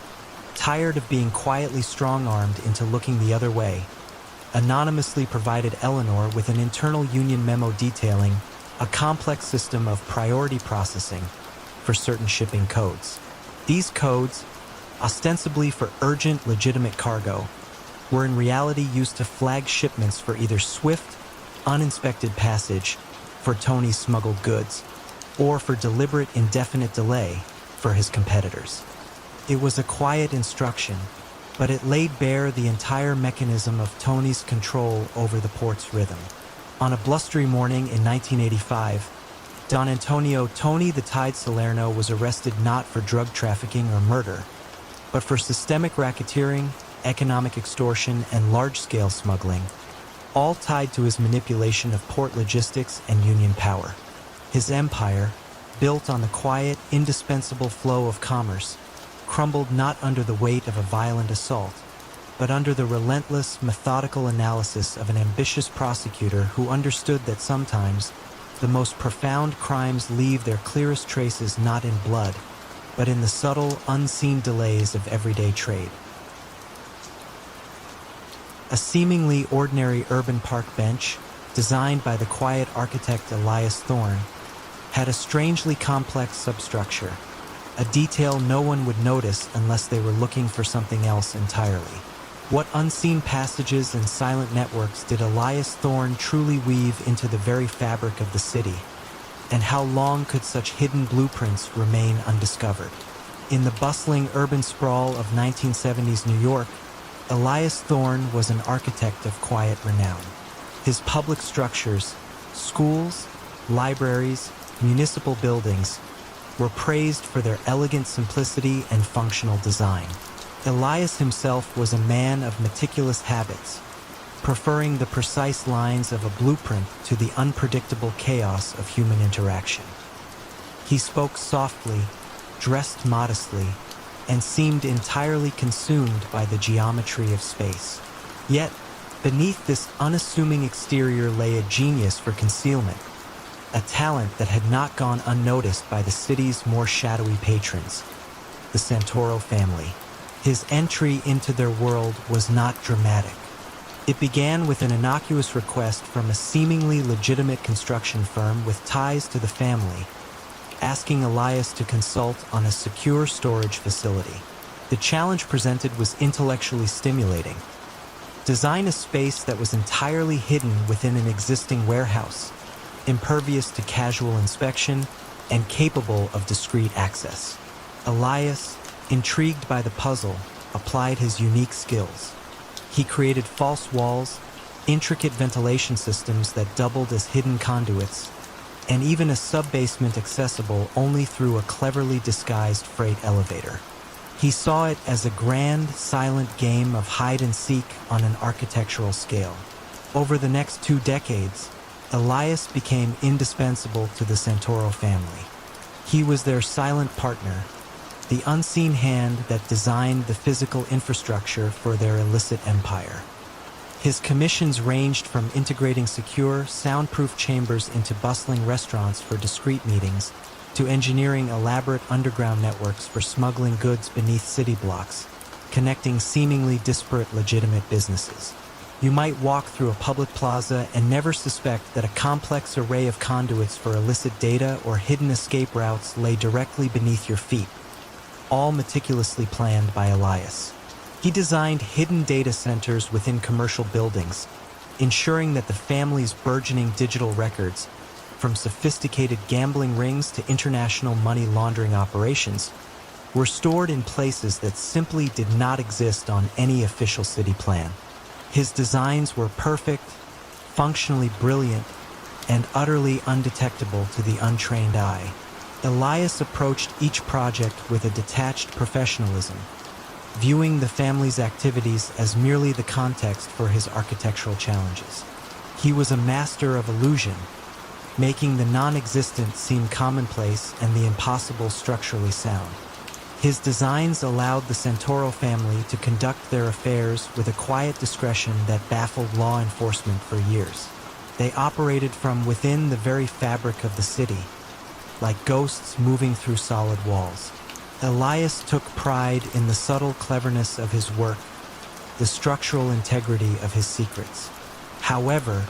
tired of being quietly strong-armed into looking the other way, anonymously provided Eleanor with an internal union memo detailing a complex system of priority processing for certain shipping codes. These codes, ostensibly for urgent, legitimate cargo, were in reality used to flag shipments for either swift, uninspected passage for Tony's smuggled goods, or for deliberate, indefinite delay for his competitors. It was a quiet instruction, but it laid bare the entire mechanism of Tony's control over the port's rhythm. On a blustery morning in 1985, Don Antonio "Tony the Tide" Salerno was arrested not for drug trafficking or murder, but for systemic racketeering, economic extortion, and large-scale smuggling, all tied to his manipulation of port logistics and union power. His empire, built on the quiet, indispensable flow of commerce, crumbled not under the weight of a violent assault, but under the relentless, methodical analysis of an ambitious prosecutor who understood that sometimes the most profound crimes leave their clearest traces not in blood, but in the subtle, unseen delays of everyday trade. A seemingly ordinary urban park bench, designed by the quiet architect Elias Thorne, had a strangely complex substructure, a detail no one would notice unless they were looking for something else entirely. What unseen passages and silent networks did Elias Thorne truly weave into the very fabric of the city? And how long could such hidden blueprints remain undiscovered? In the bustling urban sprawl of 1970s New York, Elias Thorne was an architect of quiet renown. His public structures, schools, libraries, municipal buildings, were praised for their elegant simplicity and functional design. Elias himself was a man of meticulous habits, preferring the precise lines of a blueprint to the unpredictable chaos of human interaction. He spoke softly, dressed modestly, and seemed entirely consumed by the geometry of space. Yet, beneath this unassuming exterior lay a genius for concealment, a talent that had not gone unnoticed by the city's more shadowy patrons, the Santoro family. His entry into their world was not dramatic. It began with an innocuous request from a seemingly legitimate construction firm with ties to the family, asking Elias to consult on a secure storage facility. The challenge presented was intellectually stimulating. Design a space that was entirely hidden within an existing warehouse, impervious to casual inspection and capable of discreet access. Elias, intrigued by the puzzle, applied his unique skills. He created false walls, intricate ventilation systems that doubled as hidden conduits, and even a sub-basement accessible only through a cleverly disguised freight elevator. He saw it as a grand, silent game of hide-and-seek on an architectural scale. Over the next 2 decades, Elias became indispensable to the Santoro family. He was their silent partner, the unseen hand that designed the physical infrastructure for their illicit empire. His commissions ranged from integrating secure, soundproof chambers into bustling restaurants for discreet meetings, to engineering elaborate underground networks for smuggling goods beneath city blocks, connecting seemingly disparate legitimate businesses. You might walk through a public plaza and never suspect that a complex array of conduits for illicit data or hidden escape routes lay directly beneath your feet, all meticulously planned by Elias. He designed hidden data centers within commercial buildings, ensuring that the family's burgeoning digital records, from sophisticated gambling rings to international money laundering operations, were stored in places that simply did not exist on any official city plan. His designs were perfect, functionally brilliant, and utterly undetectable to the untrained eye. Elias approached each project with a detached professionalism, viewing the family's activities as merely the context for his architectural challenges. He was a master of illusion, making the non-existent seem commonplace and the impossible structurally sound. His designs allowed the Santoro family to conduct their affairs with a quiet discretion that baffled law enforcement for years. They operated from within the very fabric of the city, like ghosts moving through solid walls. Elias took pride in the subtle cleverness of his work, the structural integrity of his secrets. However,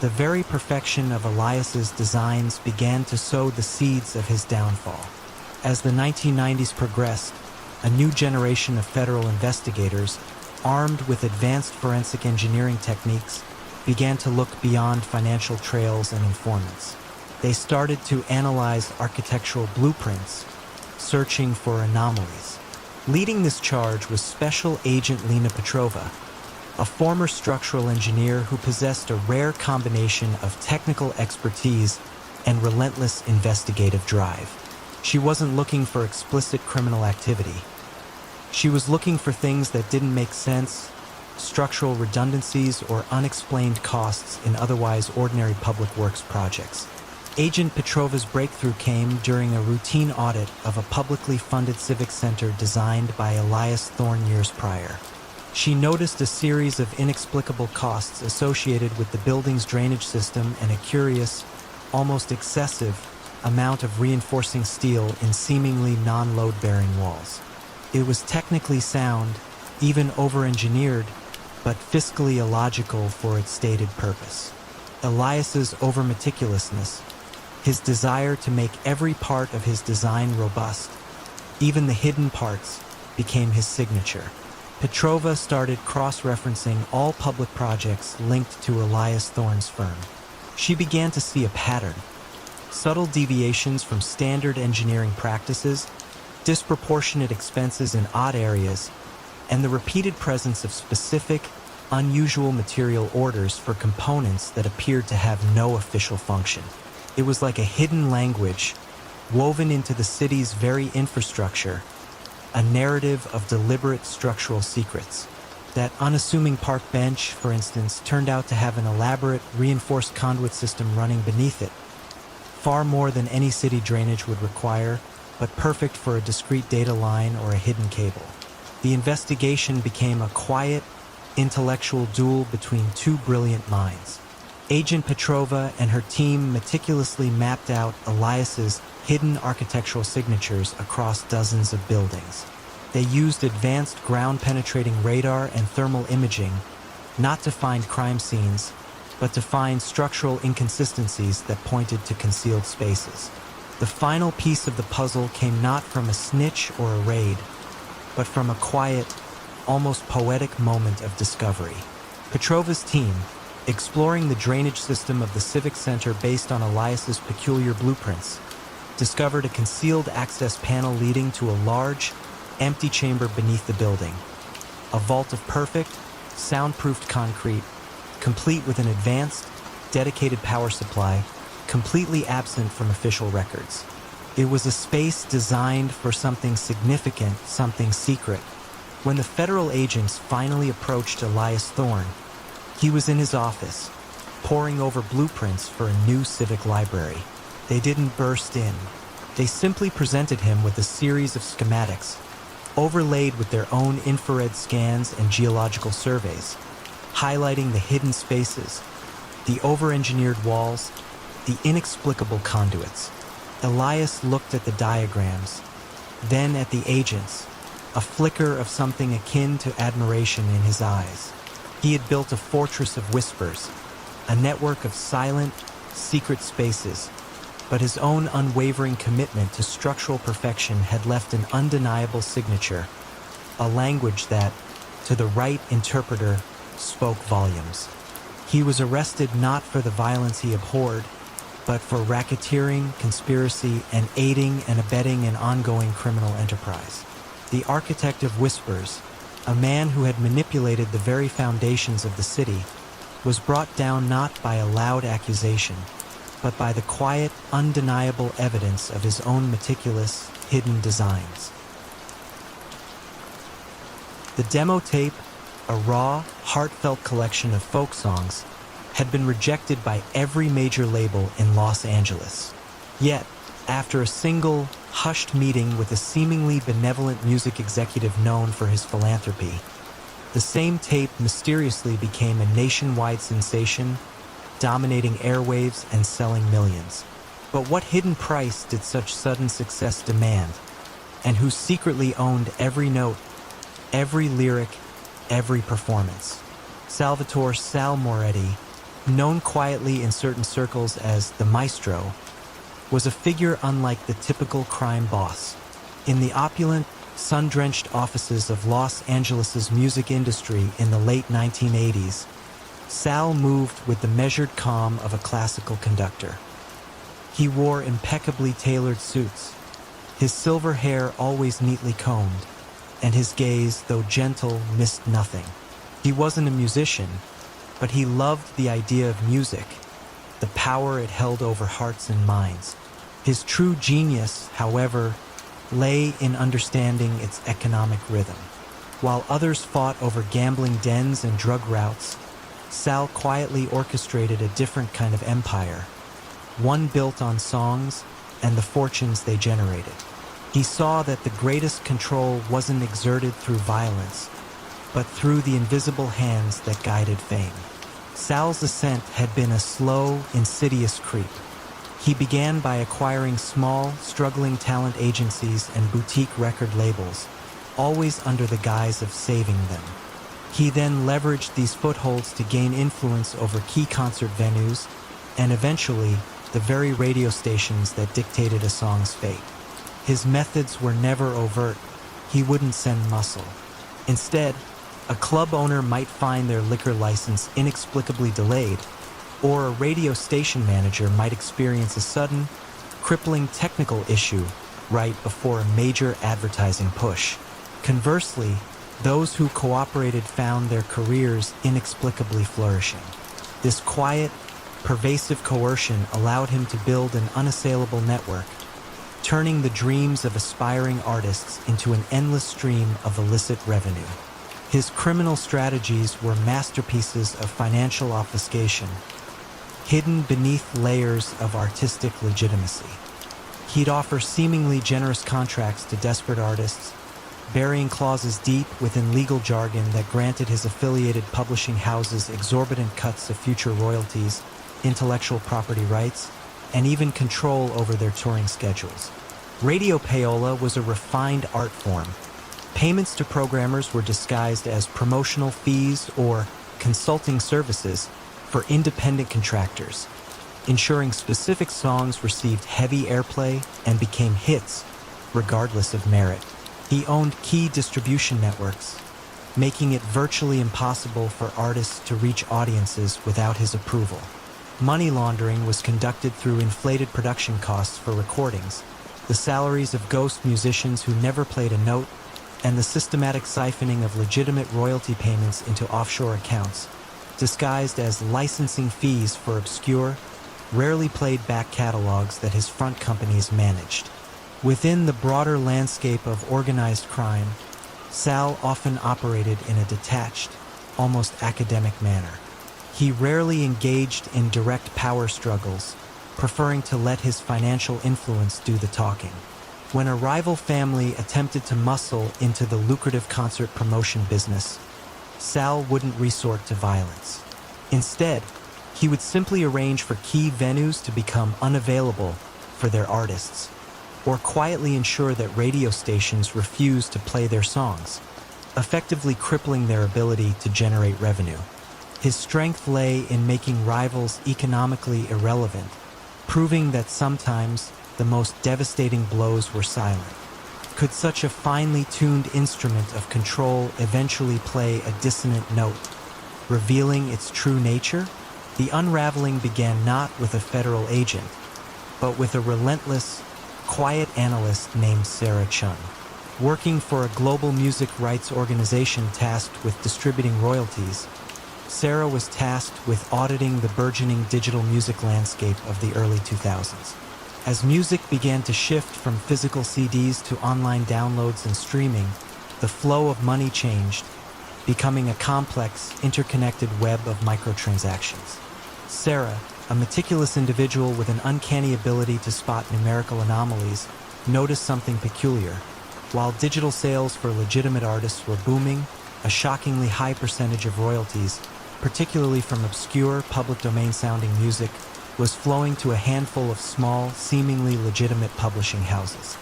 the very perfection of Elias's designs began to sow the seeds of his downfall. As the 1990s progressed, a new generation of federal investigators, armed with advanced forensic engineering techniques, began to look beyond financial trails and informants. They started to analyze architectural blueprints, searching for anomalies. Leading this charge was Special Agent Lena Petrova, a former structural engineer who possessed a rare combination of technical expertise and relentless investigative drive. She wasn't looking for explicit criminal activity. She was looking for things that didn't make sense, structural redundancies, or unexplained costs in otherwise ordinary public works projects. Agent Petrova's breakthrough came during a routine audit of a publicly funded civic center designed by Elias Thorne years prior. She noticed a series of inexplicable costs associated with the building's drainage system and a curious, almost excessive, amount of reinforcing steel in seemingly non-load-bearing walls. It was technically sound, even over-engineered, but fiscally illogical for its stated purpose. Elias's over-meticulousness, his desire to make every part of his design robust, even the hidden parts, became his signature. Petrova started cross-referencing all public projects linked to Elias Thorne's firm. She began to see a pattern: subtle deviations from standard engineering practices, disproportionate expenses in odd areas, and the repeated presence of specific, unusual material orders for components that appeared to have no official function. It was like a hidden language woven into the city's very infrastructure, a narrative of deliberate structural secrets. That unassuming park bench, for instance, turned out to have an elaborate reinforced conduit system running beneath it, far more than any city drainage would require, but perfect for a discrete data line or a hidden cable. The investigation became a quiet, intellectual duel between two brilliant minds. Agent Petrova and her team meticulously mapped out Elias's hidden architectural signatures across dozens of buildings. They used advanced ground-penetrating radar and thermal imaging not to find crime scenes, but to find structural inconsistencies that pointed to concealed spaces. The final piece of the puzzle came not from a snitch or a raid, but from a quiet, almost poetic moment of discovery. Petrova's team, exploring the drainage system of the Civic Center based on Elias's peculiar blueprints, discovered a concealed access panel leading to a large, empty chamber beneath the building. A vault of perfect, soundproofed concrete, complete with an advanced, dedicated power supply, completely absent from official records. It was a space designed for something significant, something secret. When the federal agents finally approached Elias Thorne, he was in his office, poring over blueprints for a new civic library. They didn't burst in. They simply presented him with a series of schematics, overlaid with their own infrared scans and geological surveys, highlighting the hidden spaces, the over-engineered walls, the inexplicable conduits. Elias looked at the diagrams, then at the agents, a flicker of something akin to admiration in his eyes. He had built a fortress of whispers, a network of silent, secret spaces, but his own unwavering commitment to structural perfection had left an undeniable signature, a language that, to the right interpreter, spoke volumes. He was arrested not for the violence he abhorred, but for racketeering, conspiracy, and aiding and abetting an ongoing criminal enterprise. The architect of whispers, a man who had manipulated the very foundations of the city, was brought down not by a loud accusation, but by the quiet, undeniable evidence of his own meticulous, hidden designs. The demo tape, a raw, heartfelt collection of folk songs, had been rejected by every major label in Los Angeles. Yet, after a single, hushed meeting with a seemingly benevolent music executive known for his philanthropy, the same tape mysteriously became a nationwide sensation, dominating airwaves and selling millions. But what hidden price did such sudden success demand? And who secretly owned every note, every lyric, every performance? Salvatore Sal Moretti, known quietly in certain circles as the Maestro, was a figure unlike the typical crime boss. In the opulent, sun-drenched offices of Los Angeles' music industry in the late 1980s, Sal moved with the measured calm of a classical conductor. He wore impeccably tailored suits, his silver hair always neatly combed, and his gaze, though gentle, missed nothing. He wasn't a musician, but he loved the idea of music, the power it held over hearts and minds. His true genius, however, lay in understanding its economic rhythm. While others fought over gambling dens and drug routes, Sal quietly orchestrated a different kind of empire, one built on songs and the fortunes they generated. He saw that the greatest control wasn't exerted through violence, but through the invisible hands that guided fame. Sal's ascent had been a slow, insidious creep. He began by acquiring small, struggling talent agencies and boutique record labels, always under the guise of saving them. He then leveraged these footholds to gain influence over key concert venues and eventually the very radio stations that dictated a song's fate. His methods were never overt. He wouldn't send muscle. Instead, a club owner might find their liquor license inexplicably delayed, or a radio station manager might experience a sudden, crippling technical issue right before a major advertising push. Conversely, those who cooperated found their careers inexplicably flourishing. This quiet, pervasive coercion allowed him to build an unassailable network, turning the dreams of aspiring artists into an endless stream of illicit revenue. His criminal strategies were masterpieces of financial obfuscation, hidden beneath layers of artistic legitimacy. He'd offer seemingly generous contracts to desperate artists, burying clauses deep within legal jargon that granted his affiliated publishing houses exorbitant cuts of future royalties, intellectual property rights, and even control over their touring schedules. Radio payola was a refined art form. Payments to programmers were disguised as promotional fees or consulting services for independent contractors, ensuring specific songs received heavy airplay and became hits, regardless of merit. He owned key distribution networks, making it virtually impossible for artists to reach audiences without his approval. Money laundering was conducted through inflated production costs for recordings, the salaries of ghost musicians who never played a note, and the systematic siphoning of legitimate royalty payments into offshore accounts, disguised as licensing fees for obscure, rarely played back catalogs that his front companies managed. Within the broader landscape of organized crime, Sal often operated in a detached, almost academic manner. He rarely engaged in direct power struggles, preferring to let his financial influence do the talking. When a rival family attempted to muscle into the lucrative concert promotion business, Sal wouldn't resort to violence. Instead, he would simply arrange for key venues to become unavailable for their artists, or quietly ensure that radio stations refused to play their songs, effectively crippling their ability to generate revenue. His strength lay in making rivals economically irrelevant, proving that sometimes the most devastating blows were silent. Could such a finely tuned instrument of control eventually play a dissonant note, revealing its true nature? The unraveling began not with a federal agent, but with a relentless, quiet analyst named Sarah Chun. Working for a global music rights organization tasked with distributing royalties, Sarah was tasked with auditing the burgeoning digital music landscape of the early 2000s. As music began to shift from physical CDs to online downloads and streaming, the flow of money changed, becoming a complex, interconnected web of microtransactions. Sarah, a meticulous individual with an uncanny ability to spot numerical anomalies, noticed something peculiar. While digital sales for legitimate artists were booming, a shockingly high percentage of royalties, particularly from obscure, public domain-sounding music, was flowing to a handful of small, seemingly legitimate publishing houses.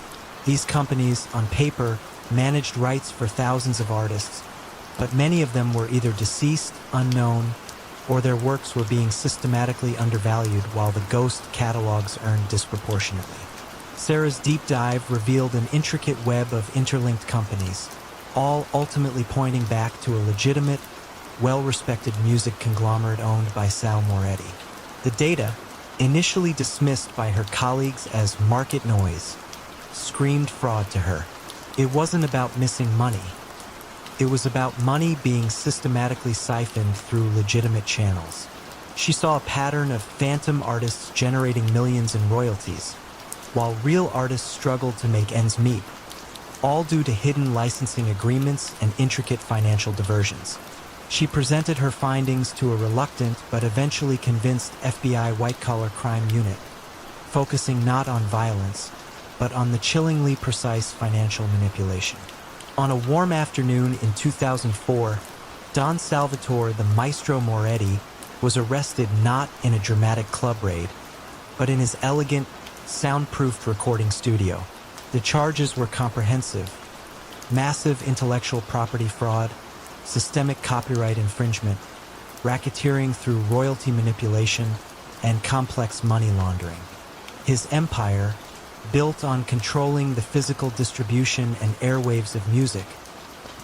These companies, on paper, managed rights for thousands of artists, but many of them were either deceased, unknown, or their works were being systematically undervalued while the ghost catalogs earned disproportionately. Sarah's deep dive revealed an intricate web of interlinked companies, all ultimately pointing back to a legitimate, well-respected music conglomerate owned by Sal Moretti. The data, initially dismissed by her colleagues as market noise, screamed fraud to her. It wasn't about missing money. It was about money being systematically siphoned through legitimate channels. She saw a pattern of phantom artists generating millions in royalties, while real artists struggled to make ends meet, all due to hidden licensing agreements and intricate financial diversions. She presented her findings to a reluctant but eventually convinced FBI white-collar crime unit, focusing not on violence, but on the chillingly precise financial manipulation. On a warm afternoon in 2004, Don Salvatore the Maestro Moretti was arrested not in a dramatic club raid, but in his elegant, soundproofed recording studio. The charges were comprehensive: massive intellectual property fraud, systemic copyright infringement, racketeering through royalty manipulation, and complex money laundering. His empire, built on controlling the physical distribution and airwaves of music,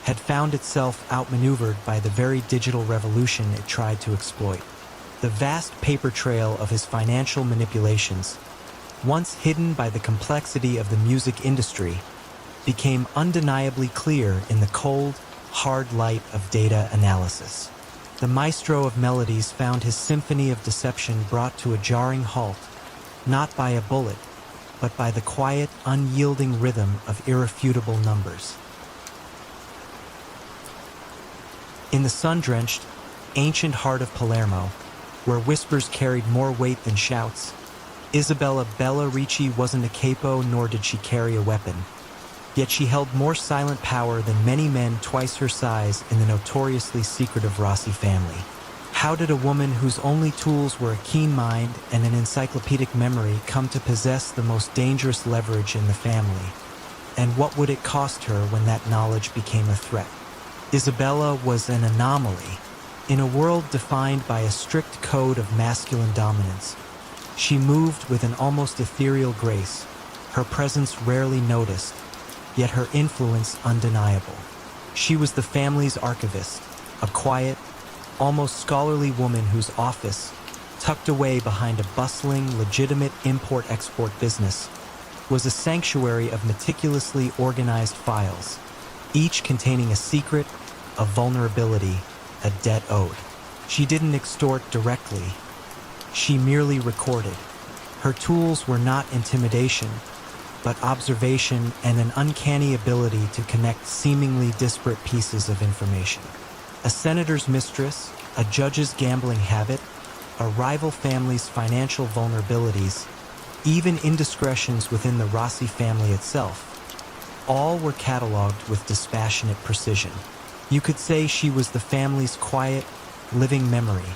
had found itself outmaneuvered by the very digital revolution it tried to exploit. The vast paper trail of his financial manipulations, once hidden by the complexity of the music industry, became undeniably clear in the cold, hard light of data analysis. The maestro of melodies found his symphony of deception brought to a jarring halt, not by a bullet, but by the quiet, unyielding rhythm of irrefutable numbers. In the sun-drenched, ancient heart of Palermo, where whispers carried more weight than shouts, Isabella Bella Ricci wasn't a capo, nor did she carry a weapon. Yet she held more silent power than many men twice her size in the notoriously secretive Rossi family. How did a woman whose only tools were a keen mind and an encyclopedic memory come to possess the most dangerous leverage in the family? And what would it cost her when that knowledge became a threat? Isabella was an anomaly. In a world defined by a strict code of masculine dominance, she moved with an almost ethereal grace, her presence rarely noticed, yet her influence undeniable. She was the family's archivist, a quiet, almost scholarly woman whose office, tucked away behind a bustling, legitimate import-export business, was a sanctuary of meticulously organized files, each containing a secret, a vulnerability, a debt owed. She didn't extort directly. She merely recorded. Her tools were not intimidation, but observation and an uncanny ability to connect seemingly disparate pieces of information. A senator's mistress, a judge's gambling habit, a rival family's financial vulnerabilities, even indiscretions within the Rossi family itself, all were cataloged with dispassionate precision. You could say she was the family's quiet, living memory,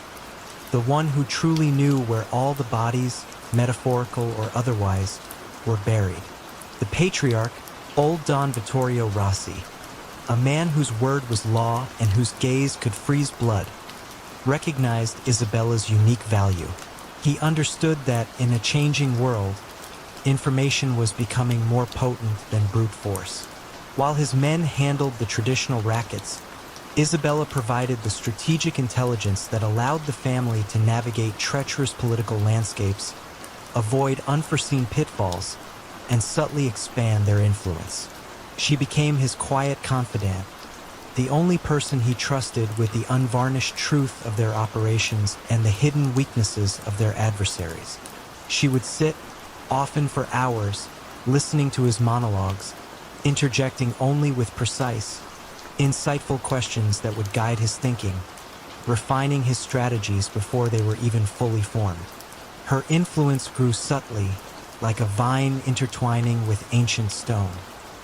the one who truly knew where all the bodies, metaphorical or otherwise, were buried. The patriarch, old Don Vittorio Rossi, a man whose word was law and whose gaze could freeze blood, recognized Isabella's unique value. He understood that in a changing world, information was becoming more potent than brute force. While his men handled the traditional rackets, Isabella provided the strategic intelligence that allowed the family to navigate treacherous political landscapes, avoid unforeseen pitfalls, and subtly expand their influence. She became his quiet confidant, the only person he trusted with the unvarnished truth of their operations and the hidden weaknesses of their adversaries. She would sit, often for hours, listening to his monologues, interjecting only with precise, insightful questions that would guide his thinking, refining his strategies before they were even fully formed. Her influence grew subtly, like a vine intertwining with ancient stone.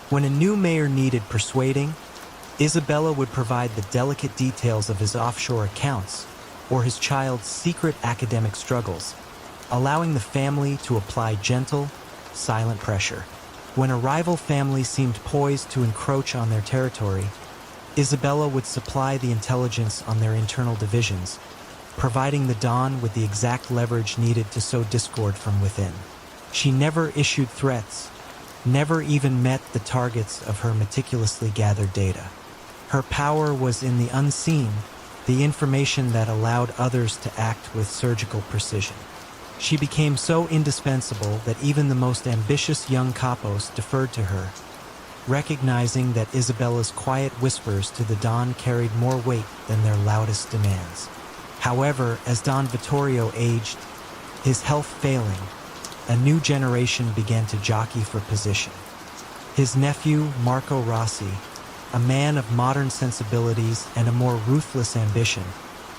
When a new mayor needed persuading, Isabella would provide the delicate details of his offshore accounts or his child's secret academic struggles, allowing the family to apply gentle, silent pressure. When a rival family seemed poised to encroach on their territory, Isabella would supply the intelligence on their internal divisions, providing the Don with the exact leverage needed to sow discord from within. She never issued threats, never even met the targets of her meticulously gathered data. Her power was in the unseen, the information that allowed others to act with surgical precision. She became so indispensable that even the most ambitious young capos deferred to her, recognizing that Isabella's quiet whispers to the Don carried more weight than their loudest demands. However, as Don Vittorio aged, his health failing, a new generation began to jockey for position. His nephew, Marco Rossi, a man of modern sensibilities and a more ruthless ambition,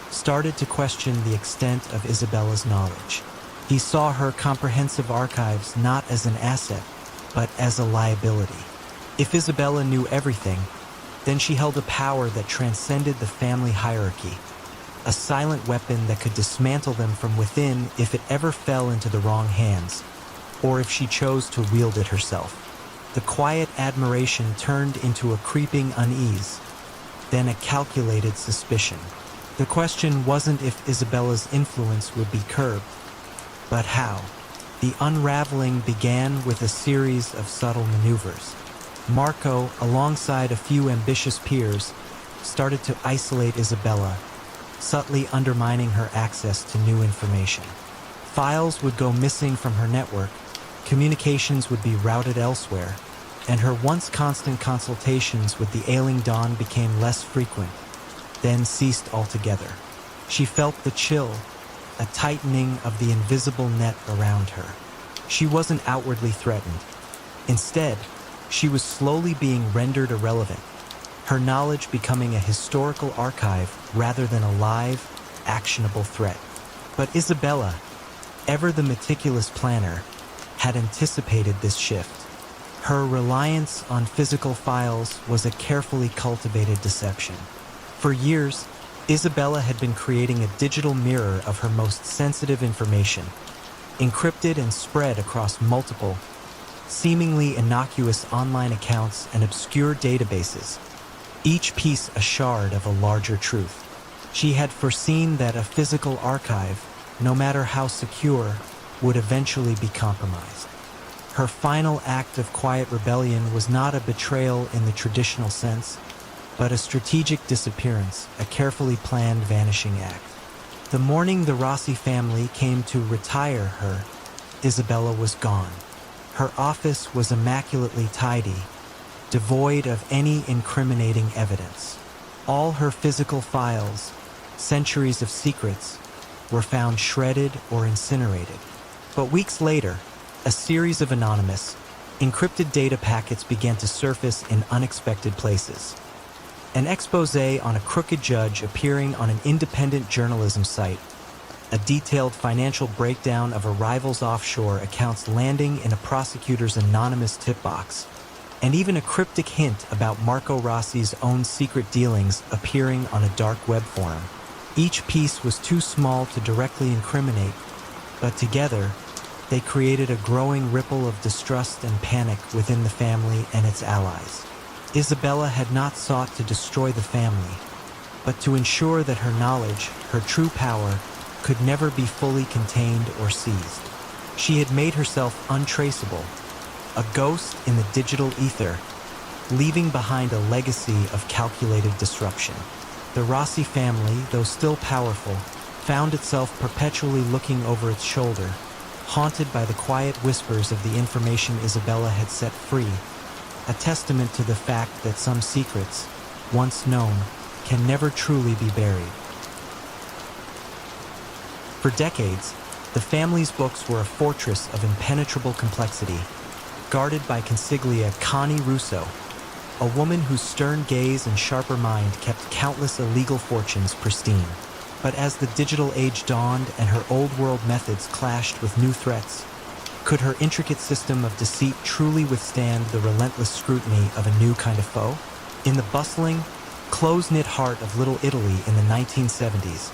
started to question the extent of Isabella's knowledge. He saw her comprehensive archives not as an asset, but as a liability. If Isabella knew everything, then she held a power that transcended the family hierarchy, a silent weapon that could dismantle them from within if it ever fell into the wrong hands, or if she chose to wield it herself. The quiet admiration turned into a creeping unease. then a calculated suspicion. The question wasn't if Isabella's influence would be curbed, but how. The unraveling began with a series of subtle maneuvers. Marco, alongside a few ambitious peers, started to isolate Isabella, subtly undermining her access to new information. Files would go missing from her network, communications would be routed elsewhere, and her once constant consultations with the ailing Dawn became less frequent, then ceased altogether. She felt the chill, a tightening of the invisible net around her. She wasn't outwardly threatened. Instead, she was slowly being rendered irrelevant, her knowledge becoming a historical archive rather than a live, actionable threat. But Isabella, ever the meticulous planner, had anticipated this shift. Her reliance on physical files was a carefully cultivated deception. For years, Isabella had been creating a digital mirror of her most sensitive information, encrypted and spread across multiple, seemingly innocuous online accounts and obscure databases, each piece a shard of a larger truth. She had foreseen that a physical archive, no matter how secure, would eventually be compromised. Her final act of quiet rebellion was not a betrayal in the traditional sense, but a strategic disappearance, a carefully planned vanishing act. The morning the Rossi family came to retire her, Isabella was gone. Her office was immaculately tidy, devoid of any incriminating evidence. All her physical files, centuries of secrets, were found shredded or incinerated. But weeks later, a series of anonymous, encrypted data packets began to surface in unexpected places. An exposé on a crooked judge appearing on an independent journalism site, a detailed financial breakdown of a rival's offshore accounts landing in a prosecutor's anonymous tip box, and even a cryptic hint about Marco Rossi's own secret dealings appearing on a dark web forum. Each piece was too small to directly incriminate, but together, they created a growing ripple of distrust and panic within the family and its allies. Isabella had not sought to destroy the family, but to ensure that her knowledge, her true power, could never be fully contained or seized. She had made herself untraceable, a ghost in the digital ether, leaving behind a legacy of calculated disruption. The Rossi family, though still powerful, found itself perpetually looking over its shoulder, haunted by the quiet whispers of the information Isabella had set free, a testament to the fact that some secrets, once known, can never truly be buried. For decades, the family's books were a fortress of impenetrable complexity, guarded by consiglia Connie Russo, a woman whose stern gaze and sharper mind kept countless illegal fortunes pristine. But as the digital age dawned and her old-world methods clashed with new threats, could her intricate system of deceit truly withstand the relentless scrutiny of a new kind of foe? In the bustling, close-knit heart of Little Italy in the 1970s,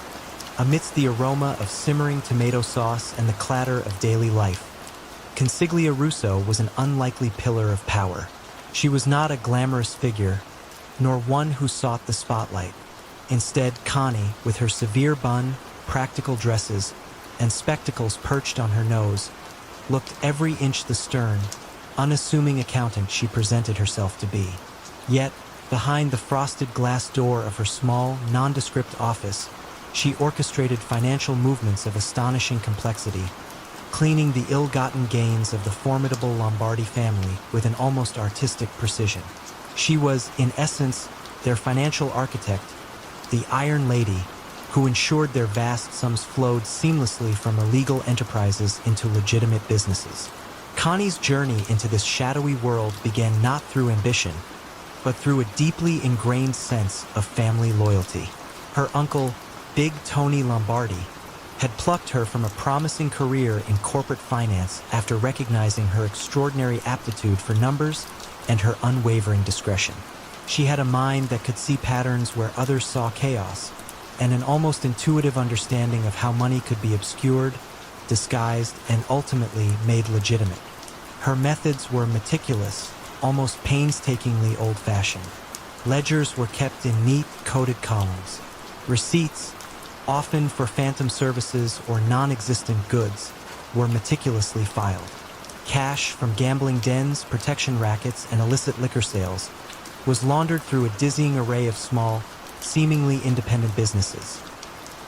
amidst the aroma of simmering tomato sauce and the clatter of daily life, Consiglia Russo was an unlikely pillar of power. She was not a glamorous figure, nor one who sought the spotlight. Instead, Connie, with her severe bun, practical dresses, and spectacles perched on her nose, looked every inch the stern, unassuming accountant she presented herself to be. Yet, behind the frosted glass door of her small, nondescript office, she orchestrated financial movements of astonishing complexity, cleaning the ill-gotten gains of the formidable Lombardi family with an almost artistic precision. She was, in essence, their financial architect, the Iron Lady, who ensured their vast sums flowed seamlessly from illegal enterprises into legitimate businesses. Connie's journey into this shadowy world began not through ambition, but through a deeply ingrained sense of family loyalty. Her uncle, Big Tony Lombardi, had plucked her from a promising career in corporate finance after recognizing her extraordinary aptitude for numbers and her unwavering discretion. She had a mind that could see patterns where others saw chaos, and an almost intuitive understanding of how money could be obscured, disguised, and ultimately made legitimate. Her methods were meticulous, almost painstakingly old-fashioned. Ledgers were kept in neat, coded columns. Receipts, often for phantom services or non-existent goods, were meticulously filed. Cash from gambling dens, protection rackets, and illicit liquor sales was laundered through a dizzying array of small, seemingly independent businesses.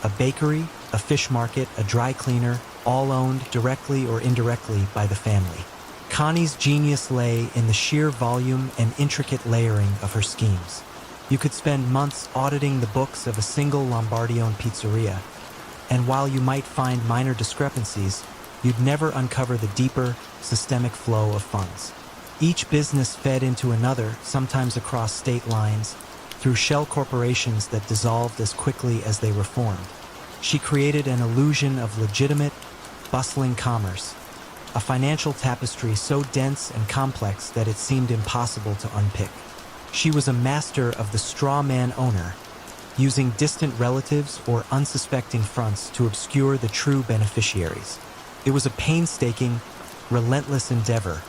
A bakery, a fish market, a dry cleaner, all owned directly or indirectly by the family. Connie's genius lay in the sheer volume and intricate layering of her schemes. You could spend months auditing the books of a single Lombardi-owned pizzeria, and while you might find minor discrepancies, you'd never uncover the deeper, systemic flow of funds. Each business fed into another, sometimes across state lines, through shell corporations that dissolved as quickly as they were formed. She created an illusion of legitimate, bustling commerce, a financial tapestry so dense and complex that it seemed impossible to unpick. She was a master of the straw man owner, using distant relatives or unsuspecting fronts to obscure the true beneficiaries. It was a painstaking, relentless endeavor,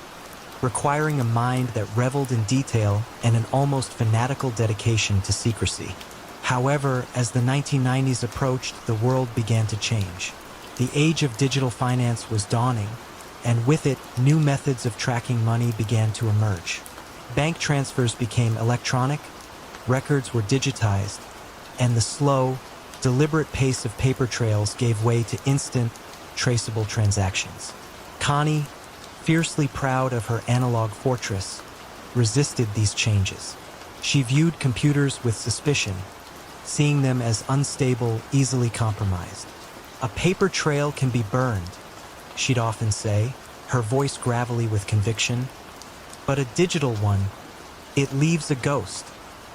requiring a mind that reveled in detail and an almost fanatical dedication to secrecy. However, as the 1990s approached, the world began to change. The age of digital finance was dawning, and with it, new methods of tracking money began to emerge. Bank transfers became electronic, records were digitized, and the slow, deliberate pace of paper trails gave way to instant, traceable transactions. Connie, fiercely proud of her analog fortress, resisted these changes. She viewed computers with suspicion, seeing them as unstable, easily compromised. "A paper trail can be burned," she'd often say, her voice gravelly with conviction. "But a digital one, it leaves a ghost."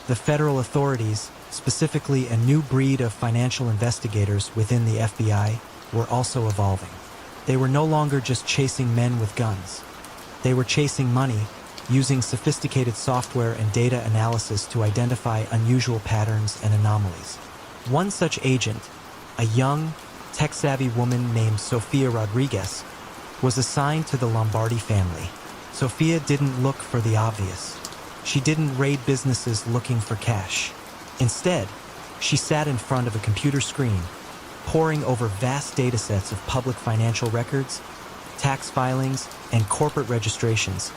The federal authorities, specifically a new breed of financial investigators within the FBI, were also evolving. They were no longer just chasing men with guns. They were chasing money, using sophisticated software and data analysis to identify unusual patterns and anomalies. One such agent, a young, tech-savvy woman named Sofia Rodriguez, was assigned to the Lombardi family. Sofia didn't look for the obvious. She didn't raid businesses looking for cash. Instead, she sat in front of a computer screen, poring over vast datasets of public financial records, tax filings, and corporate registrations,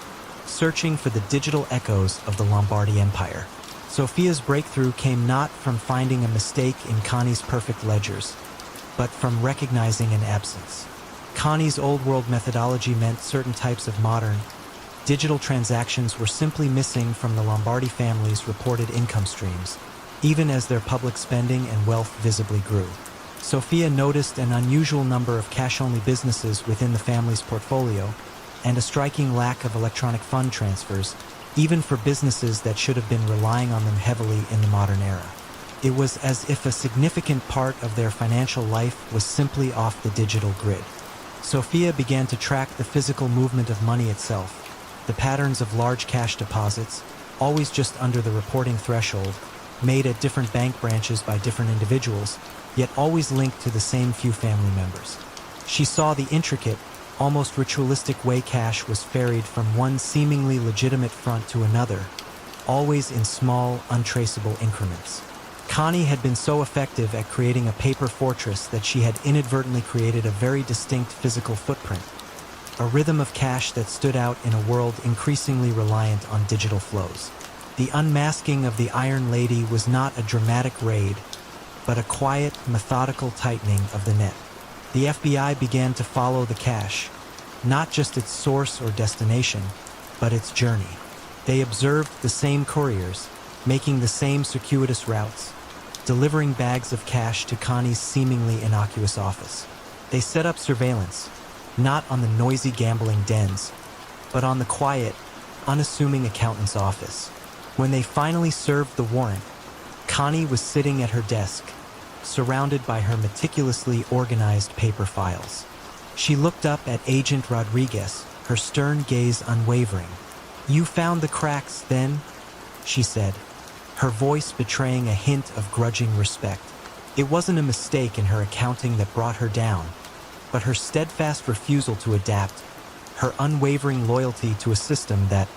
searching for the digital echoes of the Lombardi Empire. Sofia's breakthrough came not from finding a mistake in Connie's perfect ledgers, but from recognizing an absence. Connie's old-world methodology meant certain types of modern, digital transactions were simply missing from the Lombardi family's reported income streams, even as their public spending and wealth visibly grew. Sofia noticed an unusual number of cash-only businesses within the family's portfolio, and a striking lack of electronic fund transfers, even for businesses that should have been relying on them heavily in the modern era. It was as if a significant part of their financial life was simply off the digital grid. Sofia began to track the physical movement of money itself, the patterns of large cash deposits, always just under the reporting threshold, made at different bank branches by different individuals, yet always linked to the same few family members. She saw the intricate, almost ritualistic way cash was ferried from one seemingly legitimate front to another, always in small, untraceable increments. Connie had been so effective at creating a paper fortress that she had inadvertently created a very distinct physical footprint, a rhythm of cash that stood out in a world increasingly reliant on digital flows. The unmasking of the Iron Lady was not a dramatic raid, but a quiet, methodical tightening of the net. The FBI began to follow the cash, not just its source or destination, but its journey. They observed the same couriers, making the same circuitous routes, delivering bags of cash to Connie's seemingly innocuous office. They set up surveillance, not on the noisy gambling dens, but on the quiet, unassuming accountant's office. When they finally served the warrant, Connie was sitting at her desk, surrounded by her meticulously organized paper files. She looked up at Agent Rodriguez, her stern gaze unwavering. "You found the cracks, then?" she said, her voice betraying a hint of grudging respect. It wasn't a mistake in her accounting that brought her down, but her steadfast refusal to adapt, her unwavering loyalty to a system that,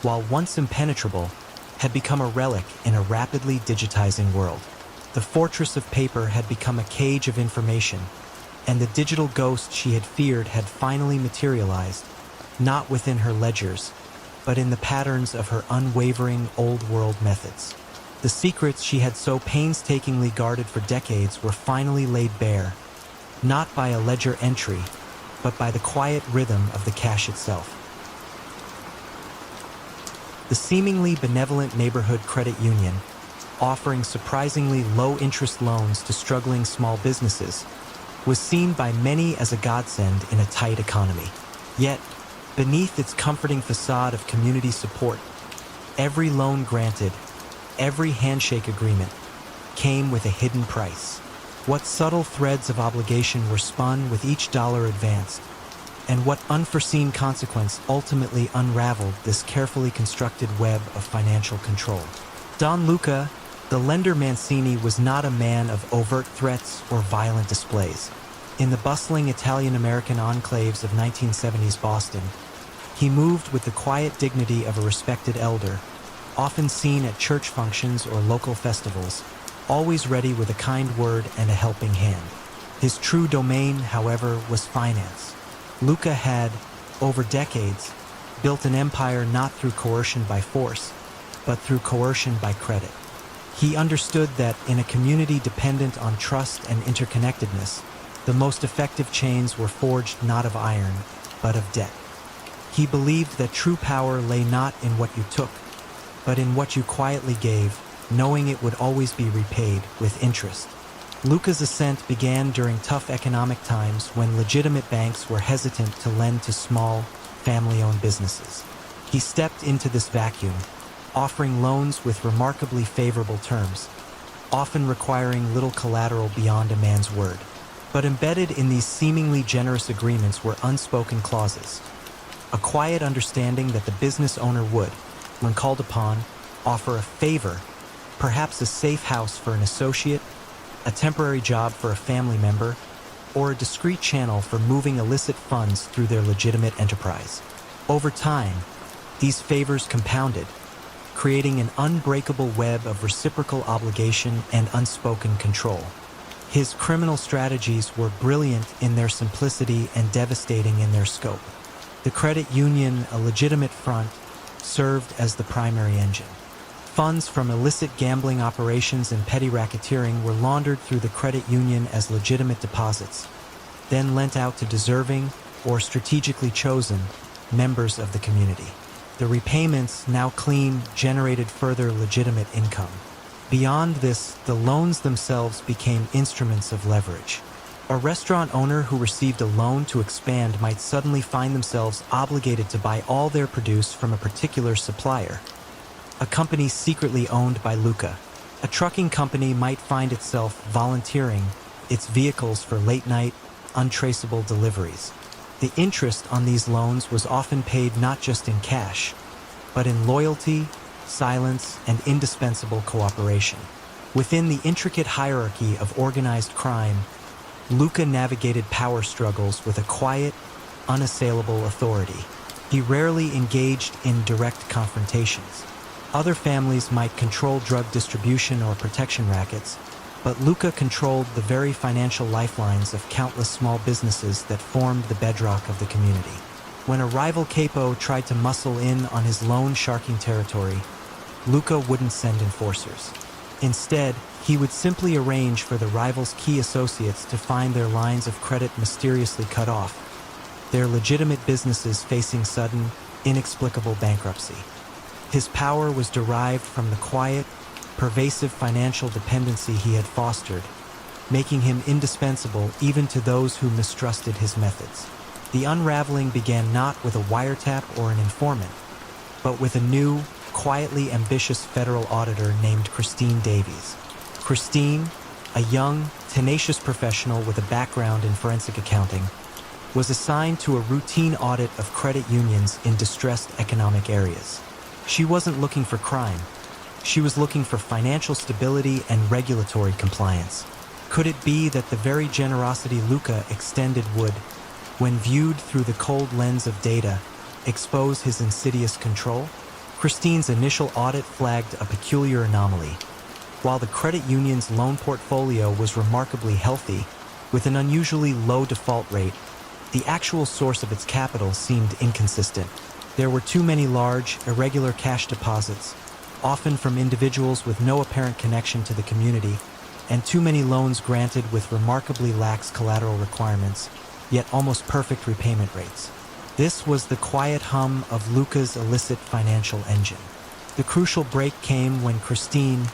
while once impenetrable, had become a relic in a rapidly digitizing world. The fortress of paper had become a cage of information, and the digital ghost she had feared had finally materialized, not within her ledgers, but in the patterns of her unwavering old-world methods. The secrets she had so painstakingly guarded for decades were finally laid bare, not by a ledger entry, but by the quiet rhythm of the cash itself. The seemingly benevolent neighborhood credit union, offering surprisingly low-interest loans to struggling small businesses, was seen by many as a godsend in a tight economy. Yet, beneath its comforting facade of community support, every loan granted, every handshake agreement, came with a hidden price. What subtle threads of obligation were spun with each dollar advanced, and what unforeseen consequence ultimately unraveled this carefully constructed web of financial control. Don Luca, the lender Mancini, was not a man of overt threats or violent displays. In the bustling Italian-American enclaves of 1970s Boston, he moved with the quiet dignity of a respected elder, often seen at church functions or local festivals, always ready with a kind word and a helping hand. His true domain, however, was finance. Luca had, over decades, built an empire not through coercion by force, but through coercion by credit. He understood that in a community dependent on trust and interconnectedness, the most effective chains were forged not of iron, but of debt. He believed that true power lay not in what you took, but in what you quietly gave, knowing it would always be repaid with interest. Luca's ascent began during tough economic times when legitimate banks were hesitant to lend to small, family-owned businesses. He stepped into this vacuum, offering loans with remarkably favorable terms, often requiring little collateral beyond a man's word. But embedded in these seemingly generous agreements were unspoken clauses, a quiet understanding that the business owner would, when called upon, offer a favor, perhaps a safe house for an associate, a temporary job for a family member, or a discreet channel for moving illicit funds through their legitimate enterprise. Over time, these favors compounded, creating an unbreakable web of reciprocal obligation and unspoken control. His criminal strategies were brilliant in their simplicity and devastating in their scope. The credit union, a legitimate front, served as the primary engine. Funds from illicit gambling operations and petty racketeering were laundered through the credit union as legitimate deposits, then lent out to deserving or strategically chosen members of the community. The repayments, now clean, generated further legitimate income. Beyond this, the loans themselves became instruments of leverage. A restaurant owner who received a loan to expand might suddenly find themselves obligated to buy all their produce from a particular supplier, a company secretly owned by Luca. A trucking company might find itself volunteering its vehicles for late-night, untraceable deliveries. The interest on these loans was often paid not just in cash, but in loyalty, silence, and indispensable cooperation. Within the intricate hierarchy of organized crime, Luca navigated power struggles with a quiet, unassailable authority. He rarely engaged in direct confrontations. Other families might control drug distribution or protection rackets, but Luca controlled the very financial lifelines of countless small businesses that formed the bedrock of the community. When a rival capo tried to muscle in on his loan-sharking territory, Luca wouldn't send enforcers. Instead, he would simply arrange for the rival's key associates to find their lines of credit mysteriously cut off, their legitimate businesses facing sudden, inexplicable bankruptcy. His power was derived from the quiet, pervasive financial dependency he had fostered, making him indispensable even to those who mistrusted his methods. The unraveling began not with a wiretap or an informant, but with a new, quietly ambitious federal auditor named Christine Davies. Christine, a young, tenacious professional with a background in forensic accounting, was assigned to a routine audit of credit unions in distressed economic areas. She wasn't looking for crime. She was looking for financial stability and regulatory compliance. Could it be that the very generosity Luca extended would, when viewed through the cold lens of data, expose his insidious control? Christine's initial audit flagged a peculiar anomaly. While the credit union's loan portfolio was remarkably healthy, with an unusually low default rate, the actual source of its capital seemed inconsistent. There were too many large, irregular cash deposits, often from individuals with no apparent connection to the community, and too many loans granted with remarkably lax collateral requirements, yet almost perfect repayment rates. This was the quiet hum of Luca's illicit financial engine. The crucial break came when Christine,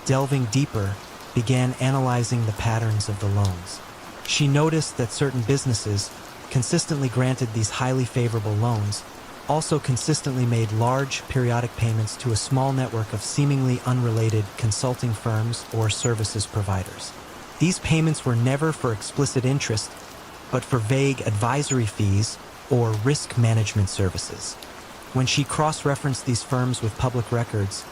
delving deeper, began analyzing the patterns of the loans. She noticed that certain businesses, consistently granted these highly favorable loans, also consistently made large, periodic payments to a small network of seemingly unrelated consulting firms or services providers. These payments were never for explicit interest, but for vague advisory fees or risk management services. When she cross-referenced these firms with public records,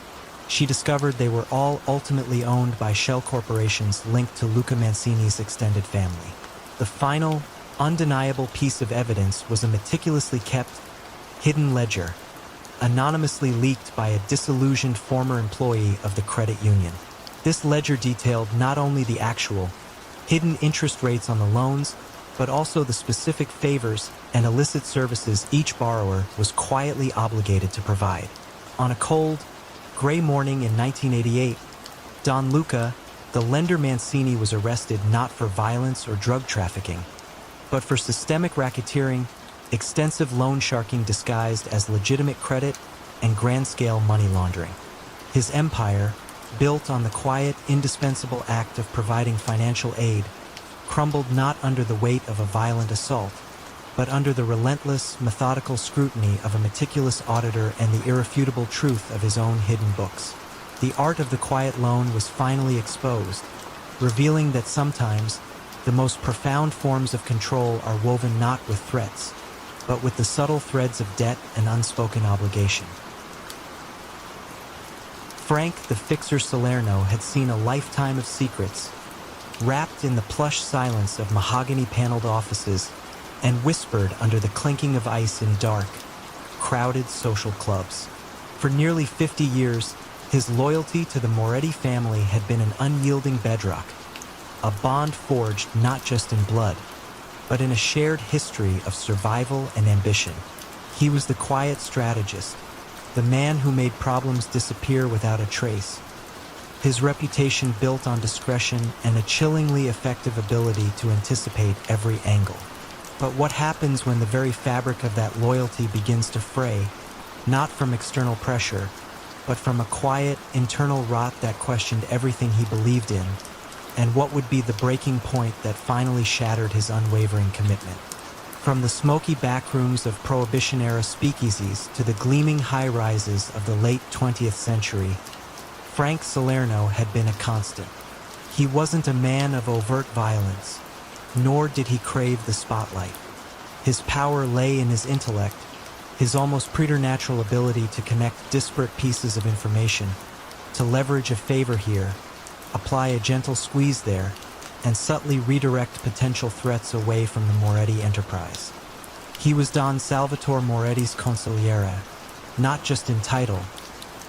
she discovered they were all ultimately owned by shell corporations linked to Luca Mancini's extended family. The final, undeniable piece of evidence was a meticulously kept, hidden ledger, anonymously leaked by a disillusioned former employee of the credit union. This ledger detailed not only the actual, hidden interest rates on the loans, but also the specific favors and illicit services each borrower was quietly obligated to provide. On a cold, gray morning in 1988, Don Luca, the lender Mancini, was arrested not for violence or drug trafficking, but for systemic racketeering, extensive loan sharking disguised as legitimate credit, and grand-scale money laundering. His empire, built on the quiet, indispensable act of providing financial aid, crumbled not under the weight of a violent assault, but under the relentless, methodical scrutiny of a meticulous auditor and the irrefutable truth of his own hidden books. The art of the quiet loan was finally exposed, revealing that sometimes the most profound forms of control are woven not with threats, but with the subtle threads of debt and unspoken obligation. Frank the Fixer Salerno had seen a lifetime of secrets, wrapped in the plush silence of mahogany-paneled offices and whispered under the clinking of ice in dark, crowded social clubs. For nearly 50 years, his loyalty to the Moretti family had been an unyielding bedrock, a bond forged not just in blood, but in a shared history of survival and ambition. He was the quiet strategist, the man who made problems disappear without a trace. His reputation built on discretion and a chillingly effective ability to anticipate every angle. But what happens when the very fabric of that loyalty begins to fray, not from external pressure, but from a quiet, internal rot that questioned everything he believed in, and what would be the breaking point that finally shattered his unwavering commitment? From the smoky backrooms of Prohibition-era speakeasies to the gleaming high-rises of the late 20th century, Frank Salerno had been a constant. He wasn't a man of overt violence, nor did he crave the spotlight. His power lay in his intellect, his almost preternatural ability to connect disparate pieces of information, to leverage a favor here, apply a gentle squeeze there, and subtly redirect potential threats away from the Moretti enterprise. He was Don Salvatore Moretti's consigliere, not just in title,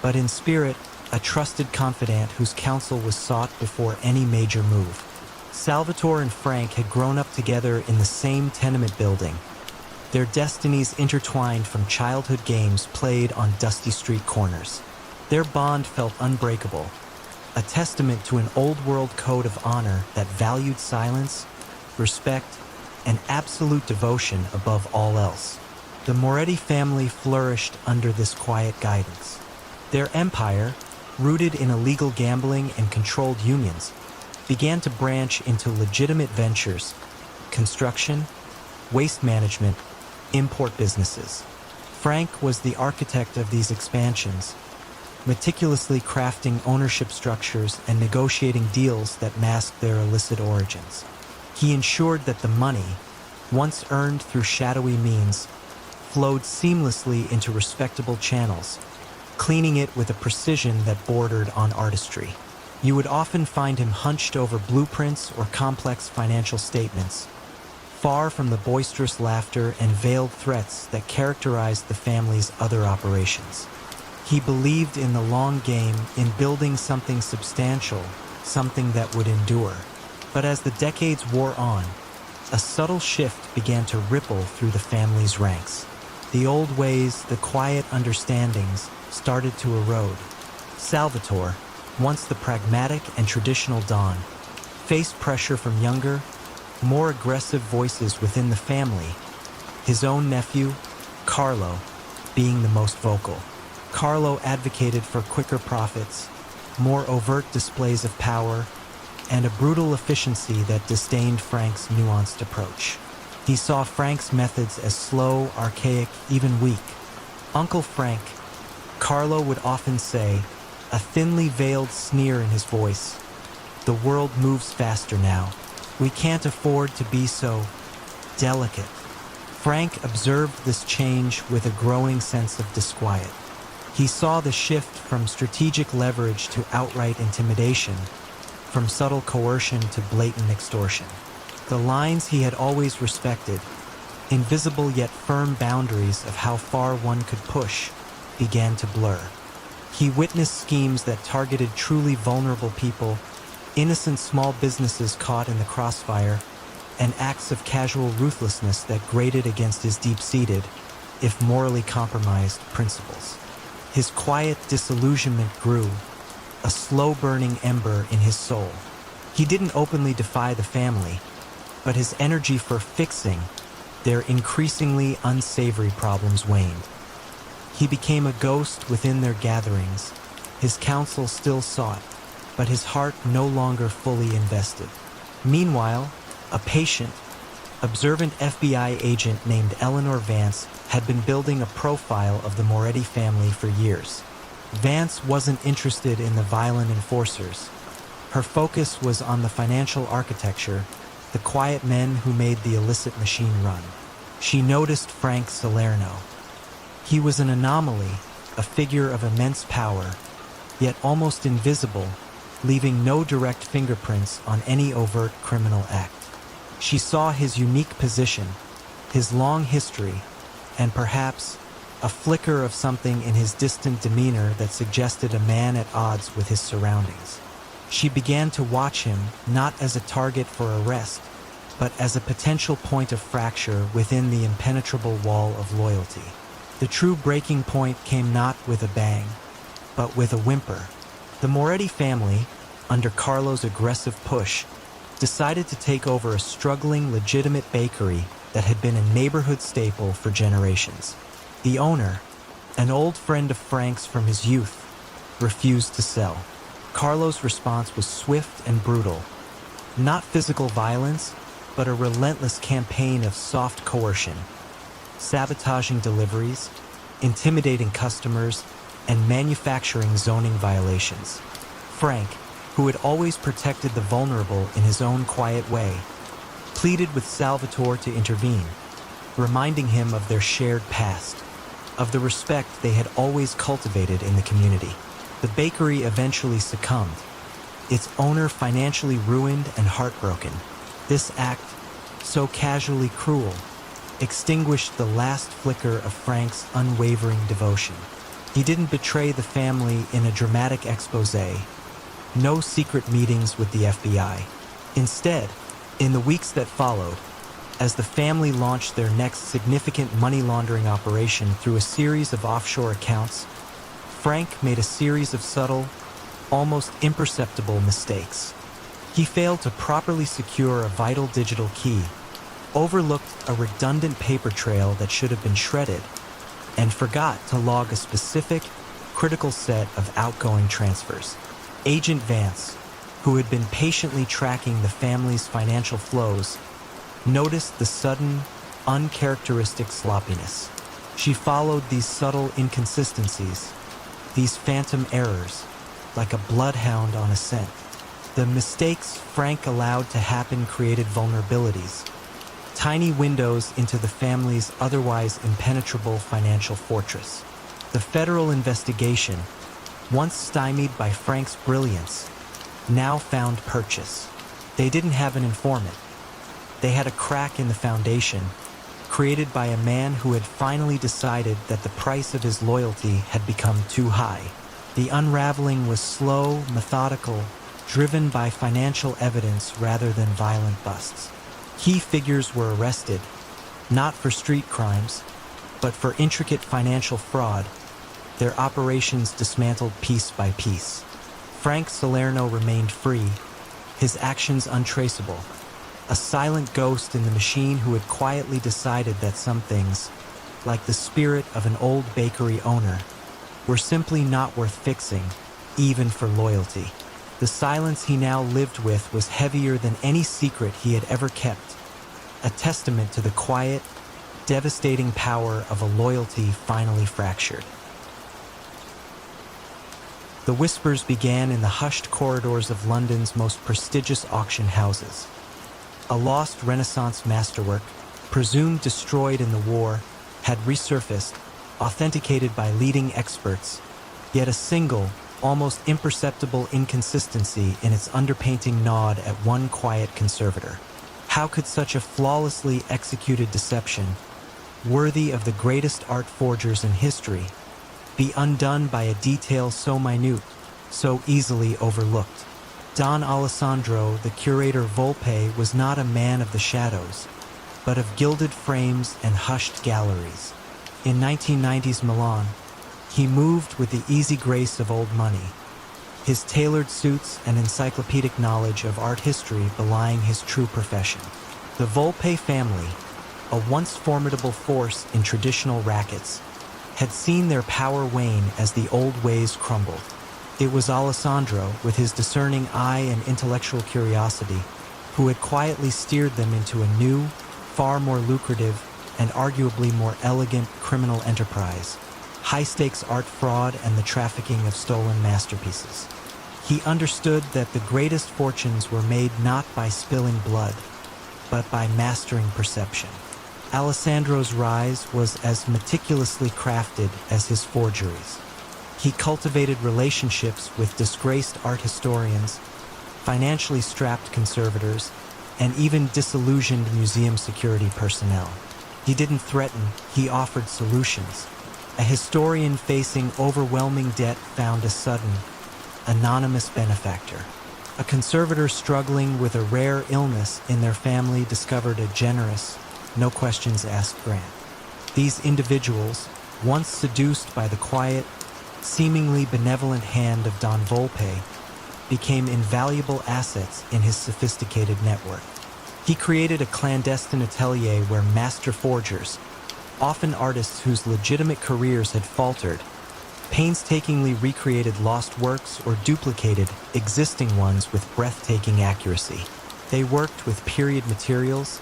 but in spirit, a trusted confidant whose counsel was sought before any major move. Salvatore and Frank had grown up together in the same tenement building, their destinies intertwined from childhood games played on dusty street corners. Their bond felt unbreakable, a testament to an old-world code of honor that valued silence, respect, and absolute devotion above all else. The Moretti family flourished under this quiet guidance. Their empire, rooted in illegal gambling and controlled unions, began to branch into legitimate ventures: construction, waste management, import businesses. Frank was the architect of these expansions, meticulously crafting ownership structures and negotiating deals that masked their illicit origins. He ensured that the money, once earned through shadowy means, flowed seamlessly into respectable channels, cleaning it with a precision that bordered on artistry. You would often find him hunched over blueprints or complex financial statements, far from the boisterous laughter and veiled threats that characterized the family's other operations. He believed in the long game, in building something substantial, something that would endure. But as the decades wore on, a subtle shift began to ripple through the family's ranks. The old ways, the quiet understandings, started to erode. Salvatore, once the pragmatic and traditional Don, faced pressure from younger, more aggressive voices within the family, his own nephew, Carlo, being the most vocal. Carlo advocated for quicker profits, more overt displays of power, and a brutal efficiency that disdained Frank's nuanced approach. He saw Frank's methods as slow, archaic, even weak. Uncle Frank, Carlo would often say, a thinly veiled sneer in his voice, "The world moves faster now. We can't afford to be so delicate." Frank observed this change with a growing sense of disquiet. He saw the shift from strategic leverage to outright intimidation, from subtle coercion to blatant extortion. The lines he had always respected, invisible yet firm boundaries of how far one could push, began to blur. He witnessed schemes that targeted truly vulnerable people, innocent small businesses caught in the crossfire, and acts of casual ruthlessness that grated against his deep-seated, if morally compromised, principles. His quiet disillusionment grew, a slow-burning ember in his soul. He didn't openly defy the family, but his energy for fixing their increasingly unsavory problems waned. He became a ghost within their gatherings, his counsel still sought, but his heart no longer fully invested. Meanwhile, a patient, observant FBI agent named Eleanor Vance had been building a profile of the Moretti family for years. Vance wasn't interested in the violent enforcers. Her focus was on the financial architecture, the quiet men who made the illicit machine run. She noticed Frank Salerno. He was an anomaly, a figure of immense power, yet almost invisible, leaving no direct fingerprints on any overt criminal act. She saw his unique position, his long history, and perhaps a flicker of something in his distant demeanor that suggested a man at odds with his surroundings. She began to watch him not as a target for arrest, but as a potential point of fracture within the impenetrable wall of loyalty. The true breaking point came not with a bang, but with a whimper. The Moretti family, under Carlo's aggressive push, decided to take over a struggling, legitimate bakery that had been a neighborhood staple for generations. The owner, an old friend of Frank's from his youth, refused to sell. Carlo's response was swift and brutal. Not physical violence, but a relentless campaign of soft coercion, sabotaging deliveries, intimidating customers, and manufacturing zoning violations. Frank, who had always protected the vulnerable in his own quiet way, pleaded with Salvatore to intervene, reminding him of their shared past, of the respect they had always cultivated in the community. The bakery eventually succumbed, its owner financially ruined and heartbroken. This act, so casually cruel, extinguished the last flicker of Frank's unwavering devotion. He didn't betray the family in a dramatic exposé, no secret meetings with the FBI. Instead, in the weeks that followed, as the family launched their next significant money laundering operation through a series of offshore accounts, Frank made a series of subtle, almost imperceptible mistakes. He failed to properly secure a vital digital key, overlooked a redundant paper trail that should have been shredded, and forgot to log a specific, critical set of outgoing transfers. Agent Vance, who had been patiently tracking the family's financial flows, noticed the sudden, uncharacteristic sloppiness. She followed these subtle inconsistencies, these phantom errors, like a bloodhound on a scent. The mistakes Frank allowed to happen created vulnerabilities, tiny windows into the family's otherwise impenetrable financial fortress. The federal investigation, once stymied by Frank's brilliance, now found purchase. They didn't have an informant. They had a crack in the foundation, created by a man who had finally decided that the price of his loyalty had become too high. The unraveling was slow, methodical, driven by financial evidence rather than violent busts. Key figures were arrested, not for street crimes, but for intricate financial fraud, their operations dismantled piece by piece. Frank Salerno remained free, his actions untraceable, a silent ghost in the machine who had quietly decided that some things, like the spirit of an old bakery owner, were simply not worth fixing, even for loyalty. The silence he now lived with was heavier than any secret he had ever kept, a testament to the quiet, devastating power of a loyalty finally fractured. The whispers began in the hushed corridors of London's most prestigious auction houses. A lost Renaissance masterwork, presumed destroyed in the war, had resurfaced, authenticated by leading experts, yet a single, almost imperceptible inconsistency in its underpainting gnawed at one quiet conservator. How could such a flawlessly executed deception, worthy of the greatest art forgers in history, be undone by a detail so minute, so easily overlooked? Don Alessandro, the curator Volpe, was not a man of the shadows, but of gilded frames and hushed galleries. In 1990's Milan, he moved with the easy grace of old money, his tailored suits and encyclopedic knowledge of art history belying his true profession. The Volpe family, a once formidable force in traditional rackets, had seen their power wane as the old ways crumbled. It was Alessandro, with his discerning eye and intellectual curiosity, who had quietly steered them into a new, far more lucrative, and arguably more elegant criminal enterprise: high-stakes art fraud and the trafficking of stolen masterpieces. He understood that the greatest fortunes were made not by spilling blood, but by mastering perception. Alessandro's rise was as meticulously crafted as his forgeries. He cultivated relationships with disgraced art historians, financially strapped conservators, and even disillusioned museum security personnel. He didn't threaten, he offered solutions. A historian facing overwhelming debt found a sudden, anonymous benefactor. A conservator struggling with a rare illness in their family discovered a generous, no questions asked grant. These individuals, once seduced by the quiet, seemingly benevolent hand of Don Volpe, became invaluable assets in his sophisticated network. He created a clandestine atelier where master forgers, often artists whose legitimate careers had faltered, painstakingly recreated lost works or duplicated existing ones with breathtaking accuracy. They worked with period materials,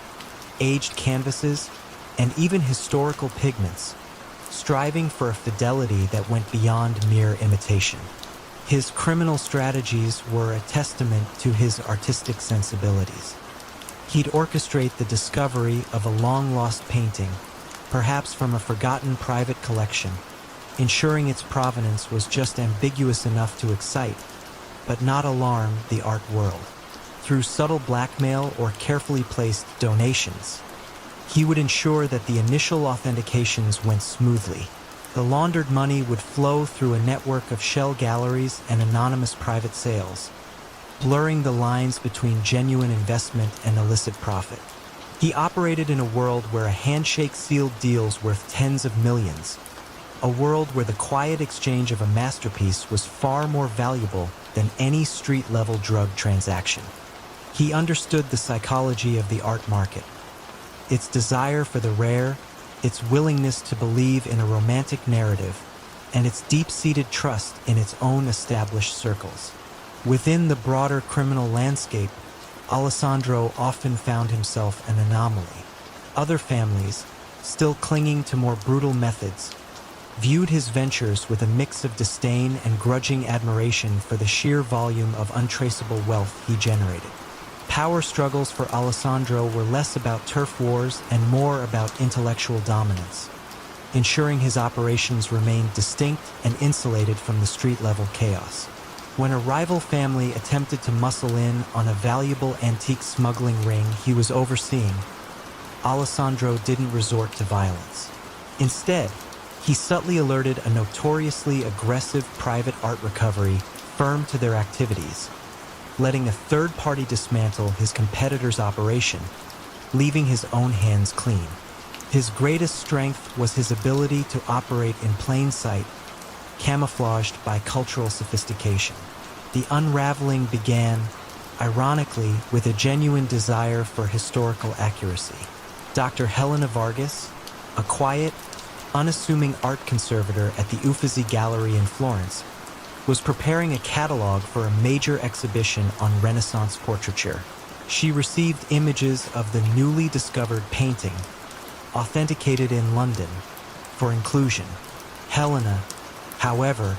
aged canvases, and even historical pigments, striving for a fidelity that went beyond mere imitation. His criminal strategies were a testament to his artistic sensibilities. He'd orchestrate the discovery of a long-lost painting, perhaps from a forgotten private collection, ensuring its provenance was just ambiguous enough to excite, but not alarm the art world. Through subtle blackmail or carefully placed donations, he would ensure that the initial authentications went smoothly. The laundered money would flow through a network of shell galleries and anonymous private sales, blurring the lines between genuine investment and illicit profit. He operated in a world where a handshake sealed deals worth tens of millions, a world where the quiet exchange of a masterpiece was far more valuable than any street-level drug transaction. He understood the psychology of the art market, its desire for the rare, its willingness to believe in a romantic narrative, and its deep-seated trust in its own established circles. Within the broader criminal landscape, Alessandro often found himself an anomaly. Other families, still clinging to more brutal methods, viewed his ventures with a mix of disdain and grudging admiration for the sheer volume of untraceable wealth he generated. Power struggles for Alessandro were less about turf wars and more about intellectual dominance, ensuring his operations remained distinct and insulated from the street-level chaos. When a rival family attempted to muscle in on a valuable antique smuggling ring he was overseeing, Alessandro didn't resort to violence. Instead, he subtly alerted a notoriously aggressive private art recovery firm to their activities, letting a third party dismantle his competitor's operation, leaving his own hands clean. His greatest strength was his ability to operate in plain sight, camouflaged by cultural sophistication. The unraveling began, ironically, with a genuine desire for historical accuracy. Dr. Helena Vargas, a quiet, unassuming art conservator at the Uffizi Gallery in Florence, was preparing a catalog for a major exhibition on Renaissance portraiture. She received images of the newly discovered painting, authenticated in London, for inclusion. Helena, however,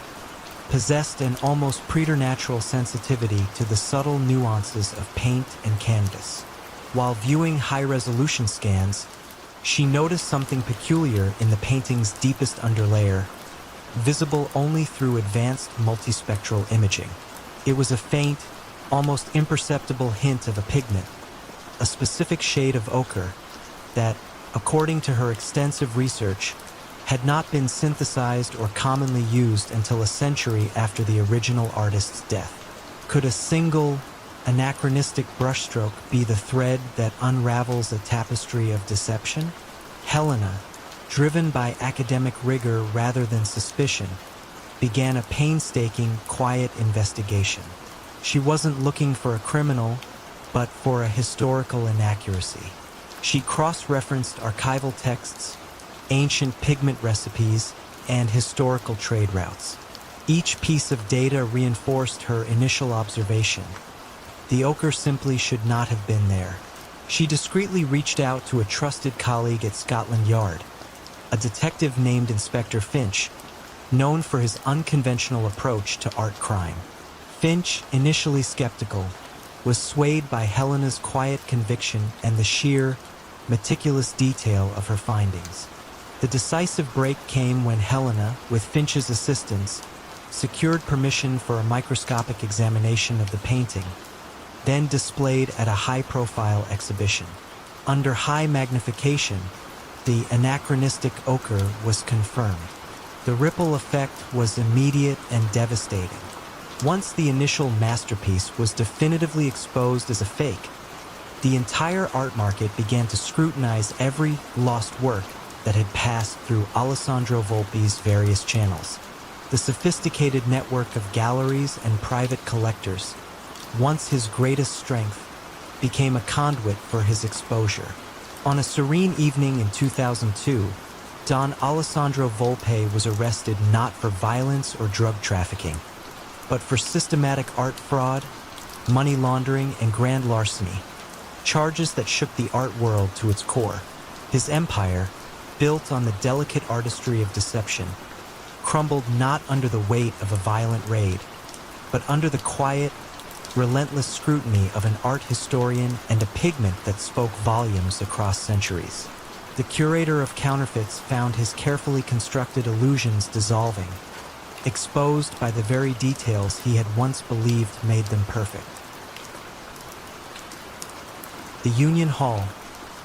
possessed an almost preternatural sensitivity to the subtle nuances of paint and canvas. While viewing high-resolution scans, she noticed something peculiar in the painting's deepest underlayer, visible only through advanced multispectral imaging. It was a faint, almost imperceptible hint of a pigment, a specific shade of ochre that, according to her extensive research, had not been synthesized or commonly used until a century after the original artist's death. Could a single, anachronistic brushstroke be the thread that unravels a tapestry of deception? Helena, driven by academic rigor rather than suspicion, began a painstaking, quiet investigation. She wasn't looking for a criminal, but for a historical inaccuracy. She cross-referenced archival texts, ancient pigment recipes, and historical trade routes. Each piece of data reinforced her initial observation. The ochre simply should not have been there. She discreetly reached out to a trusted colleague at Scotland Yard, a detective named Inspector Finch, known for his unconventional approach to art crime. Finch, initially skeptical, was swayed by Helena's quiet conviction and the sheer, meticulous detail of her findings. The decisive break came when Helena, with Finch's assistance, secured permission for a microscopic examination of the painting, then displayed at a high-profile exhibition. Under high magnification, the anachronistic ochre was confirmed. The ripple effect was immediate and devastating. Once the initial masterpiece was definitively exposed as a fake, the entire art market began to scrutinize every lost work that had passed through Alessandro Volpi's various channels. The sophisticated network of galleries and private collectors, once his greatest strength, became a conduit for his exposure. On a serene evening in 2002, Don Alessandro Volpe was arrested not for violence or drug trafficking, but for systematic art fraud, money laundering, and grand larceny, charges that shook the art world to its core. His empire, built on the delicate artistry of deception, crumbled not under the weight of a violent raid, but under the quiet, relentless scrutiny of an art historian and a pigment that spoke volumes across centuries. The curator of counterfeits found his carefully constructed illusions dissolving, exposed by the very details he had once believed made them perfect. The Union Hall,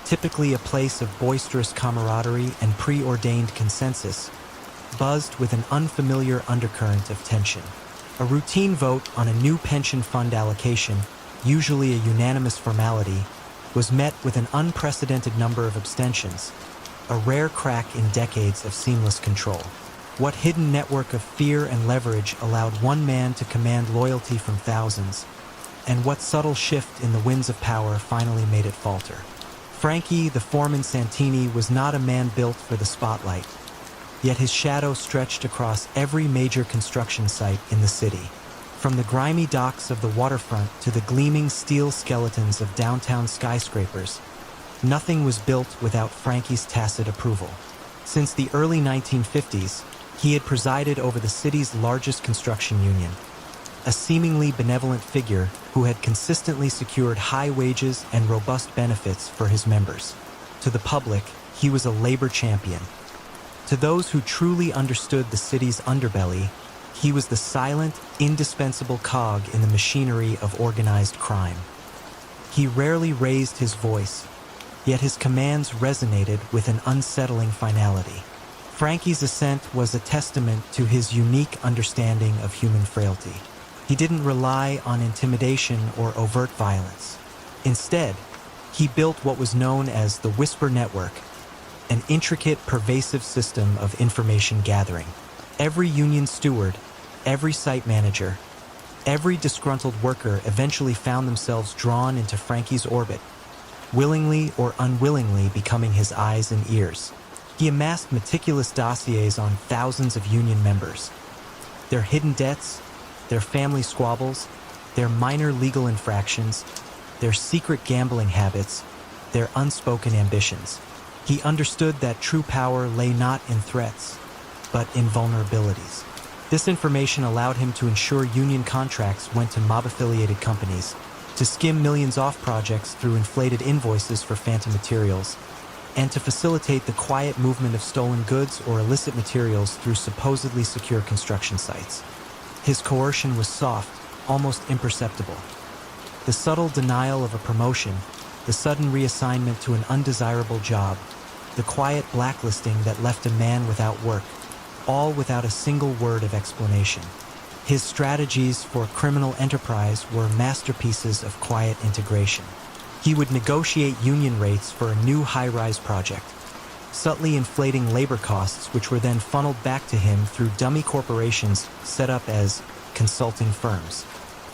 typically a place of boisterous camaraderie and preordained consensus, buzzed with an unfamiliar undercurrent of tension. A routine vote on a new pension fund allocation, usually a unanimous formality, was met with an unprecedented number of abstentions, a rare crack in decades of seamless control. What hidden network of fear and leverage allowed one man to command loyalty from thousands, and what subtle shift in the winds of power finally made it falter? Frankie, the foreman Santini, was not a man built for the spotlight, yet his shadow stretched across every major construction site in the city. From the grimy docks of the waterfront to the gleaming steel skeletons of downtown skyscrapers, nothing was built without Frankie's tacit approval. Since the early 1950s, he had presided over the city's largest construction union, a seemingly benevolent figure who had consistently secured high wages and robust benefits for his members. To the public, he was a labor champion. To those who truly understood the city's underbelly, he was the silent, indispensable cog in the machinery of organized crime. He rarely raised his voice, yet his commands resonated with an unsettling finality. Frankie's ascent was a testament to his unique understanding of human frailty. He didn't rely on intimidation or overt violence. Instead, he built what was known as the Whisper Network, an intricate, pervasive system of information gathering. Every union steward, every site manager, every disgruntled worker eventually found themselves drawn into Frankie's orbit, willingly or unwillingly becoming his eyes and ears. He amassed meticulous dossiers on thousands of union members, their hidden debts, their family squabbles, their minor legal infractions, their secret gambling habits, their unspoken ambitions. He understood that true power lay not in threats, but in vulnerabilities. This information allowed him to ensure union contracts went to mob-affiliated companies, to skim millions off projects through inflated invoices for phantom materials, and to facilitate the quiet movement of stolen goods or illicit materials through supposedly secure construction sites. His coercion was soft, almost imperceptible. The subtle denial of a promotion, the sudden reassignment to an undesirable job, the quiet blacklisting that left a man without work, all without a single word of explanation. His strategies for criminal enterprise were masterpieces of quiet integration. He would negotiate union rates for a new high-rise project, subtly inflating labor costs which were then funneled back to him through dummy corporations set up as consulting firms.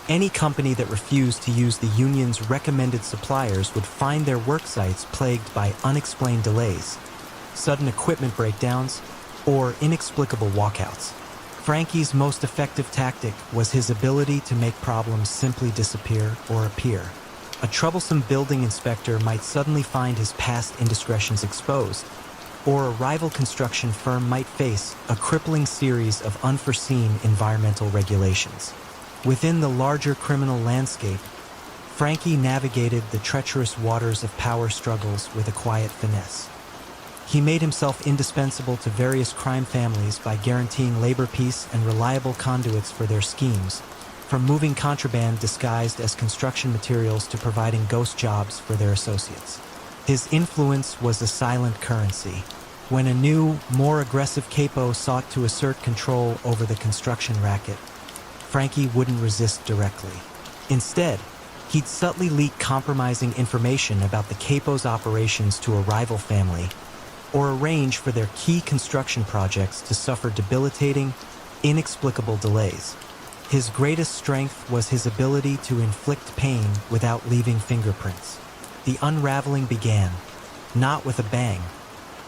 Any company that refused to use the union's recommended suppliers would find their work sites plagued by unexplained delays, sudden equipment breakdowns, or inexplicable walkouts. Frankie's most effective tactic was his ability to make problems simply disappear or appear. A troublesome building inspector might suddenly find his past indiscretions exposed, or a rival construction firm might face a crippling series of unforeseen environmental regulations. Within the larger criminal landscape, Frankie navigated the treacherous waters of power struggles with a quiet finesse. He made himself indispensable to various crime families by guaranteeing labor peace and reliable conduits for their schemes, from moving contraband disguised as construction materials to providing ghost jobs for their associates. His influence was a silent currency. When a new, more aggressive capo sought to assert control over the construction racket, Frankie wouldn't resist directly. Instead, he'd subtly leak compromising information about the capo's operations to a rival family, or arrange for their key construction projects to suffer debilitating, inexplicable delays. His greatest strength was his ability to inflict pain without leaving fingerprints. The unraveling began, not with a bang,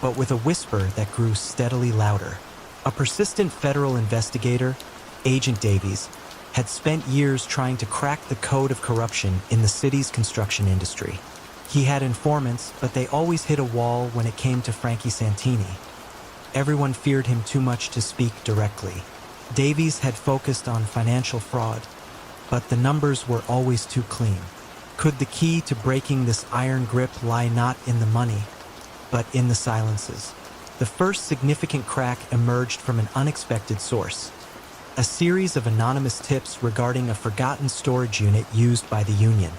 but with a whisper that grew steadily louder. A persistent federal investigator, Agent Davies, had spent years trying to crack the code of corruption in the city's construction industry. He had informants, but they always hit a wall when it came to Frankie Santini. Everyone feared him too much to speak directly. Davies had focused on financial fraud, but the numbers were always too clean. Could the key to breaking this iron grip lie not in the money, but in the silences? The first significant crack emerged from an unexpected source. A series of anonymous tips regarding a forgotten storage unit used by the union.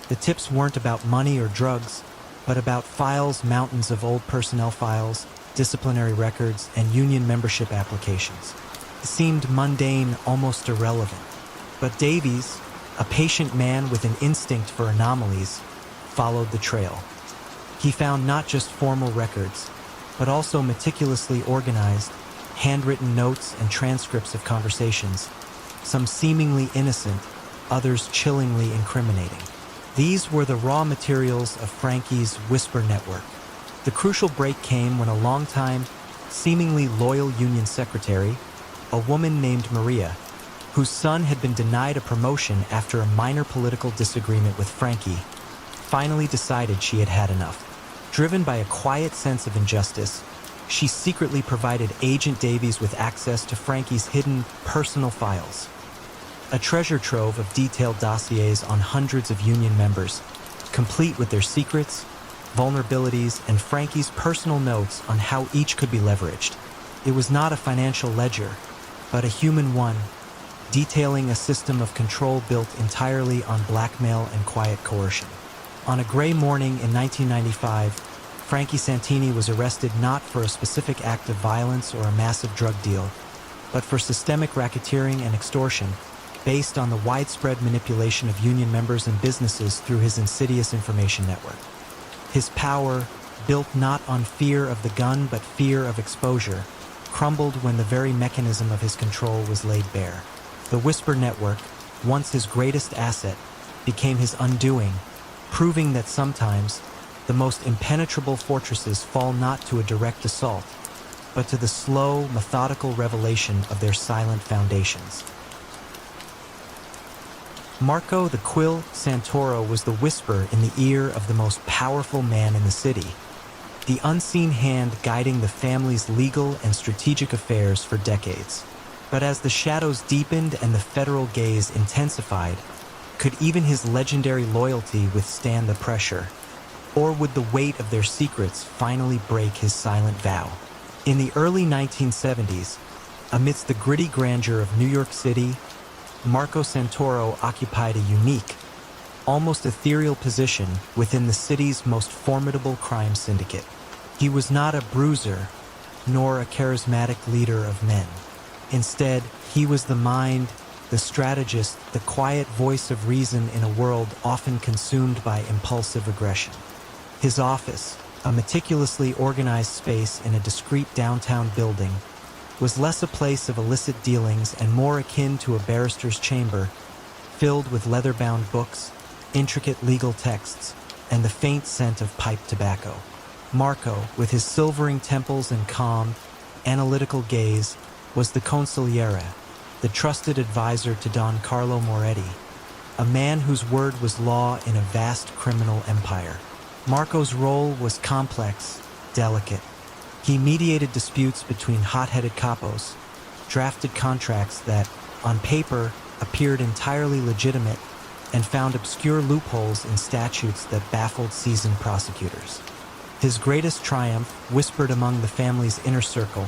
The tips weren't about money or drugs, but about files, mountains of old personnel files, disciplinary records, and union membership applications. It seemed mundane, almost irrelevant. But Davies, a patient man with an instinct for anomalies, followed the trail. He found not just formal records, but also meticulously organized, handwritten notes and transcripts of conversations, some seemingly innocent, others chillingly incriminating. These were the raw materials of Frankie's Whisper Network. The crucial break came when a longtime, seemingly loyal union secretary, a woman named Maria, whose son had been denied a promotion after a minor political disagreement with Frankie, finally decided she had had enough. Driven by a quiet sense of injustice, she secretly provided Agent Davies with access to Frankie's hidden personal files. A treasure trove of detailed dossiers on hundreds of union members, complete with their secrets, vulnerabilities, and Frankie's personal notes on how each could be leveraged. It was not a financial ledger, but a human one, detailing a system of control built entirely on blackmail and quiet coercion. On a gray morning in 1995, Frankie Santini was arrested not for a specific act of violence or a massive drug deal, but for systemic racketeering and extortion based on the widespread manipulation of union members and businesses through his insidious information network. His power, built not on fear of the gun but fear of exposure, crumbled when the very mechanism of his control was laid bare. The Whisper Network, once his greatest asset, became his undoing, proving that sometimes the most impenetrable fortresses fall not to a direct assault, but to the slow, methodical revelation of their silent foundations. Marco the Quill Santoro was the whisper in the ear of the most powerful man in the city, the unseen hand guiding the family's legal and strategic affairs for decades. But as the shadows deepened and the federal gaze intensified, could even his legendary loyalty withstand the pressure? Or would the weight of their secrets finally break his silent vow? In the early 1970s, amidst the gritty grandeur of New York City, Marco Santoro occupied a unique, almost ethereal position within the city's most formidable crime syndicate. He was not a bruiser, nor a charismatic leader of men. Instead, he was the mind, the strategist, the quiet voice of reason in a world often consumed by impulsive aggression. His office, a meticulously organized space in a discreet downtown building, was less a place of illicit dealings and more akin to a barrister's chamber, filled with leather-bound books, intricate legal texts, and the faint scent of pipe tobacco. Marco, with his silvering temples and calm, analytical gaze, was the consigliere, the trusted advisor to Don Carlo Moretti, a man whose word was law in a vast criminal empire. Marco's role was complex, delicate. He mediated disputes between hot-headed capos, drafted contracts that, on paper, appeared entirely legitimate, and found obscure loopholes in statutes that baffled seasoned prosecutors. His greatest triumph, whispered among the family's inner circle,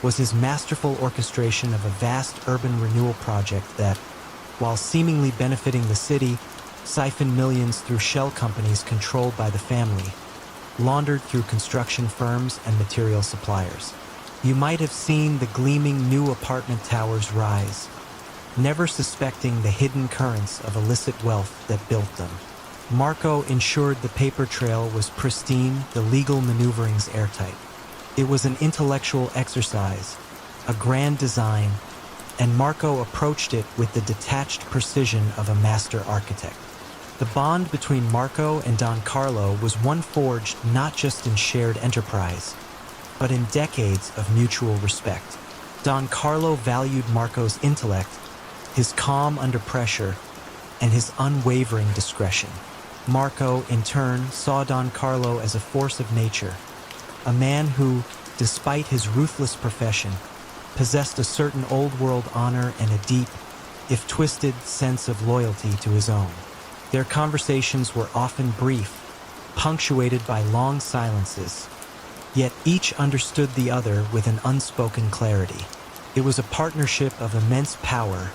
was his masterful orchestration of a vast urban renewal project that, while seemingly benefiting the city, siphoned millions through shell companies controlled by the family, laundered through construction firms and material suppliers. You might have seen the gleaming new apartment towers rise, never suspecting the hidden currents of illicit wealth that built them. Marco ensured the paper trail was pristine, the legal maneuverings airtight. It was an intellectual exercise, a grand design, and Marco approached it with the detached precision of a master architect. The bond between Marco and Don Carlo was one forged not just in shared enterprise, but in decades of mutual respect. Don Carlo valued Marco's intellect, his calm under pressure, and his unwavering discretion. Marco, in turn, saw Don Carlo as a force of nature, a man who, despite his ruthless profession, possessed a certain old-world honor and a deep, if twisted, sense of loyalty to his own. Their conversations were often brief, punctuated by long silences, yet each understood the other with an unspoken clarity. It was a partnership of immense power,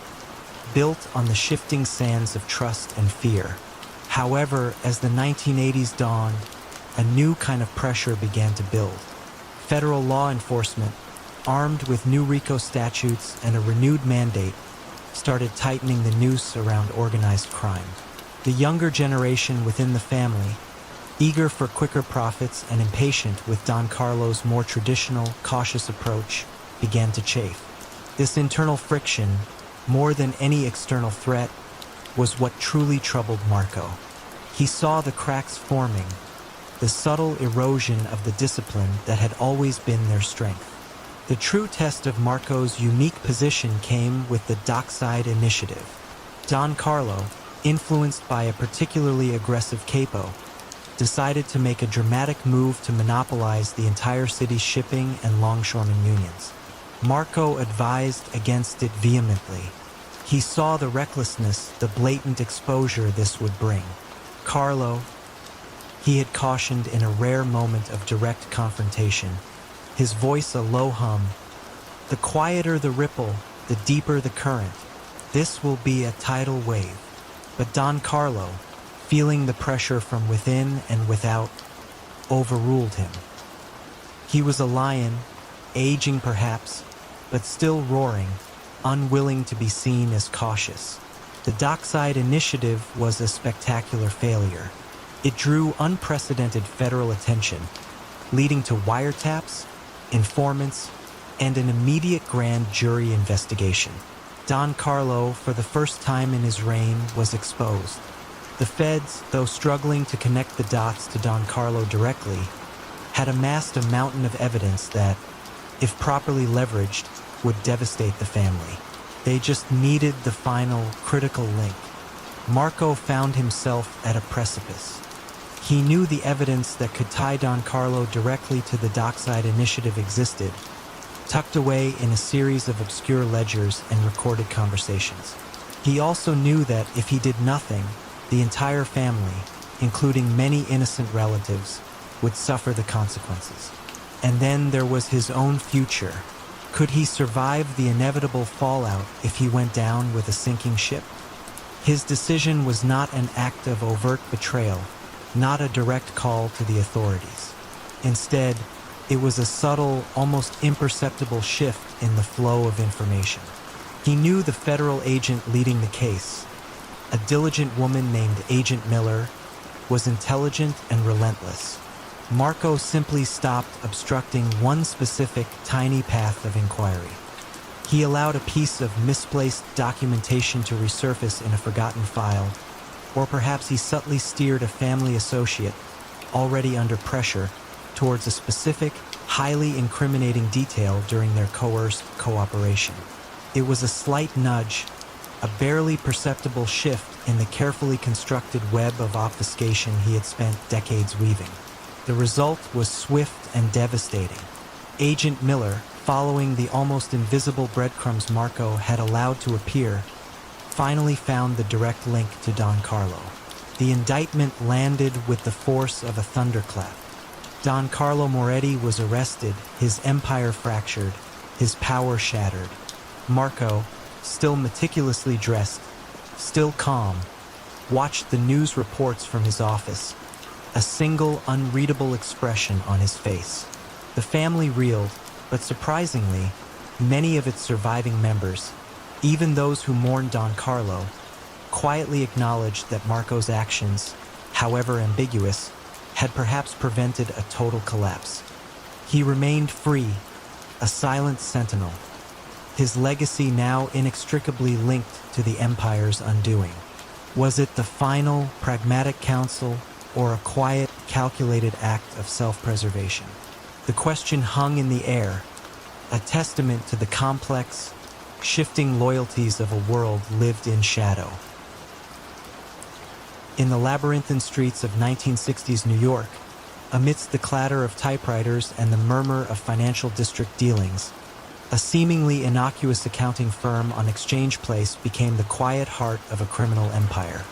built on the shifting sands of trust and fear. However, as the 1980s dawned, a new kind of pressure began to build. Federal law enforcement, armed with new RICO statutes and a renewed mandate, started tightening the noose around organized crime. The younger generation within the family, eager for quicker profits and impatient with Don Carlo's more traditional, cautious approach, began to chafe. This internal friction, more than any external threat, was what truly troubled Marco. He saw the cracks forming, the subtle erosion of the discipline that had always been their strength. The true test of Marco's unique position came with the Dockside Initiative. Don Carlo, influenced by a particularly aggressive capo, decided to make a dramatic move to monopolize the entire city's shipping and longshoremen unions. Marco advised against it vehemently. He saw the recklessness, the blatant exposure this would bring. Carlo, he had cautioned in a rare moment of direct confrontation, his voice a low hum. The quieter the ripple, the deeper the current. This will be a tidal wave. But Don Carlo, feeling the pressure from within and without, overruled him. He was a lion, aging perhaps, but still roaring, unwilling to be seen as cautious. The Dockside Initiative was a spectacular failure. It drew unprecedented federal attention, leading to wiretaps, informants, and an immediate grand jury investigation. Don Carlo, for the first time in his reign, was exposed. The feds, though struggling to connect the dots to Don Carlo directly, had amassed a mountain of evidence that, if properly leveraged, would devastate the family. They just needed the final, critical link. Marco found himself at a precipice. He knew the evidence that could tie Don Carlo directly to the Dockside Initiative existed, tucked away in a series of obscure ledgers and recorded conversations. He also knew that if he did nothing, the entire family, including many innocent relatives, would suffer the consequences. And then there was his own future. Could he survive the inevitable fallout if he went down with a sinking ship? His decision was not an act of overt betrayal, not a direct call to the authorities. Instead, it was a subtle, almost imperceptible shift in the flow of information. He knew the federal agent leading the case, a diligent woman named Agent Miller, was intelligent and relentless. Marco simply stopped obstructing one specific, tiny path of inquiry. He allowed a piece of misplaced documentation to resurface in a forgotten file, or perhaps he subtly steered a family associate, already under pressure, towards a specific, highly incriminating detail during their coerced cooperation. It was a slight nudge, a barely perceptible shift in the carefully constructed web of obfuscation he had spent decades weaving. The result was swift and devastating. Agent Miller, following the almost invisible breadcrumbs Marco had allowed to appear, finally found the direct link to Don Carlo. The indictment landed with the force of a thunderclap. Don Carlo Moretti was arrested, his empire fractured, his power shattered. Marco, still meticulously dressed, still calm, watched the news reports from his office, a single unreadable expression on his face. The family reeled, but surprisingly, many of its surviving members, even those who mourned Don Carlo, quietly acknowledged that Marco's actions, however ambiguous, had perhaps prevented a total collapse. He remained free, a silent sentinel, his legacy now inextricably linked to the empire's undoing. Was it the final, pragmatic counsel, or a quiet, calculated act of self-preservation? The question hung in the air, a testament to the complex, shifting loyalties of a world lived in shadow. In the labyrinthine streets of 1960s New York, amidst the clatter of typewriters and the murmur of financial district dealings, a seemingly innocuous accounting firm on Exchange Place became the quiet heart of a criminal empire.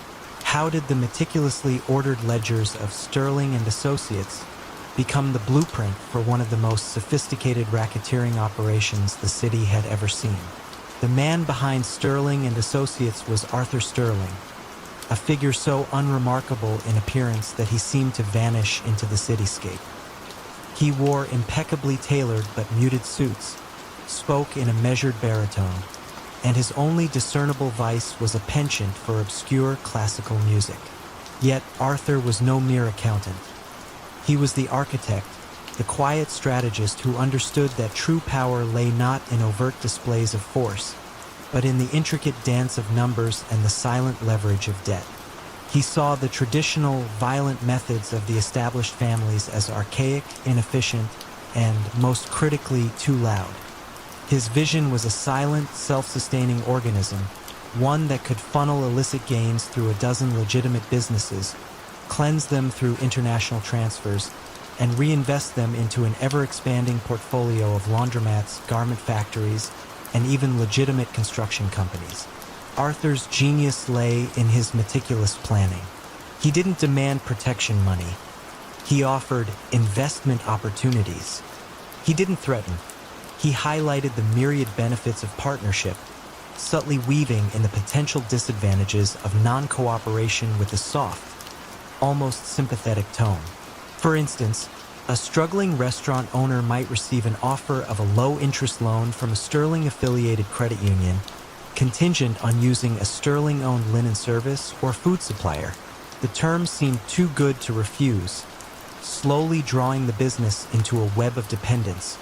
How did the meticulously ordered ledgers of Sterling and Associates become the blueprint for one of the most sophisticated racketeering operations the city had ever seen? The man behind Sterling and Associates was Arthur Sterling, a figure so unremarkable in appearance that he seemed to vanish into the cityscape. He wore impeccably tailored but muted suits, spoke in a measured baritone, and his only discernible vice was a penchant for obscure classical music. Yet Arthur was no mere accountant. He was the architect, the quiet strategist who understood that true power lay not in overt displays of force, but in the intricate dance of numbers and the silent leverage of debt. He saw the traditional, violent methods of the established families as archaic, inefficient, and, most critically, too loud. His vision was a silent, self-sustaining organism, one that could funnel illicit gains through a dozen legitimate businesses, cleanse them through international transfers, and reinvest them into an ever-expanding portfolio of laundromats, garment factories, and even legitimate construction companies. Arthur's genius lay in his meticulous planning. He didn't demand protection money. He offered investment opportunities. He didn't threaten. He highlighted the myriad benefits of partnership, subtly weaving in the potential disadvantages of non-cooperation with the soft, almost sympathetic tone. For instance, a struggling restaurant owner might receive an offer of a low-interest loan from a Sterling-affiliated credit union, contingent on using a Sterling-owned linen service or food supplier. The terms seemed too good to refuse, slowly drawing the business into a web of dependence,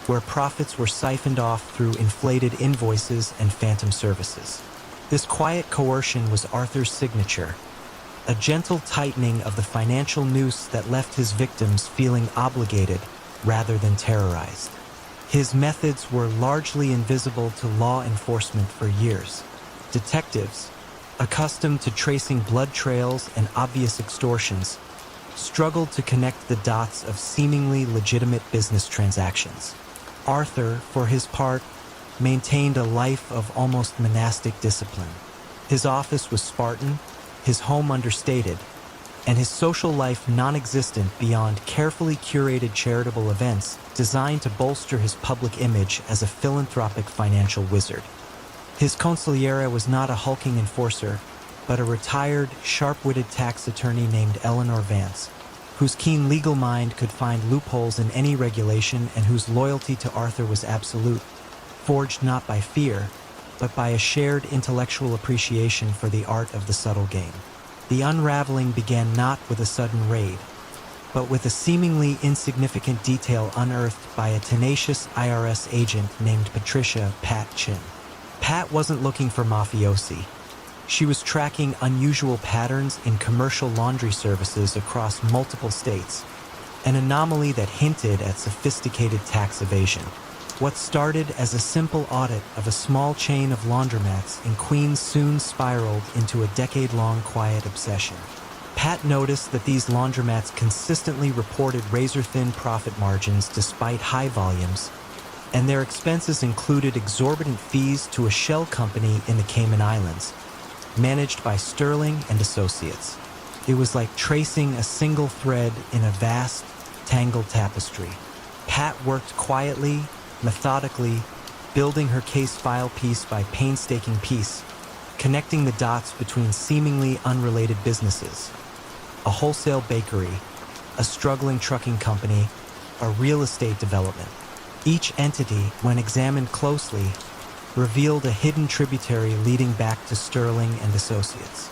where profits were siphoned off through inflated invoices and phantom services. This quiet coercion was Arthur's signature, a gentle tightening of the financial noose that left his victims feeling obligated rather than terrorized. His methods were largely invisible to law enforcement for years. Detectives, accustomed to tracing blood trails and obvious extortions, struggled to connect the dots of seemingly legitimate business transactions. Arthur, for his part, maintained a life of almost monastic discipline. His office was Spartan, his home understated, and his social life non-existent beyond carefully curated charitable events designed to bolster his public image as a philanthropic financial wizard. His consigliere was not a hulking enforcer, but a retired, sharp-witted tax attorney named Eleanor Vance, whose keen legal mind could find loopholes in any regulation and whose loyalty to Arthur was absolute, forged not by fear, but by a shared intellectual appreciation for the art of the subtle game. The unraveling began not with a sudden raid, but with a seemingly insignificant detail unearthed by a tenacious IRS agent named Patricia Pat Chin. Pat wasn't looking for mafiosi. She was tracking unusual patterns in commercial laundry services across multiple states, an anomaly that hinted at sophisticated tax evasion. What started as a simple audit of a small chain of laundromats in Queens soon spiraled into a decade-long quiet obsession. Pat noticed that these laundromats consistently reported razor-thin profit margins despite high volumes, and their expenses included exorbitant fees to a shell company in the Cayman Islands, managed by Sterling and Associates. It was like tracing a single thread in a vast, tangled tapestry. Pat worked quietly, methodically, building her case file piece by painstaking piece, connecting the dots between seemingly unrelated businesses. A wholesale bakery, a struggling trucking company, a real estate development. Each entity, when examined closely, revealed a hidden tributary leading back to Sterling and Associates.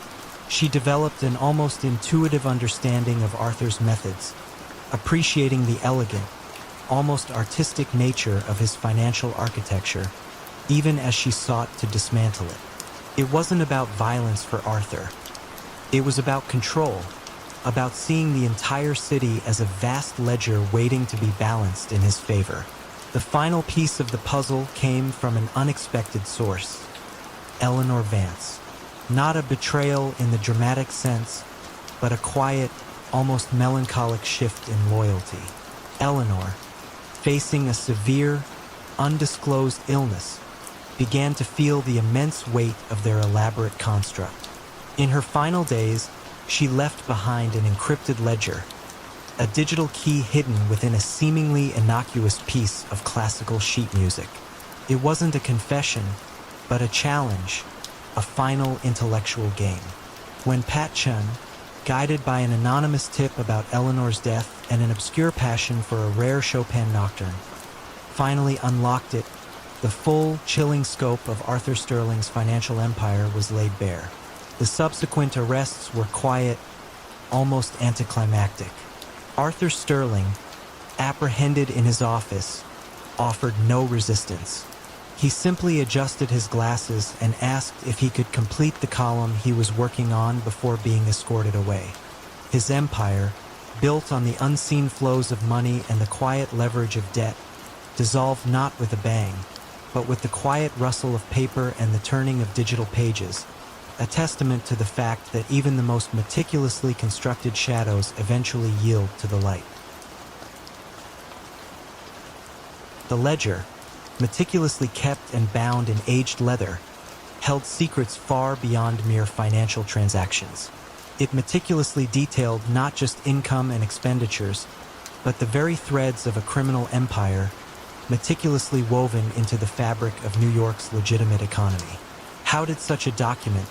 She developed an almost intuitive understanding of Arthur's methods, appreciating the elegant, almost artistic nature of his financial architecture, even as she sought to dismantle it. It wasn't about violence for Arthur. It was about control, about seeing the entire city as a vast ledger waiting to be balanced in his favor. The final piece of the puzzle came from an unexpected source: Eleanor Vance. Not a betrayal in the dramatic sense, but a quiet, almost melancholic shift in loyalty. Eleanor, facing a severe, undisclosed illness, began to feel the immense weight of their elaborate construct. In her final days, she left behind an encrypted ledger, a digital key hidden within a seemingly innocuous piece of classical sheet music. It wasn't a confession, but a challenge, a final intellectual game. When Pat Chun, guided by an anonymous tip about Eleanor's death and an obscure passion for a rare Chopin nocturne, finally unlocked it, the full, chilling scope of Arthur Sterling's financial empire was laid bare. The subsequent arrests were quiet, almost anticlimactic. Arthur Sterling, apprehended in his office, offered no resistance. He simply adjusted his glasses and asked if he could complete the column he was working on before being escorted away. His empire, built on the unseen flows of money and the quiet leverage of debt, dissolved not with a bang, but with the quiet rustle of paper and the turning of digital pages, a testament to the fact that even the most meticulously constructed shadows eventually yield to the light. The ledger, meticulously kept and bound in aged leather, held secrets far beyond mere financial transactions. It meticulously detailed not just income and expenditures, but the very threads of a criminal empire, meticulously woven into the fabric of New York's legitimate economy. How did such a document,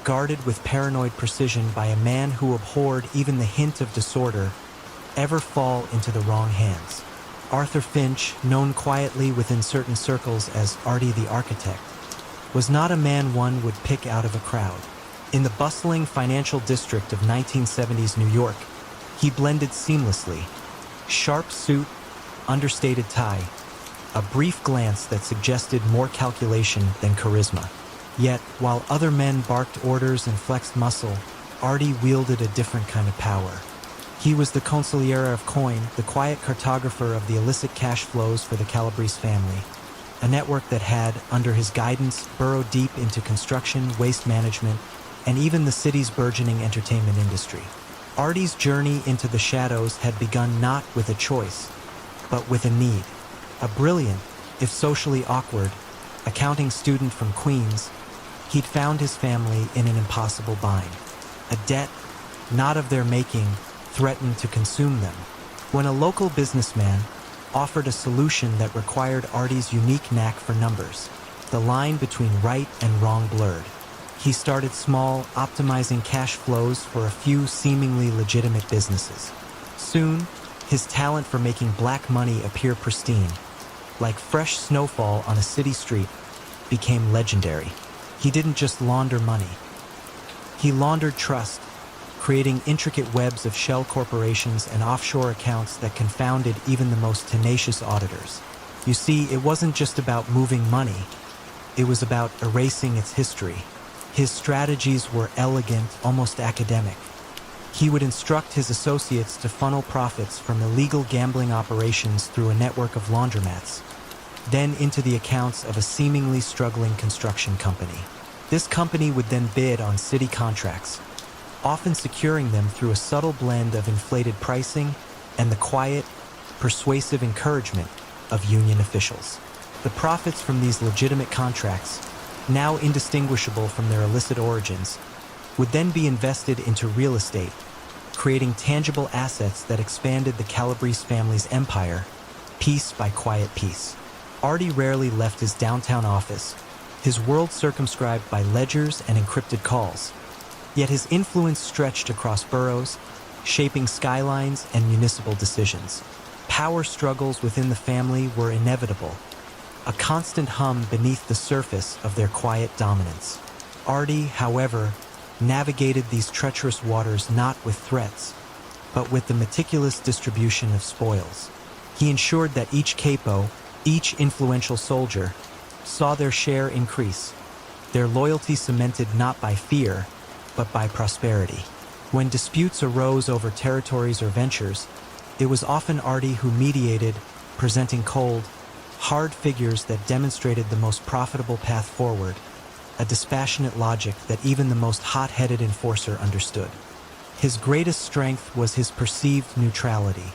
guarded with paranoid precision by a man who abhorred even the hint of disorder, ever fall into the wrong hands. Arthur Finch, known quietly within certain circles as Artie the Architect, was not a man one would pick out of a crowd. In the bustling financial district of 1970s New York, he blended seamlessly. Sharp suit, understated tie, a brief glance that suggested more calculation than charisma. Yet, while other men barked orders and flexed muscle, Artie wielded a different kind of power. He was the consigliere of coin, the quiet cartographer of the illicit cash flows for the Calabrese family, a network that had, under his guidance, burrowed deep into construction, waste management, and even the city's burgeoning entertainment industry. Artie's journey into the shadows had begun not with a choice, but with a need. A brilliant, if socially awkward, accounting student from Queens, he'd found his family in an impossible bind. A debt, not of their making, threatened to consume them. When a local businessman offered a solution that required Artie's unique knack for numbers, the line between right and wrong blurred. He started small, optimizing cash flows for a few seemingly legitimate businesses. Soon, his talent for making black money appear pristine, like fresh snowfall on a city street, became legendary. He didn't just launder money. He laundered trust, creating intricate webs of shell corporations and offshore accounts that confounded even the most tenacious auditors. You see, it wasn't just about moving money. It was about erasing its history. His strategies were elegant, almost academic. He would instruct his associates to funnel profits from illegal gambling operations through a network of laundromats, then into the accounts of a seemingly struggling construction company. This company would then bid on city contracts, often securing them through a subtle blend of inflated pricing and the quiet, persuasive encouragement of union officials. The profits from these legitimate contracts, now indistinguishable from their illicit origins, would then be invested into real estate, creating tangible assets that expanded the Calabrese family's empire, piece by quiet piece. Artie rarely left his downtown office, his world circumscribed by ledgers and encrypted calls. Yet his influence stretched across boroughs, shaping skylines and municipal decisions. Power struggles within the family were inevitable, a constant hum beneath the surface of their quiet dominance. Artie, however, navigated these treacherous waters not with threats, but with the meticulous distribution of spoils. He ensured that each capo, each influential soldier, saw their share increase, their loyalty cemented not by fear, but by prosperity. When disputes arose over territories or ventures, it was often Artie who mediated, presenting cold, hard figures that demonstrated the most profitable path forward, a dispassionate logic that even the most hot-headed enforcer understood. His greatest strength was his perceived neutrality,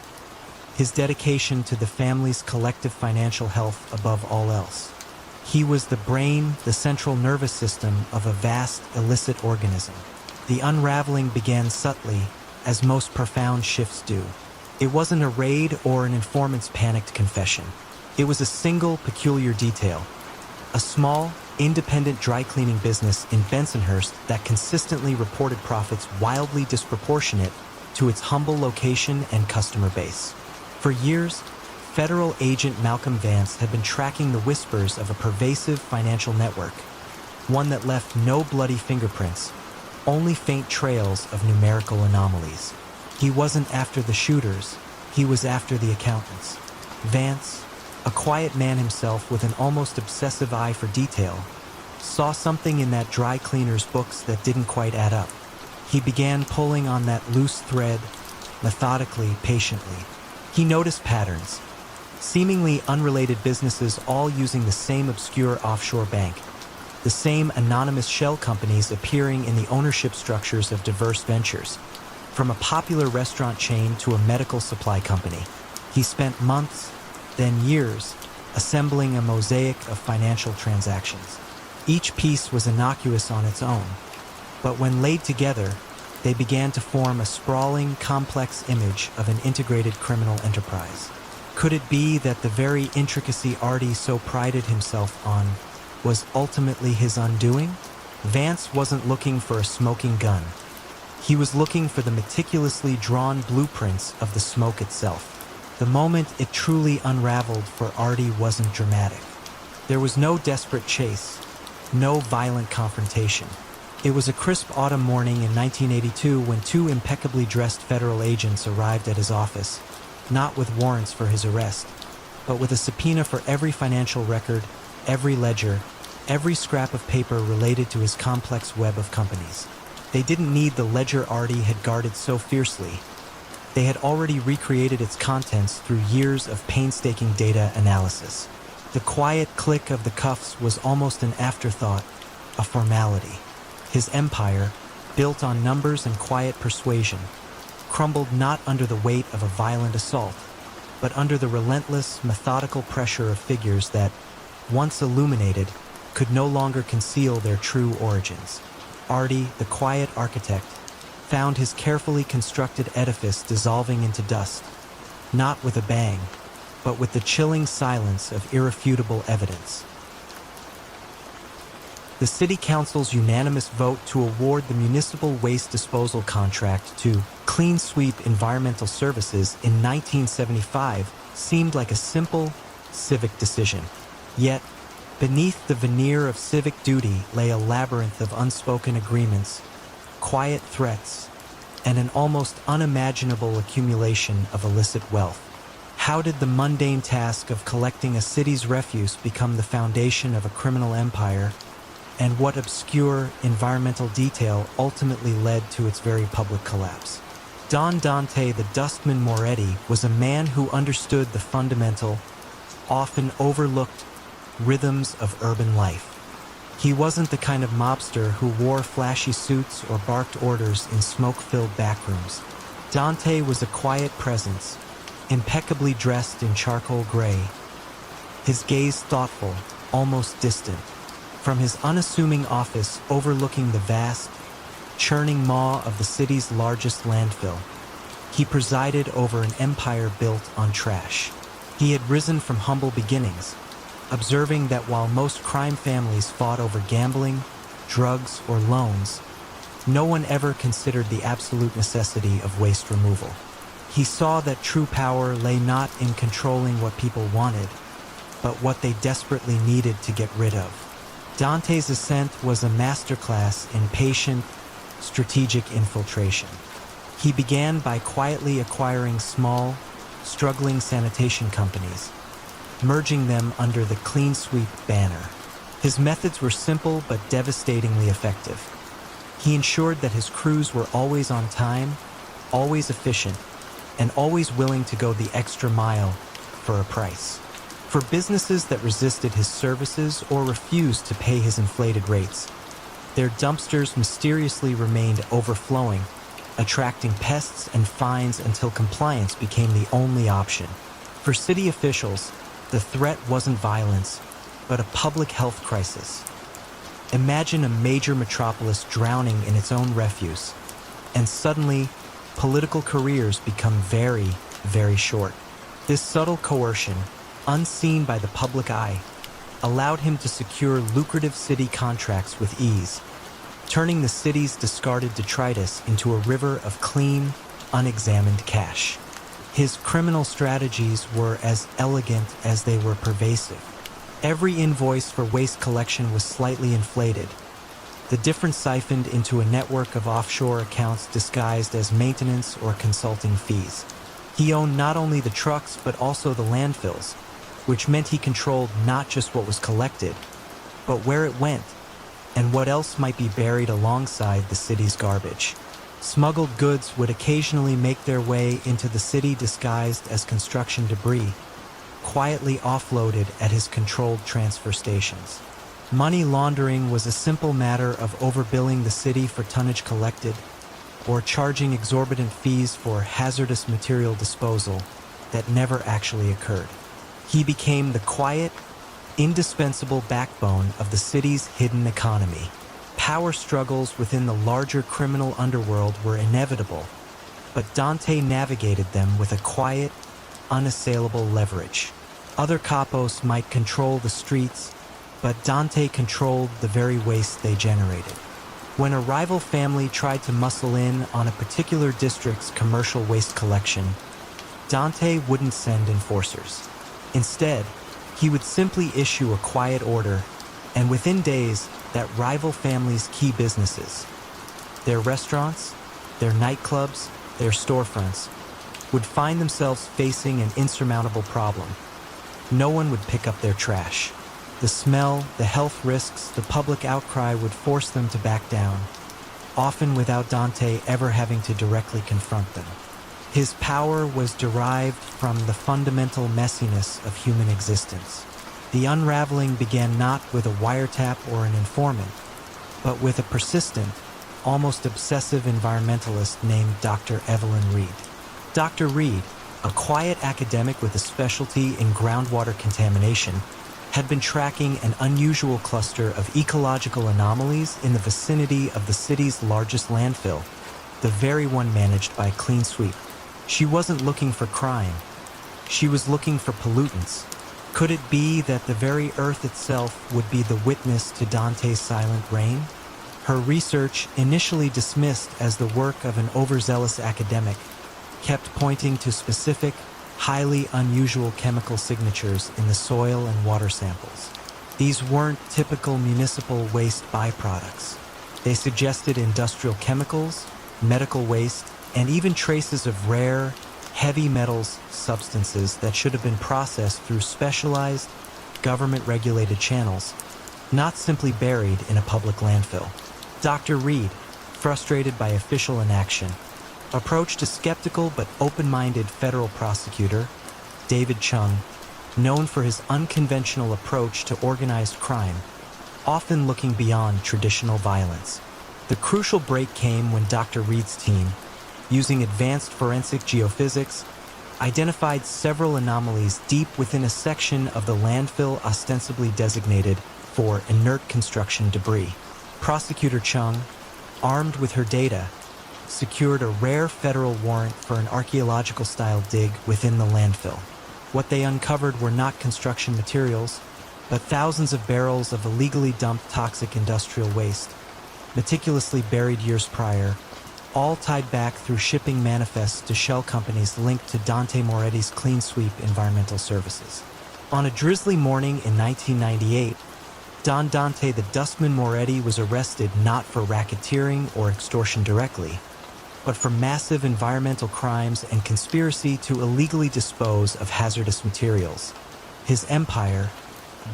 his dedication to the family's collective financial health above all else. He was the brain, the central nervous system of a vast, illicit organism. The unraveling began subtly, as most profound shifts do. It wasn't a raid or an informant's panicked confession. It was a single, peculiar detail. A small, independent dry cleaning business in Bensonhurst that consistently reported profits wildly disproportionate to its humble location and customer base. For years, federal agent Malcolm Vance had been tracking the whispers of a pervasive financial network, one that left no bloody fingerprints, only faint trails of numerical anomalies. He wasn't after the shooters, he was after the accountants. Vance, a quiet man himself with an almost obsessive eye for detail, saw something in that dry cleaner's books that didn't quite add up. He began pulling on that loose thread, methodically, patiently. He noticed patterns, seemingly unrelated businesses all using the same obscure offshore bank, the same anonymous shell companies appearing in the ownership structures of diverse ventures, from a popular restaurant chain to a medical supply company. He spent months, then years, assembling a mosaic of financial transactions. Each piece was innocuous on its own, but when laid together, they began to form a sprawling, complex image of an integrated criminal enterprise. Could it be that the very intricacy Artie so prided himself on was ultimately his undoing? Vance wasn't looking for a smoking gun. He was looking for the meticulously drawn blueprints of the smoke itself. The moment it truly unraveled for Artie wasn't dramatic. There was no desperate chase, no violent confrontation. It was a crisp autumn morning in 1982 when two impeccably dressed federal agents arrived at his office, not with warrants for his arrest, but with a subpoena for every financial record, every ledger, every scrap of paper related to his complex web of companies. They didn't need the ledger Artie had guarded so fiercely. They had already recreated its contents through years of painstaking data analysis. The quiet click of the cuffs was almost an afterthought, a formality. His empire, built on numbers and quiet persuasion, crumbled not under the weight of a violent assault, but under the relentless, methodical pressure of figures that, once illuminated, could no longer conceal their true origins. Artie, the quiet architect, found his carefully constructed edifice dissolving into dust, not with a bang, but with the chilling silence of irrefutable evidence. The City Council's unanimous vote to award the municipal waste disposal contract to Clean Sweep Environmental Services in 1975 seemed like a simple, civic decision. Yet, beneath the veneer of civic duty lay a labyrinth of unspoken agreements, quiet threats, and an almost unimaginable accumulation of illicit wealth. How did the mundane task of collecting a city's refuse become the foundation of a criminal empire, and what obscure environmental detail ultimately led to its very public collapse? Don Dante the Dustman Moretti was a man who understood the fundamental, often overlooked rhythms of urban life. He wasn't the kind of mobster who wore flashy suits or barked orders in smoke-filled backrooms. Dante was a quiet presence, impeccably dressed in charcoal gray, his gaze thoughtful, almost distant. From his unassuming office overlooking the vast, churning maw of the city's largest landfill, he presided over an empire built on trash. He had risen from humble beginnings, observing that while most crime families fought over gambling, drugs, or loans, no one ever considered the absolute necessity of waste removal. He saw that true power lay not in controlling what people wanted, but what they desperately needed to get rid of. Dante's ascent was a masterclass in patient, strategic infiltration. He began by quietly acquiring small, struggling sanitation companies, merging them under the Clean Sweep banner. His methods were simple but devastatingly effective. He ensured that his crews were always on time, always efficient, and always willing to go the extra mile for a price. For businesses that resisted his services or refused to pay his inflated rates, their dumpsters mysteriously remained overflowing, attracting pests and fines until compliance became the only option. For city officials, the threat wasn't violence, but a public health crisis. Imagine a major metropolis drowning in its own refuse, and suddenly, political careers become very, very short. This subtle coercion, unseen by the public eye, allowed him to secure lucrative city contracts with ease, turning the city's discarded detritus into a river of clean, unexamined cash. His criminal strategies were as elegant as they were pervasive. Every invoice for waste collection was slightly inflated, the difference siphoned into a network of offshore accounts disguised as maintenance or consulting fees. He owned not only the trucks but also the landfills, which meant he controlled not just what was collected, but where it went, and what else might be buried alongside the city's garbage. Smuggled goods would occasionally make their way into the city disguised as construction debris, quietly offloaded at his controlled transfer stations. Money laundering was a simple matter of overbilling the city for tonnage collected, or charging exorbitant fees for hazardous material disposal that never actually occurred. He became the quiet, indispensable backbone of the city's hidden economy. Power struggles within the larger criminal underworld were inevitable, but Dante navigated them with a quiet, unassailable leverage. Other capos might control the streets, but Dante controlled the very waste they generated. When a rival family tried to muscle in on a particular district's commercial waste collection, Dante wouldn't send enforcers. Instead, he would simply issue a quiet order, and within days, that rival family's key businesses, their restaurants, their nightclubs, their storefronts, would find themselves facing an insurmountable problem. No one would pick up their trash. The smell, the health risks, the public outcry would force them to back down, often without Dante ever having to directly confront them. His power was derived from the fundamental messiness of human existence. The unraveling began not with a wiretap or an informant, but with a persistent, almost obsessive environmentalist named Dr. Evelyn Reed. Dr. Reed, a quiet academic with a specialty in groundwater contamination, had been tracking an unusual cluster of ecological anomalies in the vicinity of the city's largest landfill, the very one managed by Clean Sweep. She wasn't looking for crime. She was looking for pollutants. Could it be that the very earth itself would be the witness to Dante's silent reign? Her research, initially dismissed as the work of an overzealous academic, kept pointing to specific, highly unusual chemical signatures in the soil and water samples. These weren't typical municipal waste byproducts. They suggested industrial chemicals, medical waste, and even traces of rare, heavy metals substances that should have been processed through specialized, government-regulated channels, not simply buried in a public landfill. Dr. Reed, frustrated by official inaction, approached a skeptical but open-minded federal prosecutor, David Chung, known for his unconventional approach to organized crime, often looking beyond traditional violence. The crucial break came when Dr. Reed's team, using advanced forensic geophysics, identified several anomalies deep within a section of the landfill ostensibly designated for inert construction debris. Prosecutor Chung, armed with her data, secured a rare federal warrant for an archaeological-style dig within the landfill. What they uncovered were not construction materials, but thousands of barrels of illegally dumped toxic industrial waste, meticulously buried years prior, all tied back through shipping manifests to shell companies linked to Dante Moretti's Clean Sweep Environmental Services. On a drizzly morning in 1998, Don Dante the Dustman Moretti was arrested not for racketeering or extortion directly, but for massive environmental crimes and conspiracy to illegally dispose of hazardous materials. His empire,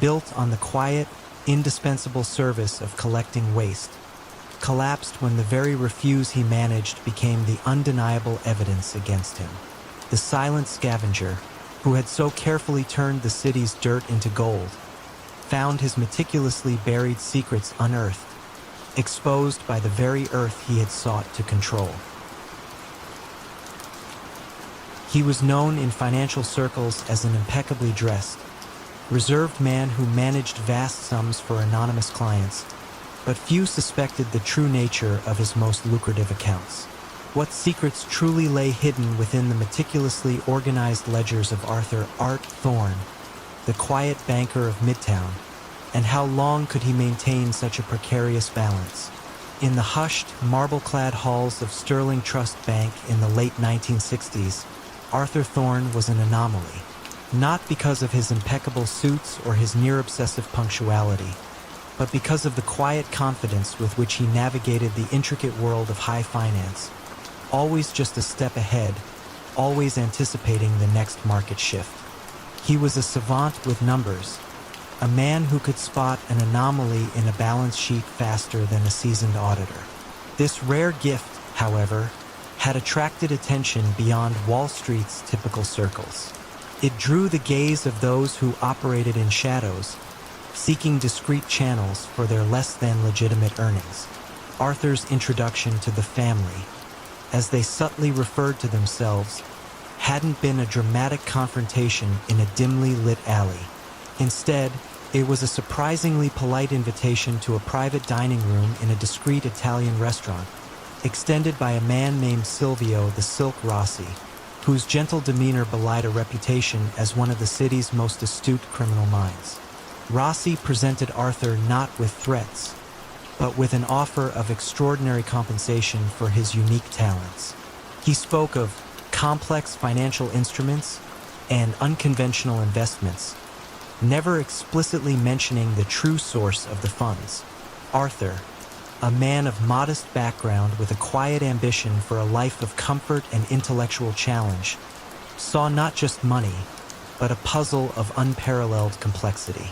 built on the quiet, indispensable service of collecting waste, collapsed when the very refuse he managed became the undeniable evidence against him. The silent scavenger, who had so carefully turned the city's dirt into gold, found his meticulously buried secrets unearthed, exposed by the very earth he had sought to control. He was known in financial circles as an impeccably dressed, reserved man who managed vast sums for anonymous clients, but few suspected the true nature of his most lucrative accounts. What secrets truly lay hidden within the meticulously organized ledgers of Arthur "Art" Thorne, the quiet banker of Midtown, and how long could he maintain such a precarious balance? In the hushed, marble-clad halls of Sterling Trust Bank in the late 1960s, Arthur Thorne was an anomaly, not because of his impeccable suits or his near-obsessive punctuality, but because of the quiet confidence with which he navigated the intricate world of high finance, always just a step ahead, always anticipating the next market shift. He was a savant with numbers, a man who could spot an anomaly in a balance sheet faster than a seasoned auditor. This rare gift, however, had attracted attention beyond Wall Street's typical circles. It drew the gaze of those who operated in shadows, seeking discreet channels for their less-than-legitimate earnings. Arthur's introduction to the family, as they subtly referred to themselves, hadn't been a dramatic confrontation in a dimly lit alley. Instead, it was a surprisingly polite invitation to a private dining room in a discreet Italian restaurant, extended by a man named Silvio the Silk Rossi, whose gentle demeanor belied a reputation as one of the city's most astute criminal minds. Rossi presented Arthur not with threats, but with an offer of extraordinary compensation for his unique talents. He spoke of complex financial instruments and unconventional investments, never explicitly mentioning the true source of the funds. Arthur, a man of modest background with a quiet ambition for a life of comfort and intellectual challenge, saw not just money, but a puzzle of unparalleled complexity.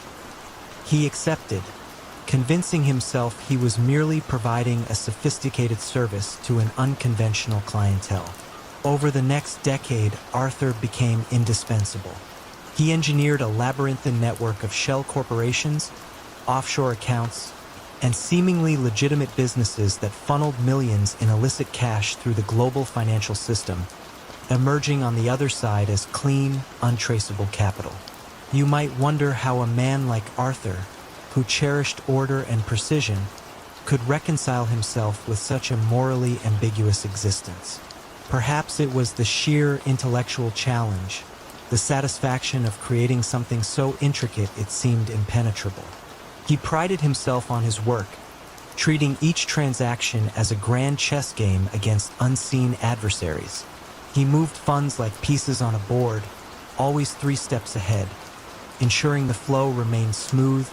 He accepted, convincing himself he was merely providing a sophisticated service to an unconventional clientele. Over the next decade, Arthur became indispensable. He engineered a labyrinthine network of shell corporations, offshore accounts, and seemingly legitimate businesses that funneled millions in illicit cash through the global financial system, emerging on the other side as clean, untraceable capital. You might wonder how a man like Arthur, who cherished order and precision, could reconcile himself with such a morally ambiguous existence. Perhaps it was the sheer intellectual challenge, the satisfaction of creating something so intricate it seemed impenetrable. He prided himself on his work, treating each transaction as a grand chess game against unseen adversaries. He moved funds like pieces on a board, always 3 steps ahead, ensuring the flow remained smooth,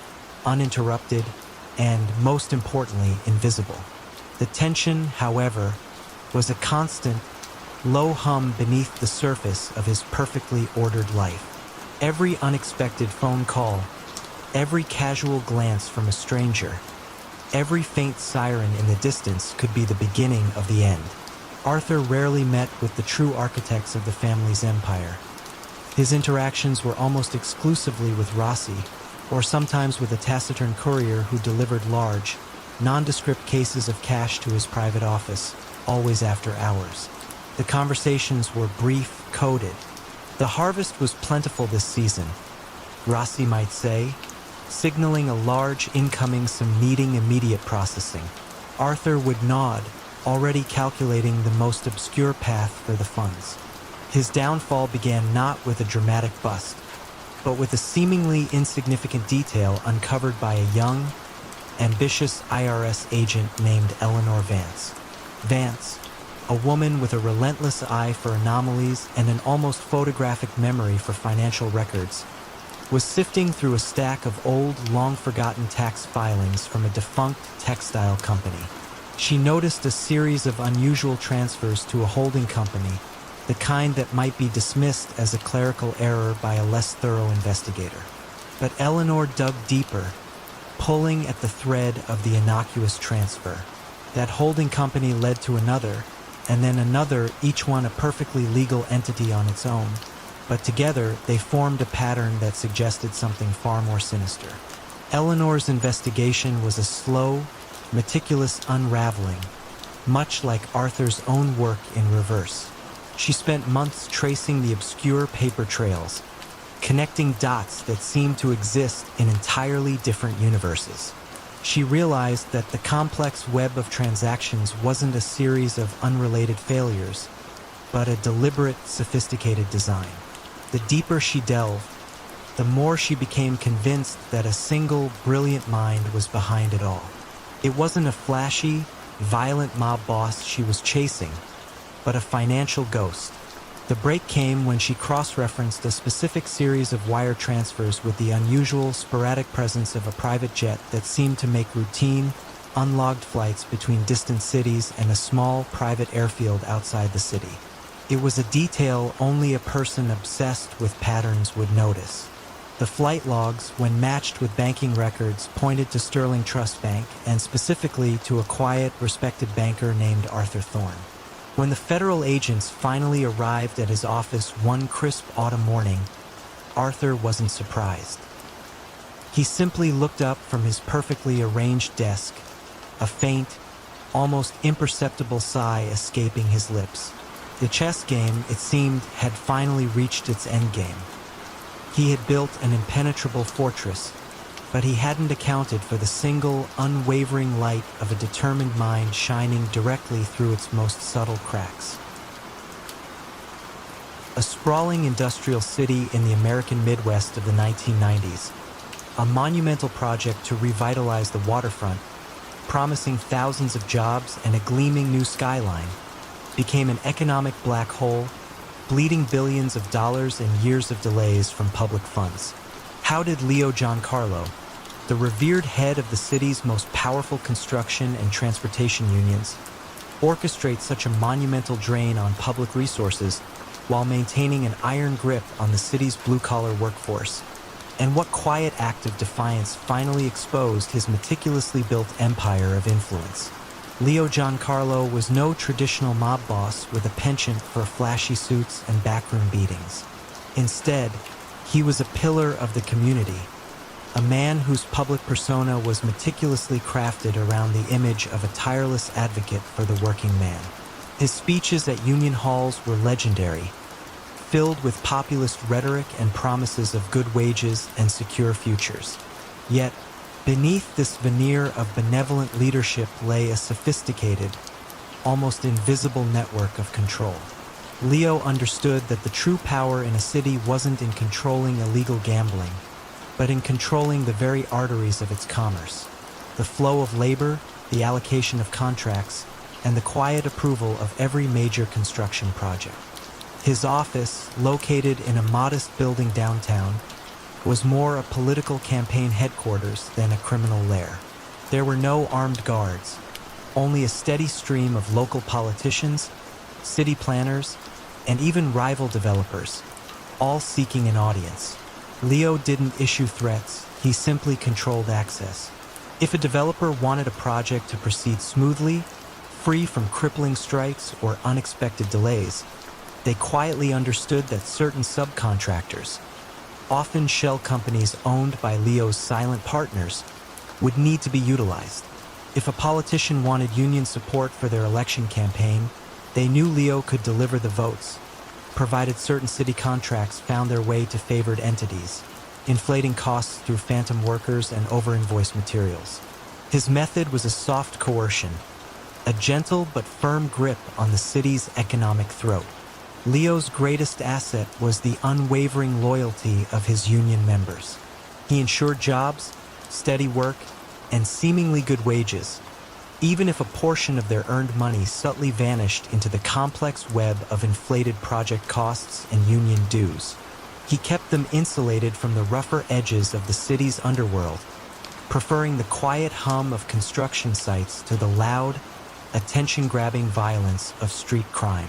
uninterrupted, and, most importantly, invisible. The tension, however, was a constant, low hum beneath the surface of his perfectly ordered life. Every unexpected phone call, every casual glance from a stranger, every faint siren in the distance could be the beginning of the end. Arthur rarely met with the true architects of the family's empire. His interactions were almost exclusively with Rossi, or sometimes with a taciturn courier who delivered large, nondescript cases of cash to his private office, always after hours. The conversations were brief, coded. The harvest was plentiful this season, Rossi might say, signaling a large incoming some needing immediate processing. Arthur would nod, already calculating the most obscure path for the funds. His downfall began not with a dramatic bust, but with a seemingly insignificant detail uncovered by a young, ambitious IRS agent named Eleanor Vance. Vance, a woman with a relentless eye for anomalies and an almost photographic memory for financial records, was sifting through a stack of old, long-forgotten tax filings from a defunct textile company. She noticed a series of unusual transfers to a holding company, the kind that might be dismissed as a clerical error by a less thorough investigator. But Eleanor dug deeper, pulling at the thread of the innocuous transfer. That holding company led to another, and then another, each one a perfectly legal entity on its own. But together, they formed a pattern that suggested something far more sinister. Eleanor's investigation was a slow, meticulous unraveling, much like Arthur's own work in reverse. She spent months tracing the obscure paper trails, connecting dots that seemed to exist in entirely different universes. She realized that the complex web of transactions wasn't a series of unrelated failures, but a deliberate, sophisticated design. The deeper she delved, the more she became convinced that a single, brilliant mind was behind it all. It wasn't a flashy, violent mob boss she was chasing, but a financial ghost. The break came when she cross-referenced a specific series of wire transfers with the unusual, sporadic presence of a private jet that seemed to make routine, unlogged flights between distant cities and a small, private airfield outside the city. It was a detail only a person obsessed with patterns would notice. The flight logs, when matched with banking records, pointed to Sterling Trust Bank, and specifically to a quiet, respected banker named Arthur Thorne. When the federal agents finally arrived at his office one crisp autumn morning, Arthur wasn't surprised. He simply looked up from his perfectly arranged desk, a faint, almost imperceptible sigh escaping his lips. The chess game, it seemed, had finally reached its endgame. He had built an impenetrable fortress, but he hadn't accounted for the single, unwavering light of a determined mind shining directly through its most subtle cracks. A sprawling industrial city in the American Midwest of the 1990s, a monumental project to revitalize the waterfront, promising thousands of jobs and a gleaming new skyline, became an economic black hole, bleeding billions of dollars and years of delays from public funds. How did Leo Giancarlo, the revered head of the city's most powerful construction and transportation unions, orchestrate such a monumental drain on public resources while maintaining an iron grip on the city's blue-collar workforce? And what quiet act of defiance finally exposed his meticulously built empire of influence? Leo Giancarlo was no traditional mob boss with a penchant for flashy suits and backroom beatings. Instead, he was a pillar of the community, a man whose public persona was meticulously crafted around the image of a tireless advocate for the working man. His speeches at union halls were legendary, filled with populist rhetoric and promises of good wages and secure futures. Yet, beneath this veneer of benevolent leadership lay a sophisticated, almost invisible network of control. Leo understood that the true power in a city wasn't in controlling illegal gambling, but in controlling the very arteries of its commerce, the flow of labor, the allocation of contracts, and the quiet approval of every major construction project. His office, located in a modest building downtown, was more a political campaign headquarters than a criminal lair. There were no armed guards, only a steady stream of local politicians, city planners, and even rival developers, all seeking an audience. Leo didn't issue threats, he simply controlled access. If a developer wanted a project to proceed smoothly, free from crippling strikes or unexpected delays, they quietly understood that certain subcontractors, often shell companies owned by Leo's silent partners, would need to be utilized. If a politician wanted union support for their election campaign, they knew Leo could deliver the votes, provided certain city contracts found their way to favored entities, inflating costs through phantom workers and over-invoiced materials. His method was a soft coercion, a gentle but firm grip on the city's economic throat. Leo's greatest asset was the unwavering loyalty of his union members. He ensured jobs, steady work, and seemingly good wages, even if a portion of their earned money subtly vanished into the complex web of inflated project costs and union dues. He kept them insulated from the rougher edges of the city's underworld, preferring the quiet hum of construction sites to the loud, attention-grabbing violence of street crime.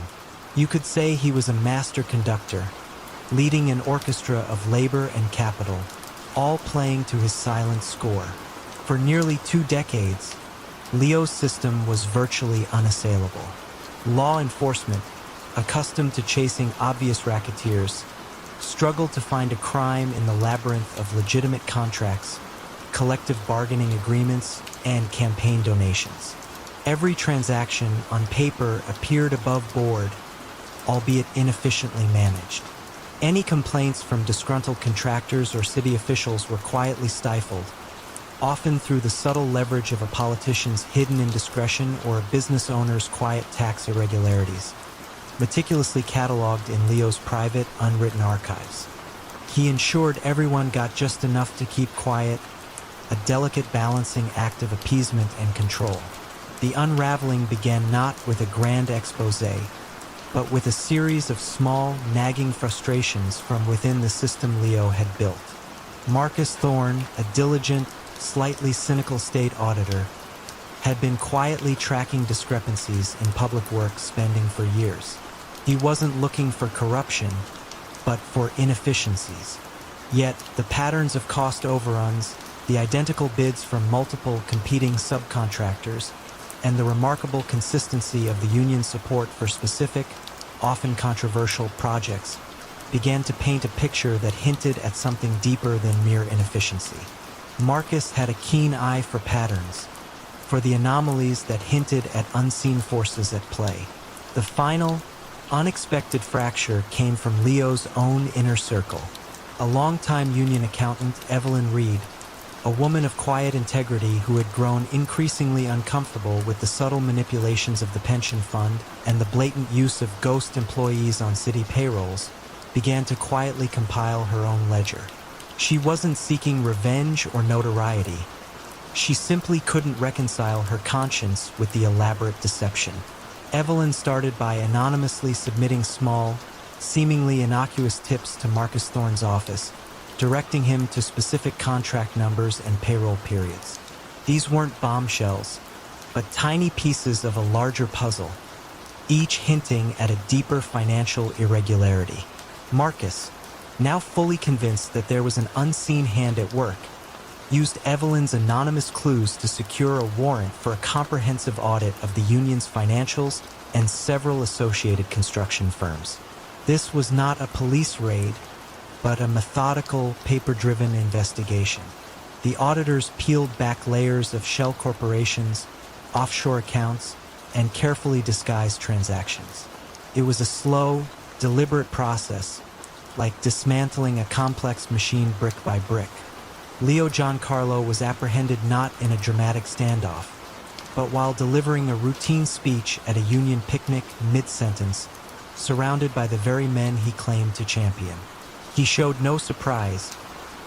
You could say he was a master conductor, leading an orchestra of labor and capital, all playing to his silent score. For nearly 2 decades, Leo's system was virtually unassailable. Law enforcement, accustomed to chasing obvious racketeers, struggled to find a crime in the labyrinth of legitimate contracts, collective bargaining agreements, and campaign donations. Every transaction on paper appeared above board, albeit inefficiently managed. Any complaints from disgruntled contractors or city officials were quietly stifled, often through the subtle leverage of a politician's hidden indiscretion or a business owner's quiet tax irregularities, meticulously cataloged in Leo's private, unwritten archives. He ensured everyone got just enough to keep quiet, a delicate balancing act of appeasement and control. The unraveling began not with a grand exposé, but with a series of small, nagging frustrations from within the system Leo had built. Marcus Thorne, a diligent, slightly cynical state auditor, had been quietly tracking discrepancies in public works spending for years. He wasn't looking for corruption, but for inefficiencies. Yet, the patterns of cost overruns, the identical bids from multiple competing subcontractors, and the remarkable consistency of the union's support for specific, often controversial projects began to paint a picture that hinted at something deeper than mere inefficiency. Marcus had a keen eye for patterns, for the anomalies that hinted at unseen forces at play. The final, unexpected fracture came from Leo's own inner circle. A longtime union accountant, Evelyn Reed, a woman of quiet integrity who had grown increasingly uncomfortable with the subtle manipulations of the pension fund and the blatant use of ghost employees on city payrolls, began to quietly compile her own ledger. She wasn't seeking revenge or notoriety. She simply couldn't reconcile her conscience with the elaborate deception. Evelyn started by anonymously submitting small, seemingly innocuous tips to Marcus Thorne's office, directing him to specific contract numbers and payroll periods. These weren't bombshells, but tiny pieces of a larger puzzle, each hinting at a deeper financial irregularity. Marcus, now fully convinced that there was an unseen hand at work, used Evelyn's anonymous clues to secure a warrant for a comprehensive audit of the union's financials and several associated construction firms. This was not a police raid, but a methodical, paper-driven investigation. The auditors peeled back layers of shell corporations, offshore accounts, and carefully disguised transactions. It was a slow, deliberate process, like dismantling a complex machine brick by brick. Leo Giancarlo was apprehended not in a dramatic standoff, but while delivering a routine speech at a union picnic mid-sentence, surrounded by the very men he claimed to champion. He showed no surprise,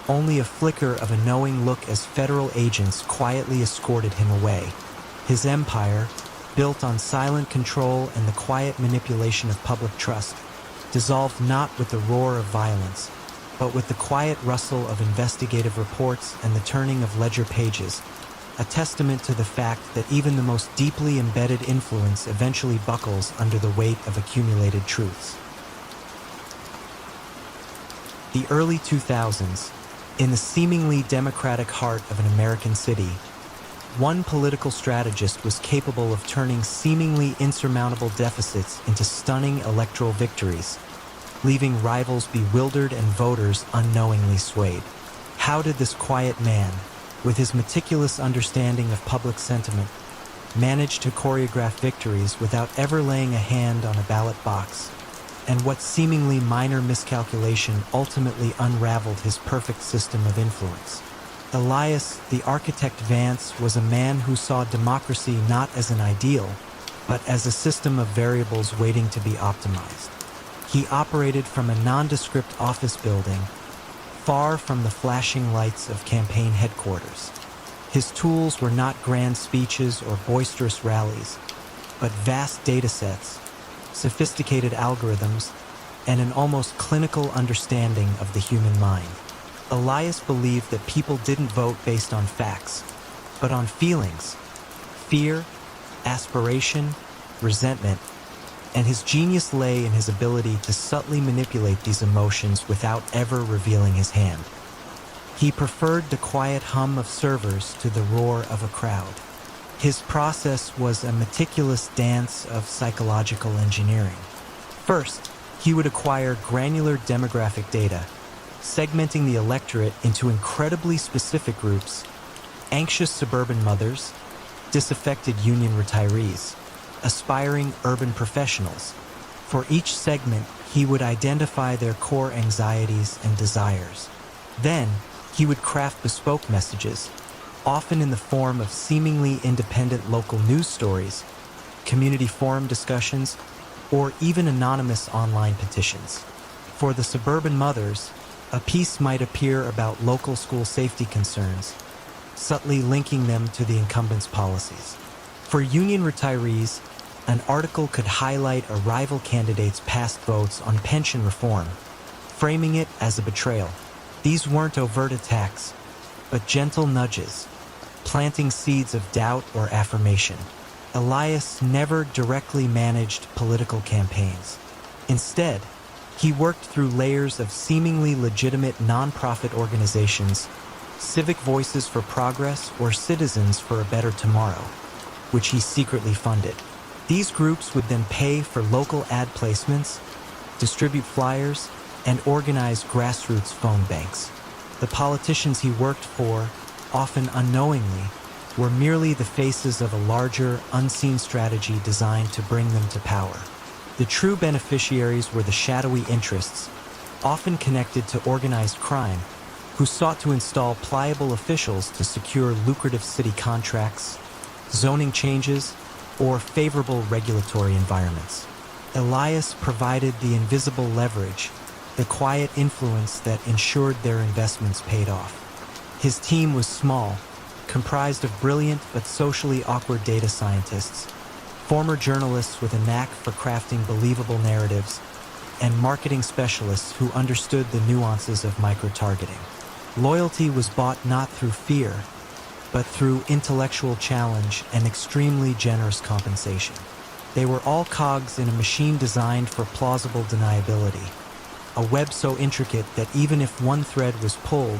only a flicker of a knowing look as federal agents quietly escorted him away. His empire, built on silent control and the quiet manipulation of public trust, dissolved not with the roar of violence, but with the quiet rustle of investigative reports and the turning of ledger pages, a testament to the fact that even the most deeply embedded influence eventually buckles under the weight of accumulated truths. The early 2000s, in the seemingly democratic heart of an American city, one political strategist was capable of turning seemingly insurmountable deficits into stunning electoral victories, leaving rivals bewildered and voters unknowingly swayed. How did this quiet man, with his meticulous understanding of public sentiment, manage to choreograph victories without ever laying a hand on a ballot box? And what seemingly minor miscalculation ultimately unraveled his perfect system of influence? Elias, the architect Vance, was a man who saw democracy not as an ideal, but as a system of variables waiting to be optimized. He operated from a nondescript office building, far from the flashing lights of campaign headquarters. His tools were not grand speeches or boisterous rallies, but vast data sets, sophisticated algorithms, and an almost clinical understanding of the human mind. Elias believed that people didn't vote based on facts, but on feelings, fear, aspiration, resentment, and his genius lay in his ability to subtly manipulate these emotions without ever revealing his hand. He preferred the quiet hum of servers to the roar of a crowd. His process was a meticulous dance of psychological engineering. First, he would acquire granular demographic data, segmenting the electorate into incredibly specific groups: anxious suburban mothers, disaffected union retirees, aspiring urban professionals. For each segment, he would identify their core anxieties and desires. Then, he would craft bespoke messages, often in the form of seemingly independent local news stories, community forum discussions, or even anonymous online petitions. For the suburban mothers, a piece might appear about local school safety concerns, subtly linking them to the incumbent's policies. For union retirees, an article could highlight a rival candidate's past votes on pension reform, framing it as a betrayal. These weren't overt attacks, but gentle nudges, planting seeds of doubt or affirmation. Elias never directly managed political campaigns. Instead, he worked through layers of seemingly legitimate nonprofit organizations, civic voices for progress, or citizens for a better tomorrow, which he secretly funded. These groups would then pay for local ad placements, distribute flyers, and organize grassroots phone banks. The politicians he worked for, often unknowingly, were merely the faces of a larger, unseen strategy designed to bring them to power. The true beneficiaries were the shadowy interests, often connected to organized crime, who sought to install pliable officials to secure lucrative city contracts, zoning changes, or favorable regulatory environments. Elias provided the invisible leverage, the quiet influence that ensured their investments paid off. His team was small, comprised of brilliant but socially awkward data scientists, former journalists with a knack for crafting believable narratives, and marketing specialists who understood the nuances of micro-targeting. Loyalty was bought not through fear, but through intellectual challenge and extremely generous compensation. They were all cogs in a machine designed for plausible deniability, a web so intricate that even if one thread was pulled,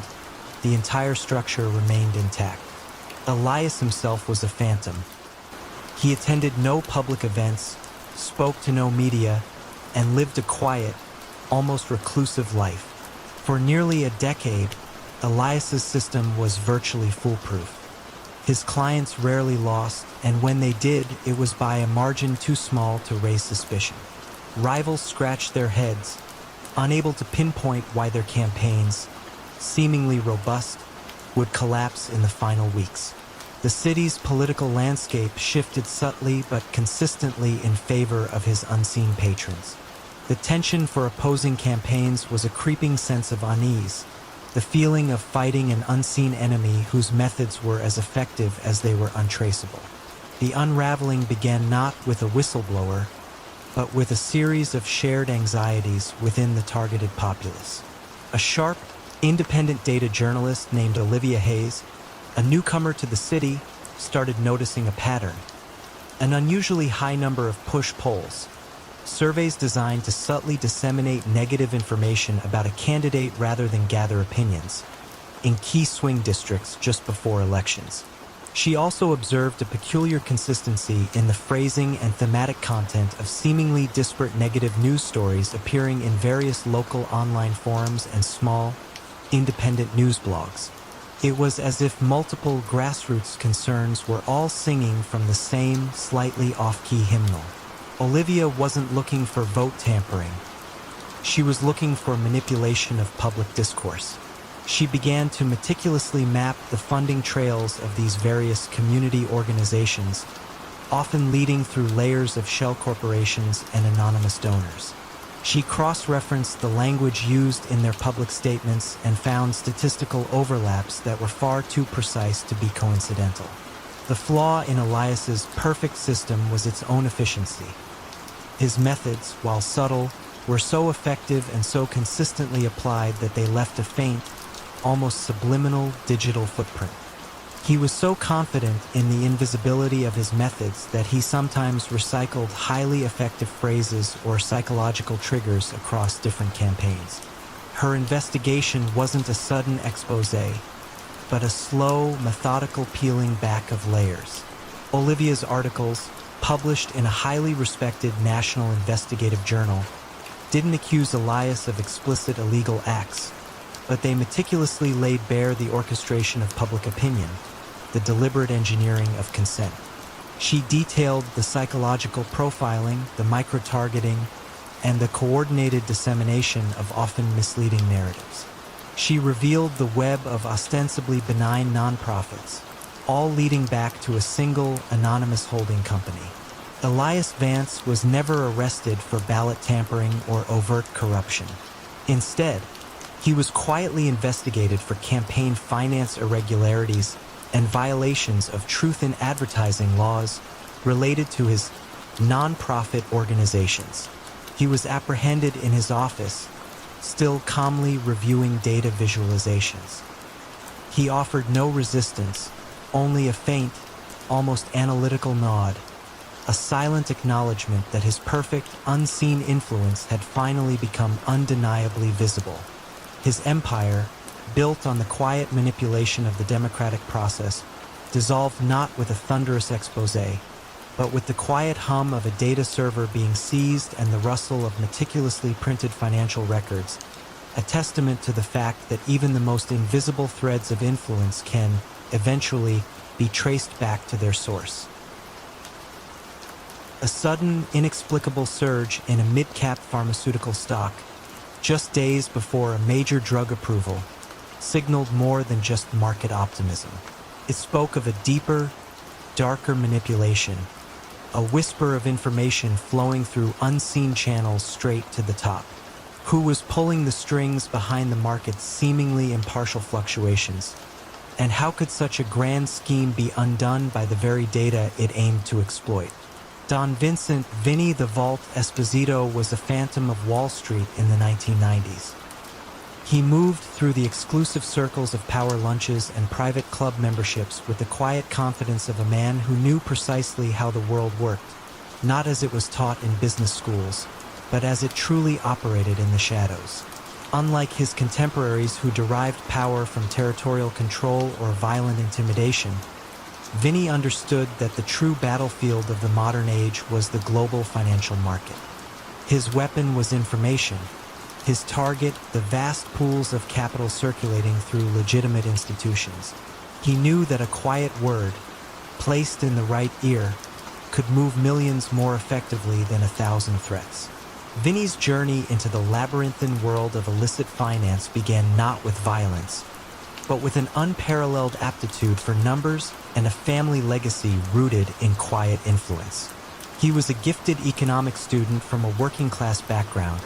the entire structure remained intact. Elias himself was a phantom. He attended no public events, spoke to no media, and lived a quiet, almost reclusive life. For nearly a decade, Elias's system was virtually foolproof. His clients rarely lost, and when they did, it was by a margin too small to raise suspicion. Rivals scratched their heads, unable to pinpoint why their campaigns, seemingly robust, would collapse in the final weeks. The city's political landscape shifted subtly but consistently in favor of his unseen patrons. The tension for opposing campaigns was a creeping sense of unease, the feeling of fighting an unseen enemy whose methods were as effective as they were untraceable. The unraveling began not with a whistleblower, but with a series of shared anxieties within the targeted populace. A sharp, independent data journalist named Olivia Hayes, a newcomer to the city, started noticing a pattern. An unusually high number of push polls, surveys designed to subtly disseminate negative information about a candidate rather than gather opinions, in key swing districts just before elections. She also observed a peculiar consistency in the phrasing and thematic content of seemingly disparate negative news stories appearing in various local online forums and small, independent news blogs. It was as if multiple grassroots concerns were all singing from the same slightly off-key hymnal. Olivia wasn't looking for vote tampering. She was looking for manipulation of public discourse. She began to meticulously map the funding trails of these various community organizations, often leading through layers of shell corporations and anonymous donors. She cross-referenced the language used in their public statements and found statistical overlaps that were far too precise to be coincidental. The flaw in Elias's perfect system was its own efficiency. His methods, while subtle, were so effective and so consistently applied that they left a faint, almost subliminal digital footprint. He was so confident in the invisibility of his methods that he sometimes recycled highly effective phrases or psychological triggers across different campaigns. Her investigation wasn't a sudden expose, but a slow, methodical peeling back of layers. Olivia's articles, published in a highly respected national investigative journal, didn't accuse Elias of explicit illegal acts, but they meticulously laid bare the orchestration of public opinion, the deliberate engineering of consent. She detailed the psychological profiling, the micro-targeting, and the coordinated dissemination of often misleading narratives. She revealed the web of ostensibly benign nonprofits, all leading back to a single, anonymous holding company. Elias Vance was never arrested for ballot tampering or overt corruption. Instead, he was quietly investigated for campaign finance irregularities and violations of truth in advertising laws related to his nonprofit organizations. He was apprehended in his office, still calmly reviewing data visualizations. He offered no resistance, only a faint, almost analytical nod, a silent acknowledgement that his perfect, unseen influence had finally become undeniably visible. His empire, built on the quiet manipulation of the democratic process, dissolved not with a thunderous expose, but with the quiet hum of a data server being seized and the rustle of meticulously printed financial records, a testament to the fact that even the most invisible threads of influence can, eventually, be traced back to their source. A sudden, inexplicable surge in a mid-cap pharmaceutical stock, just days before a major drug approval, signaled more than just market optimism. It spoke of a deeper, darker manipulation, a whisper of information flowing through unseen channels straight to the top. Who was pulling the strings behind the market's seemingly impartial fluctuations? And how could such a grand scheme be undone by the very data it aimed to exploit? Don Vincent "Vinny the Vault" Esposito was a phantom of Wall Street in the 1990s. He moved through the exclusive circles of power lunches and private club memberships with the quiet confidence of a man who knew precisely how the world worked, not as it was taught in business schools, but as it truly operated in the shadows. Unlike his contemporaries who derived power from territorial control or violent intimidation, Vinny understood that the true battlefield of the modern age was the global financial market. His weapon was information, his target the vast pools of capital circulating through legitimate institutions. He knew that a quiet word, placed in the right ear, could move millions more effectively than 1,000 threats. Vinny's journey into the labyrinthine world of illicit finance began not with violence, but with an unparalleled aptitude for numbers and a family legacy rooted in quiet influence. He was a gifted economics student from a working-class background,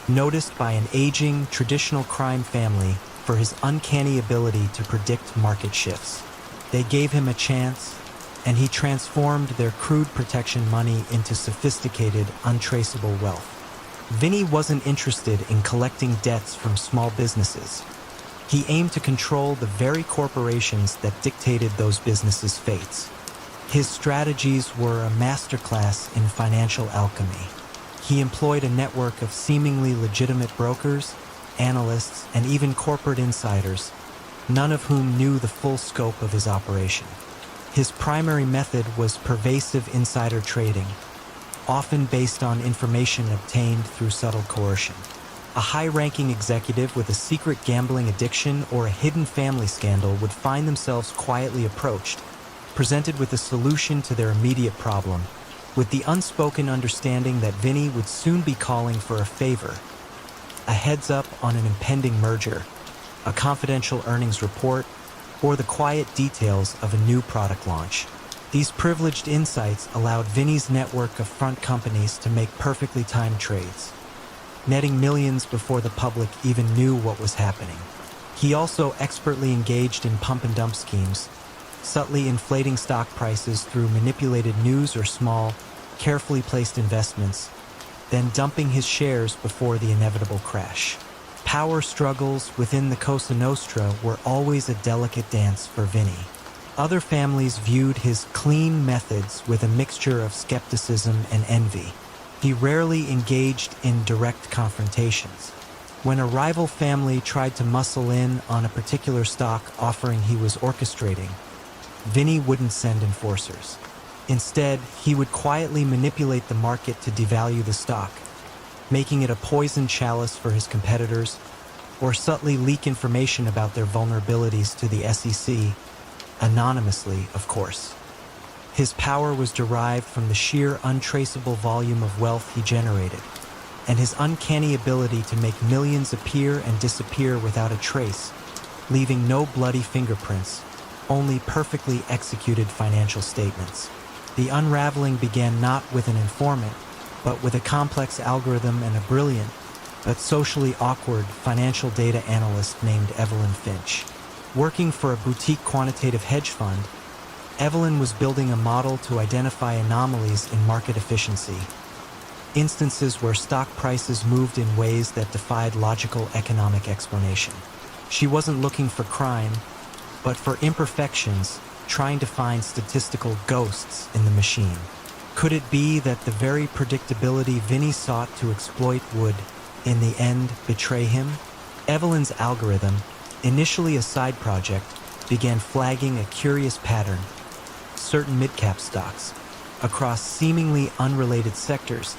noticed by an aging, traditional crime family for his uncanny ability to predict market shifts. They gave him a chance, and he transformed their crude protection money into sophisticated, untraceable wealth. Vinny wasn't interested in collecting debts from small businesses. He aimed to control the very corporations that dictated those businesses' fates. His strategies were a masterclass in financial alchemy. He employed a network of seemingly legitimate brokers, analysts, and even corporate insiders, none of whom knew the full scope of his operation. His primary method was pervasive insider trading, often based on information obtained through subtle coercion. A high-ranking executive with a secret gambling addiction or a hidden family scandal would find themselves quietly approached, presented with a solution to their immediate problem, with the unspoken understanding that Vinny would soon be calling for a favor, a heads-up on an impending merger, a confidential earnings report, or the quiet details of a new product launch. These privileged insights allowed Vinny's network of front companies to make perfectly timed trades, netting millions before the public even knew what was happening. He also expertly engaged in pump-and-dump schemes, subtly inflating stock prices through manipulated news or small, carefully placed investments, then dumping his shares before the inevitable crash. Power struggles within the Cosa Nostra were always a delicate dance for Vinny. Other families viewed his clean methods with a mixture of skepticism and envy. He rarely engaged in direct confrontations. When a rival family tried to muscle in on a particular stock offering he was orchestrating, Vinny wouldn't send enforcers. Instead, he would quietly manipulate the market to devalue the stock, making it a poisoned chalice for his competitors, or subtly leak information about their vulnerabilities to the SEC, anonymously, of course. His power was derived from the sheer untraceable volume of wealth he generated, and his uncanny ability to make millions appear and disappear without a trace, leaving no bloody fingerprints, only perfectly executed financial statements. The unraveling began not with an informant, but with a complex algorithm and a brilliant, but socially awkward financial data analyst named Evelyn Finch. Working for a boutique quantitative hedge fund, Evelyn was building a model to identify anomalies in market efficiency, instances where stock prices moved in ways that defied logical economic explanation. She wasn't looking for crime, but for imperfections, trying to find statistical ghosts in the machine. Could it be that the very predictability Vinny sought to exploit would, in the end, betray him? Evelyn's algorithm, initially a side project, began flagging a curious pattern. Certain mid-cap stocks, across seemingly unrelated sectors,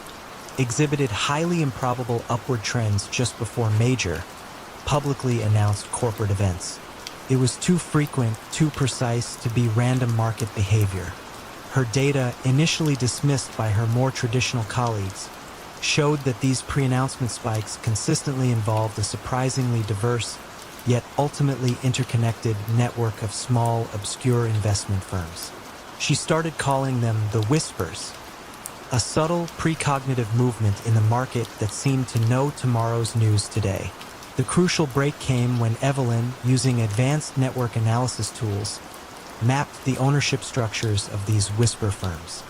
exhibited highly improbable upward trends just before major, publicly announced corporate events. It was too frequent, too precise to be random market behavior. Her data, initially dismissed by her more traditional colleagues, showed that these pre-announcement spikes consistently involved a surprisingly diverse, yet ultimately interconnected network of small, obscure investment firms. She started calling them the Whispers, a subtle precognitive movement in the market that seemed to know tomorrow's news today. The crucial break came when Evelyn, using advanced network analysis tools, mapped the ownership structures of these whisper firms.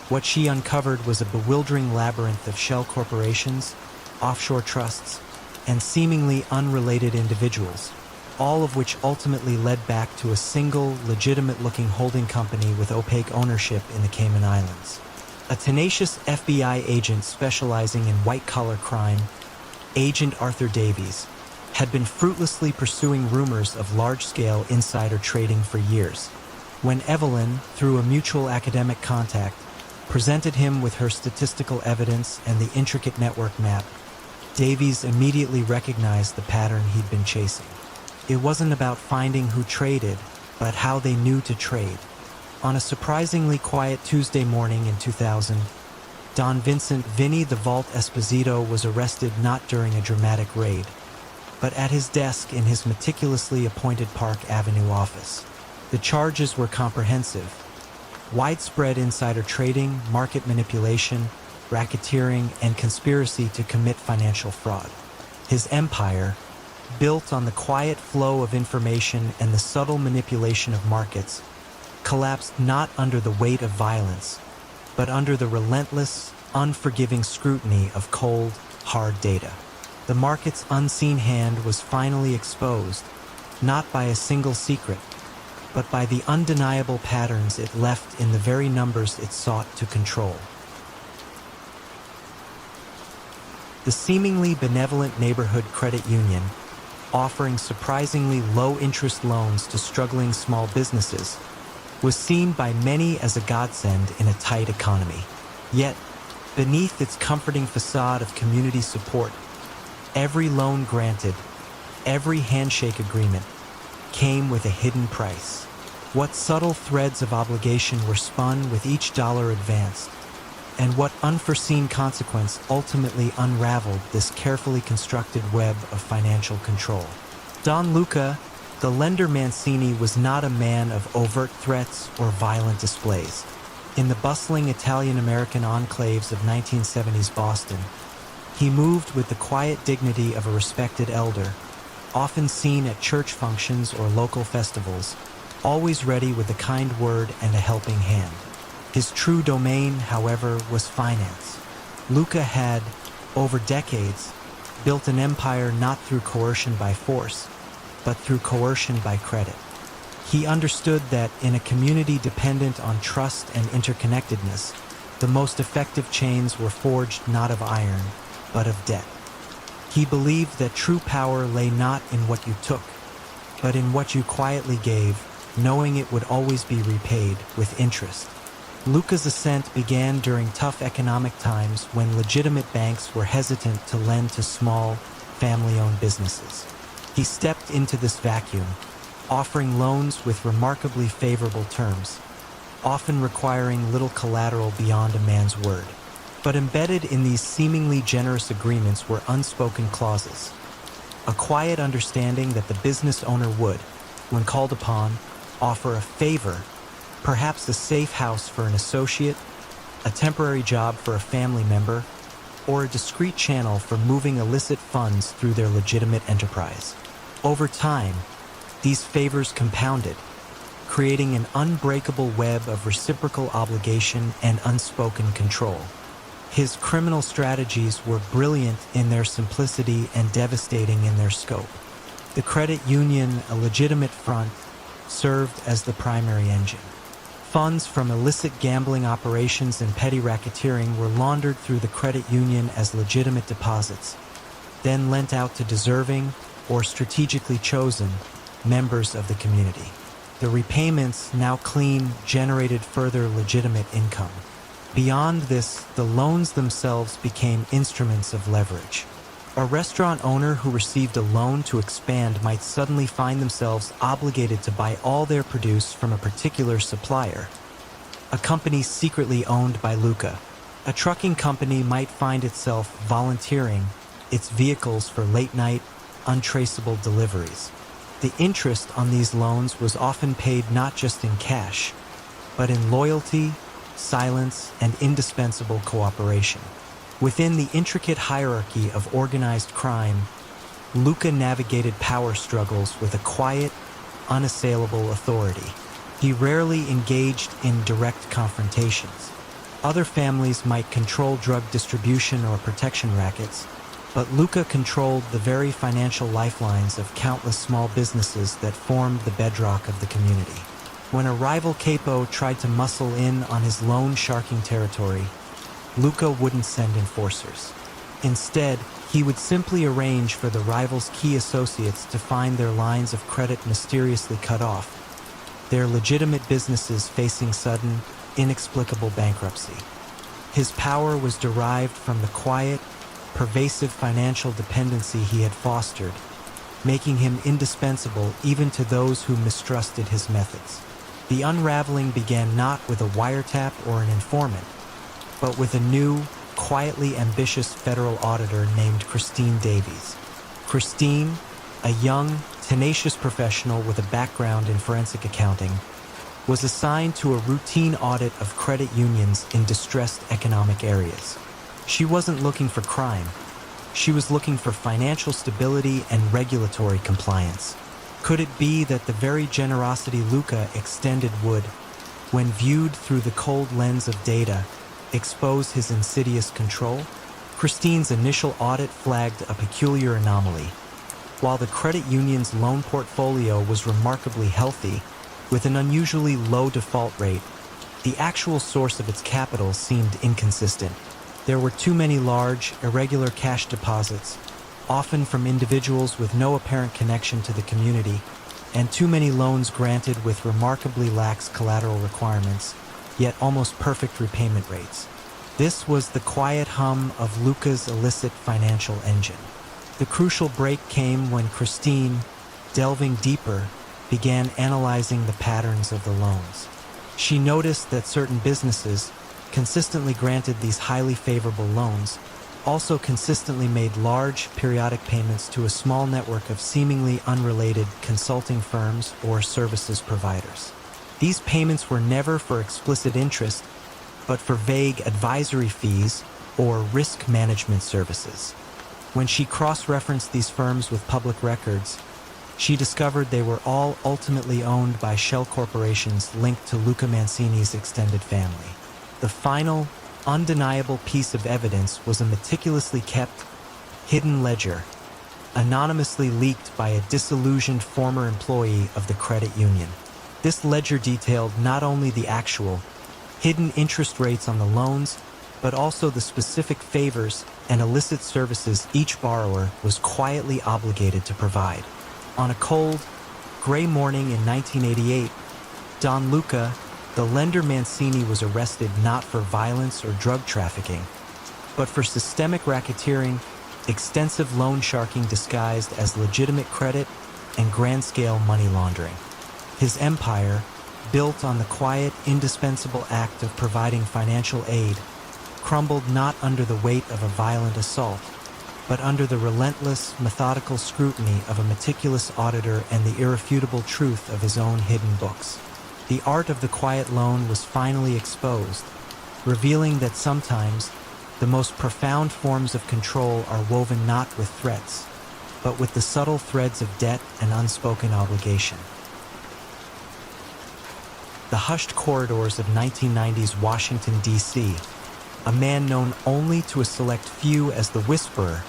What she uncovered was a bewildering labyrinth of shell corporations, offshore trusts, and seemingly unrelated individuals, all of which ultimately led back to a single, legitimate-looking holding company with opaque ownership in the Cayman Islands. A tenacious FBI agent specializing in white-collar crime, Agent Arthur Davies, had been fruitlessly pursuing rumors of large-scale insider trading for years. When Evelyn, through a mutual academic contact, presented him with her statistical evidence and the intricate network map, Davies immediately recognized the pattern he'd been chasing. It wasn't about finding who traded, but how they knew to trade. On a surprisingly quiet Tuesday morning in 2000, Don Vincent "Vinny the Vault" Esposito was arrested not during a dramatic raid, but at his desk in his meticulously appointed Park Avenue office. The charges were comprehensive: widespread insider trading, market manipulation, racketeering, and conspiracy to commit financial fraud. His empire, built on the quiet flow of information and the subtle manipulation of markets, collapsed not under the weight of violence, but under the relentless, unforgiving scrutiny of cold, hard data. The market's unseen hand was finally exposed, not by a single secret, but by the undeniable patterns it left in the very numbers it sought to control. The seemingly benevolent neighborhood credit union, offering surprisingly low-interest loans to struggling small businesses, was seen by many as a godsend in a tight economy. Yet, beneath its comforting facade of community support, every loan granted, every handshake agreement, came with a hidden price. What subtle threads of obligation were spun with each dollar advanced, and what unforeseen consequence ultimately unraveled this carefully constructed web of financial control. Don Luca, the lender Mancini, was not a man of overt threats or violent displays. In the bustling Italian-American enclaves of 1970s Boston, he moved with the quiet dignity of a respected elder, often seen at church functions or local festivals, always ready with a kind word and a helping hand. His true domain, however, was finance. Luca had, over decades, built an empire not through coercion by force, but through coercion by credit. He understood that in a community dependent on trust and interconnectedness, the most effective chains were forged not of iron, but of debt. He believed that true power lay not in what you took, but in what you quietly gave, knowing it would always be repaid with interest. Luca's ascent began during tough economic times when legitimate banks were hesitant to lend to small, family-owned businesses. He stepped into this vacuum, offering loans with remarkably favorable terms, often requiring little collateral beyond a man's word. But embedded in these seemingly generous agreements were unspoken clauses, a quiet understanding that the business owner would, when called upon, offer a favor, perhaps a safe house for an associate, a temporary job for a family member, or a discreet channel for moving illicit funds through their legitimate enterprise. Over time, these favors compounded, creating an unbreakable web of reciprocal obligation and unspoken control. His criminal strategies were brilliant in their simplicity and devastating in their scope. The credit union, a legitimate front, served as the primary engine. Funds from illicit gambling operations and petty racketeering were laundered through the credit union as legitimate deposits, then lent out to deserving or strategically chosen members of the community. The repayments, now clean, generated further legitimate income. Beyond this, the loans themselves became instruments of leverage. A restaurant owner who received a loan to expand might suddenly find themselves obligated to buy all their produce from a particular supplier, a company secretly owned by Luca. A trucking company might find itself volunteering its vehicles for late-night, untraceable deliveries. The interest on these loans was often paid not just in cash, but in loyalty, silence, and indispensable cooperation. Within the intricate hierarchy of organized crime, Luca navigated power struggles with a quiet, unassailable authority. He rarely engaged in direct confrontations. Other families might control drug distribution or protection rackets, but Luca controlled the very financial lifelines of countless small businesses that formed the bedrock of the community. When a rival capo tried to muscle in on his loan sharking territory, Luca wouldn't send enforcers. Instead, he would simply arrange for the rival's key associates to find their lines of credit mysteriously cut off, their legitimate businesses facing sudden, inexplicable bankruptcy. His power was derived from the quiet, pervasive financial dependency he had fostered, making him indispensable even to those who mistrusted his methods. The unraveling began not with a wiretap or an informant, but with a new, quietly ambitious federal auditor named Christine Davies. Christine, a young, tenacious professional with a background in forensic accounting, was assigned to a routine audit of credit unions in distressed economic areas. She wasn't looking for crime. She was looking for financial stability and regulatory compliance. Could it be that the very generosity Luca extended would, when viewed through the cold lens of data, expose his insidious control? Christine's initial audit flagged a peculiar anomaly. While the credit union's loan portfolio was remarkably healthy, with an unusually low default rate, the actual source of its capital seemed inconsistent. There were too many large, irregular cash deposits, often from individuals with no apparent connection to the community, and too many loans granted with remarkably lax collateral requirements, yet almost perfect repayment rates. This was the quiet hum of Luca's illicit financial engine. The crucial break came when Christine, delving deeper, began analyzing the patterns of the loans. She noticed that certain businesses, consistently granted these highly favorable loans, also consistently made large, periodic payments to a small network of seemingly unrelated consulting firms or services providers. These payments were never for explicit interest, but for vague advisory fees or risk management services. When she cross-referenced these firms with public records, she discovered they were all ultimately owned by shell corporations linked to Luca Mancini's extended family. The final, undeniable piece of evidence was a meticulously kept, hidden ledger, anonymously leaked by a disillusioned former employee of the credit union. This ledger detailed not only the actual, hidden interest rates on the loans, but also the specific favors and illicit services each borrower was quietly obligated to provide. On a cold, gray morning in 1988, Don Luca, the lender Mancini, was arrested not for violence or drug trafficking, but for systemic racketeering, extensive loan sharking disguised as legitimate credit, and grand-scale money laundering. His empire, built on the quiet, indispensable act of providing financial aid, crumbled not under the weight of a violent assault, but under the relentless, methodical scrutiny of a meticulous auditor and the irrefutable truth of his own hidden books. The art of the quiet loan was finally exposed, revealing that sometimes the most profound forms of control are woven not with threats, but with the subtle threads of debt and unspoken obligation. The hushed corridors of 1990s Washington, D.C., a man known only to a select few as the Whisperer,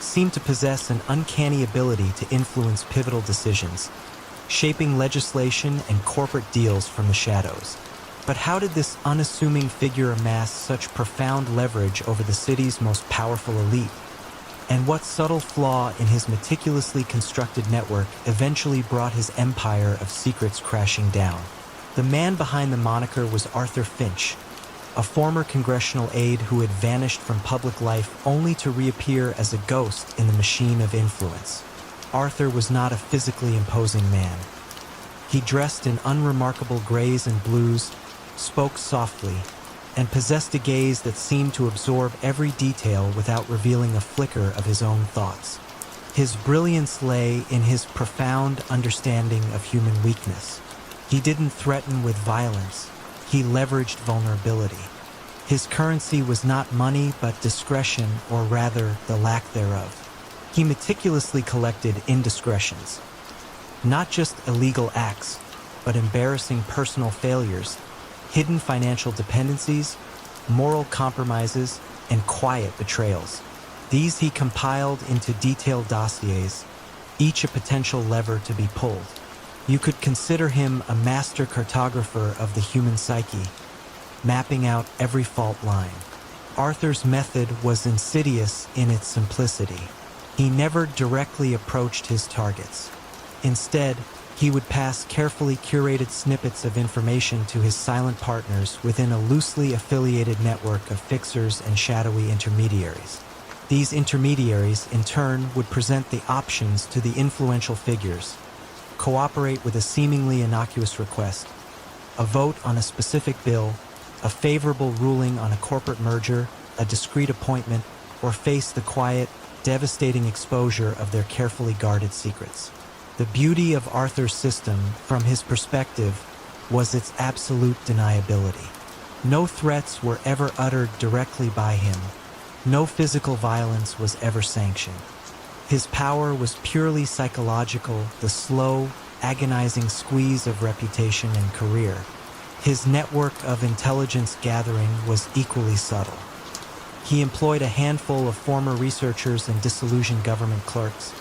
seemed to possess an uncanny ability to influence pivotal decisions, shaping legislation and corporate deals from the shadows. But how did this unassuming figure amass such profound leverage over the city's most powerful elite? And what subtle flaw in his meticulously constructed network eventually brought his empire of secrets crashing down? The man behind the moniker was Arthur Finch, a former congressional aide who had vanished from public life only to reappear as a ghost in the machine of influence. Arthur was not a physically imposing man. He dressed in unremarkable grays and blues, spoke softly, and possessed a gaze that seemed to absorb every detail without revealing a flicker of his own thoughts. His brilliance lay in his profound understanding of human weakness. He didn't threaten with violence. he leveraged vulnerability. His currency was not money, but discretion, or rather, the lack thereof. He meticulously collected indiscretions. Not just illegal acts, but embarrassing personal failures, hidden financial dependencies, moral compromises, and quiet betrayals. These he compiled into detailed dossiers, each a potential lever to be pulled. You could consider him a master cartographer of the human psyche, mapping out every fault line. Arthur's method was insidious in its simplicity. He never directly approached his targets. Instead, he would pass carefully curated snippets of information to his silent partners within a loosely affiliated network of fixers and shadowy intermediaries. These intermediaries, in turn, would present the options to the influential figures, cooperate with a seemingly innocuous request, a vote on a specific bill, a favorable ruling on a corporate merger, a discreet appointment, or face the quiet, devastating exposure of their carefully guarded secrets. The beauty of Arthur's system, from his perspective, was its absolute deniability. No threats were ever uttered directly by him. No physical violence was ever sanctioned. His power was purely psychological, the slow, agonizing squeeze of reputation and career. His network of intelligence gathering was equally subtle. He employed a handful of former researchers and disillusioned government clerks,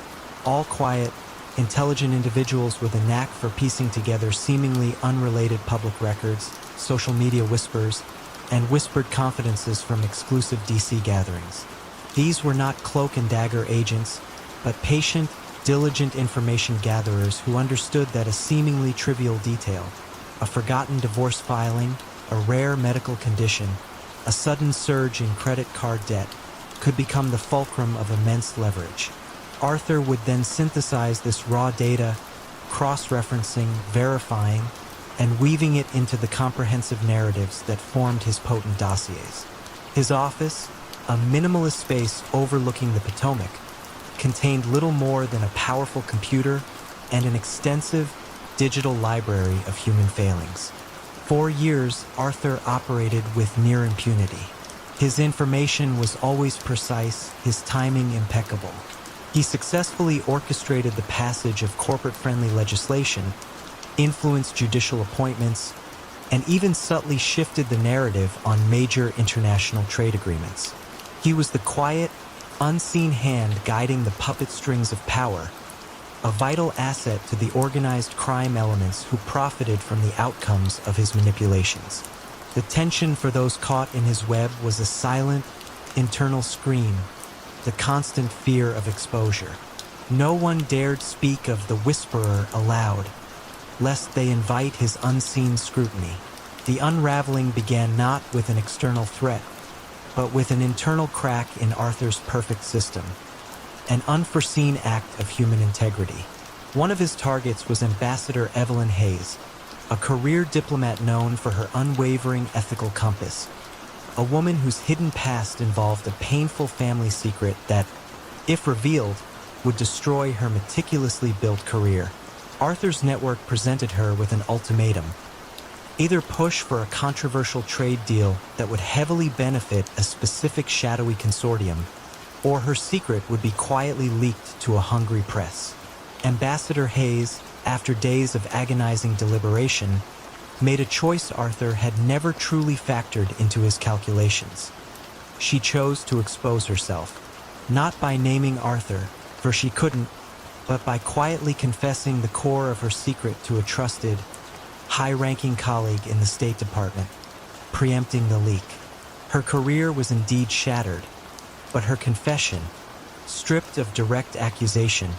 all quiet, intelligent individuals with a knack for piecing together seemingly unrelated public records, social media whispers, and whispered confidences from exclusive DC gatherings. These were not cloak and dagger agents, but patient, diligent information gatherers who understood that a seemingly trivial detail, a forgotten divorce filing, a rare medical condition, a sudden surge in credit card debt, could become the fulcrum of immense leverage. Arthur would then synthesize this raw data, cross-referencing, verifying, and weaving it into the comprehensive narratives that formed his potent dossiers. His office, a minimalist space overlooking the Potomac, contained little more than a powerful computer and an extensive digital library of human failings. For years, Arthur operated with near impunity. His information was always precise, his timing impeccable. He successfully orchestrated the passage of corporate-friendly legislation, influenced judicial appointments, and even subtly shifted the narrative on major international trade agreements. He was the quiet, unseen hand guiding the puppet strings of power, a vital asset to the organized crime elements who profited from the outcomes of his manipulations. The tension for those caught in his web was a silent, internal scream, the constant fear of exposure. No one dared speak of the whisperer aloud, lest they invite his unseen scrutiny. The unraveling began not with an external threat, but with an internal crack in Arthur's perfect system, an unforeseen act of human integrity. One of his targets was Ambassador Evelyn Hayes, a career diplomat known for her unwavering ethical compass, a woman whose hidden past involved a painful family secret that, if revealed, would destroy her meticulously built career. Arthur's network presented her with an ultimatum: either push for a controversial trade deal that would heavily benefit a specific shadowy consortium, or her secret would be quietly leaked to a hungry press. Ambassador Hayes, after days of agonizing deliberation, made a choice Arthur had never truly factored into his calculations. She chose to expose herself, not by naming Arthur, for she couldn't, but by quietly confessing the core of her secret to a trusted, high-ranking colleague in the State Department, preempting the leak. Her career was indeed shattered, but her confession, stripped of direct accusation,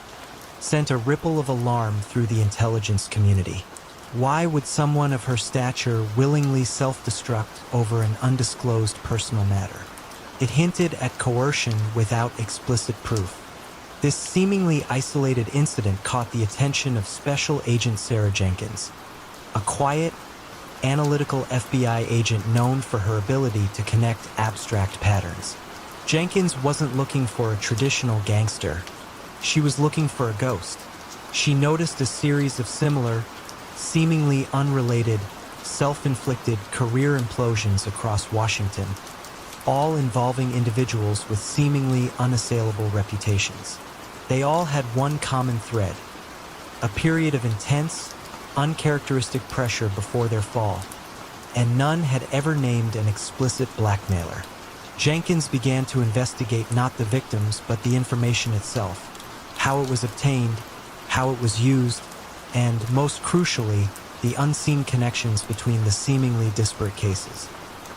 sent a ripple of alarm through the intelligence community. Why would someone of her stature willingly self-destruct over an undisclosed personal matter? It hinted at coercion without explicit proof. This seemingly isolated incident caught the attention of Special Agent Sarah Jenkins, a quiet, analytical FBI agent known for her ability to connect abstract patterns. Jenkins wasn't looking for a traditional gangster. She was looking for a ghost. She noticed a series of similar, seemingly unrelated, self-inflicted career implosions across Washington, all involving individuals with seemingly unassailable reputations. They all had one common thread: a period of intense, uncharacteristic pressure before their fall, and none had ever named an explicit blackmailer. Jenkins began to investigate not the victims, but the information itself, how it was obtained, how it was used, and, most crucially, the unseen connections between the seemingly disparate cases.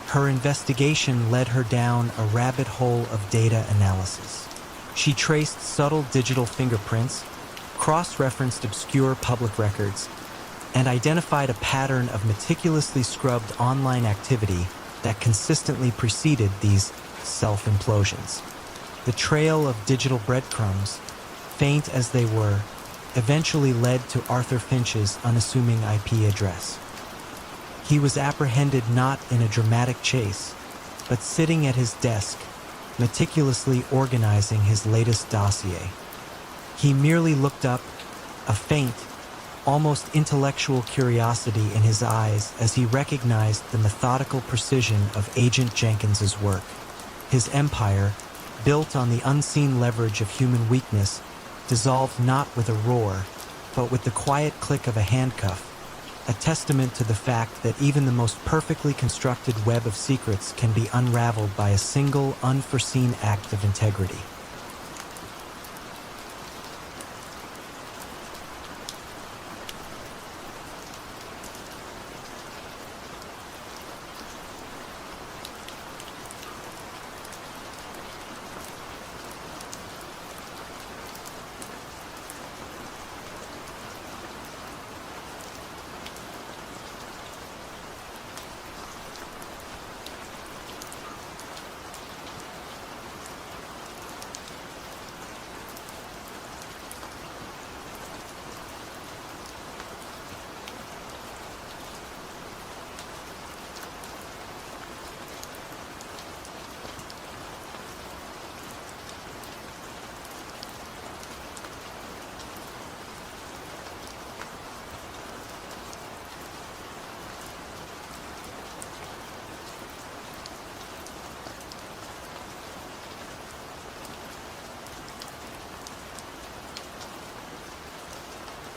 Her investigation led her down a rabbit hole of data analysis. She traced subtle digital fingerprints, cross-referenced obscure public records, and identified a pattern of meticulously scrubbed online activity that consistently preceded these self-implosions. The trail of digital breadcrumbs, faint as they were, eventually led to Arthur Finch's unassuming IP address. He was apprehended not in a dramatic chase, but sitting at his desk, meticulously organizing his latest dossier. He merely looked up, a faint, almost intellectual curiosity in his eyes as he recognized the methodical precision of Agent Jenkins's work. His empire, built on the unseen leverage of human weakness, dissolved not with a roar, but with the quiet click of a handcuff, a testament to the fact that even the most perfectly constructed web of secrets can be unraveled by a single, unforeseen act of integrity.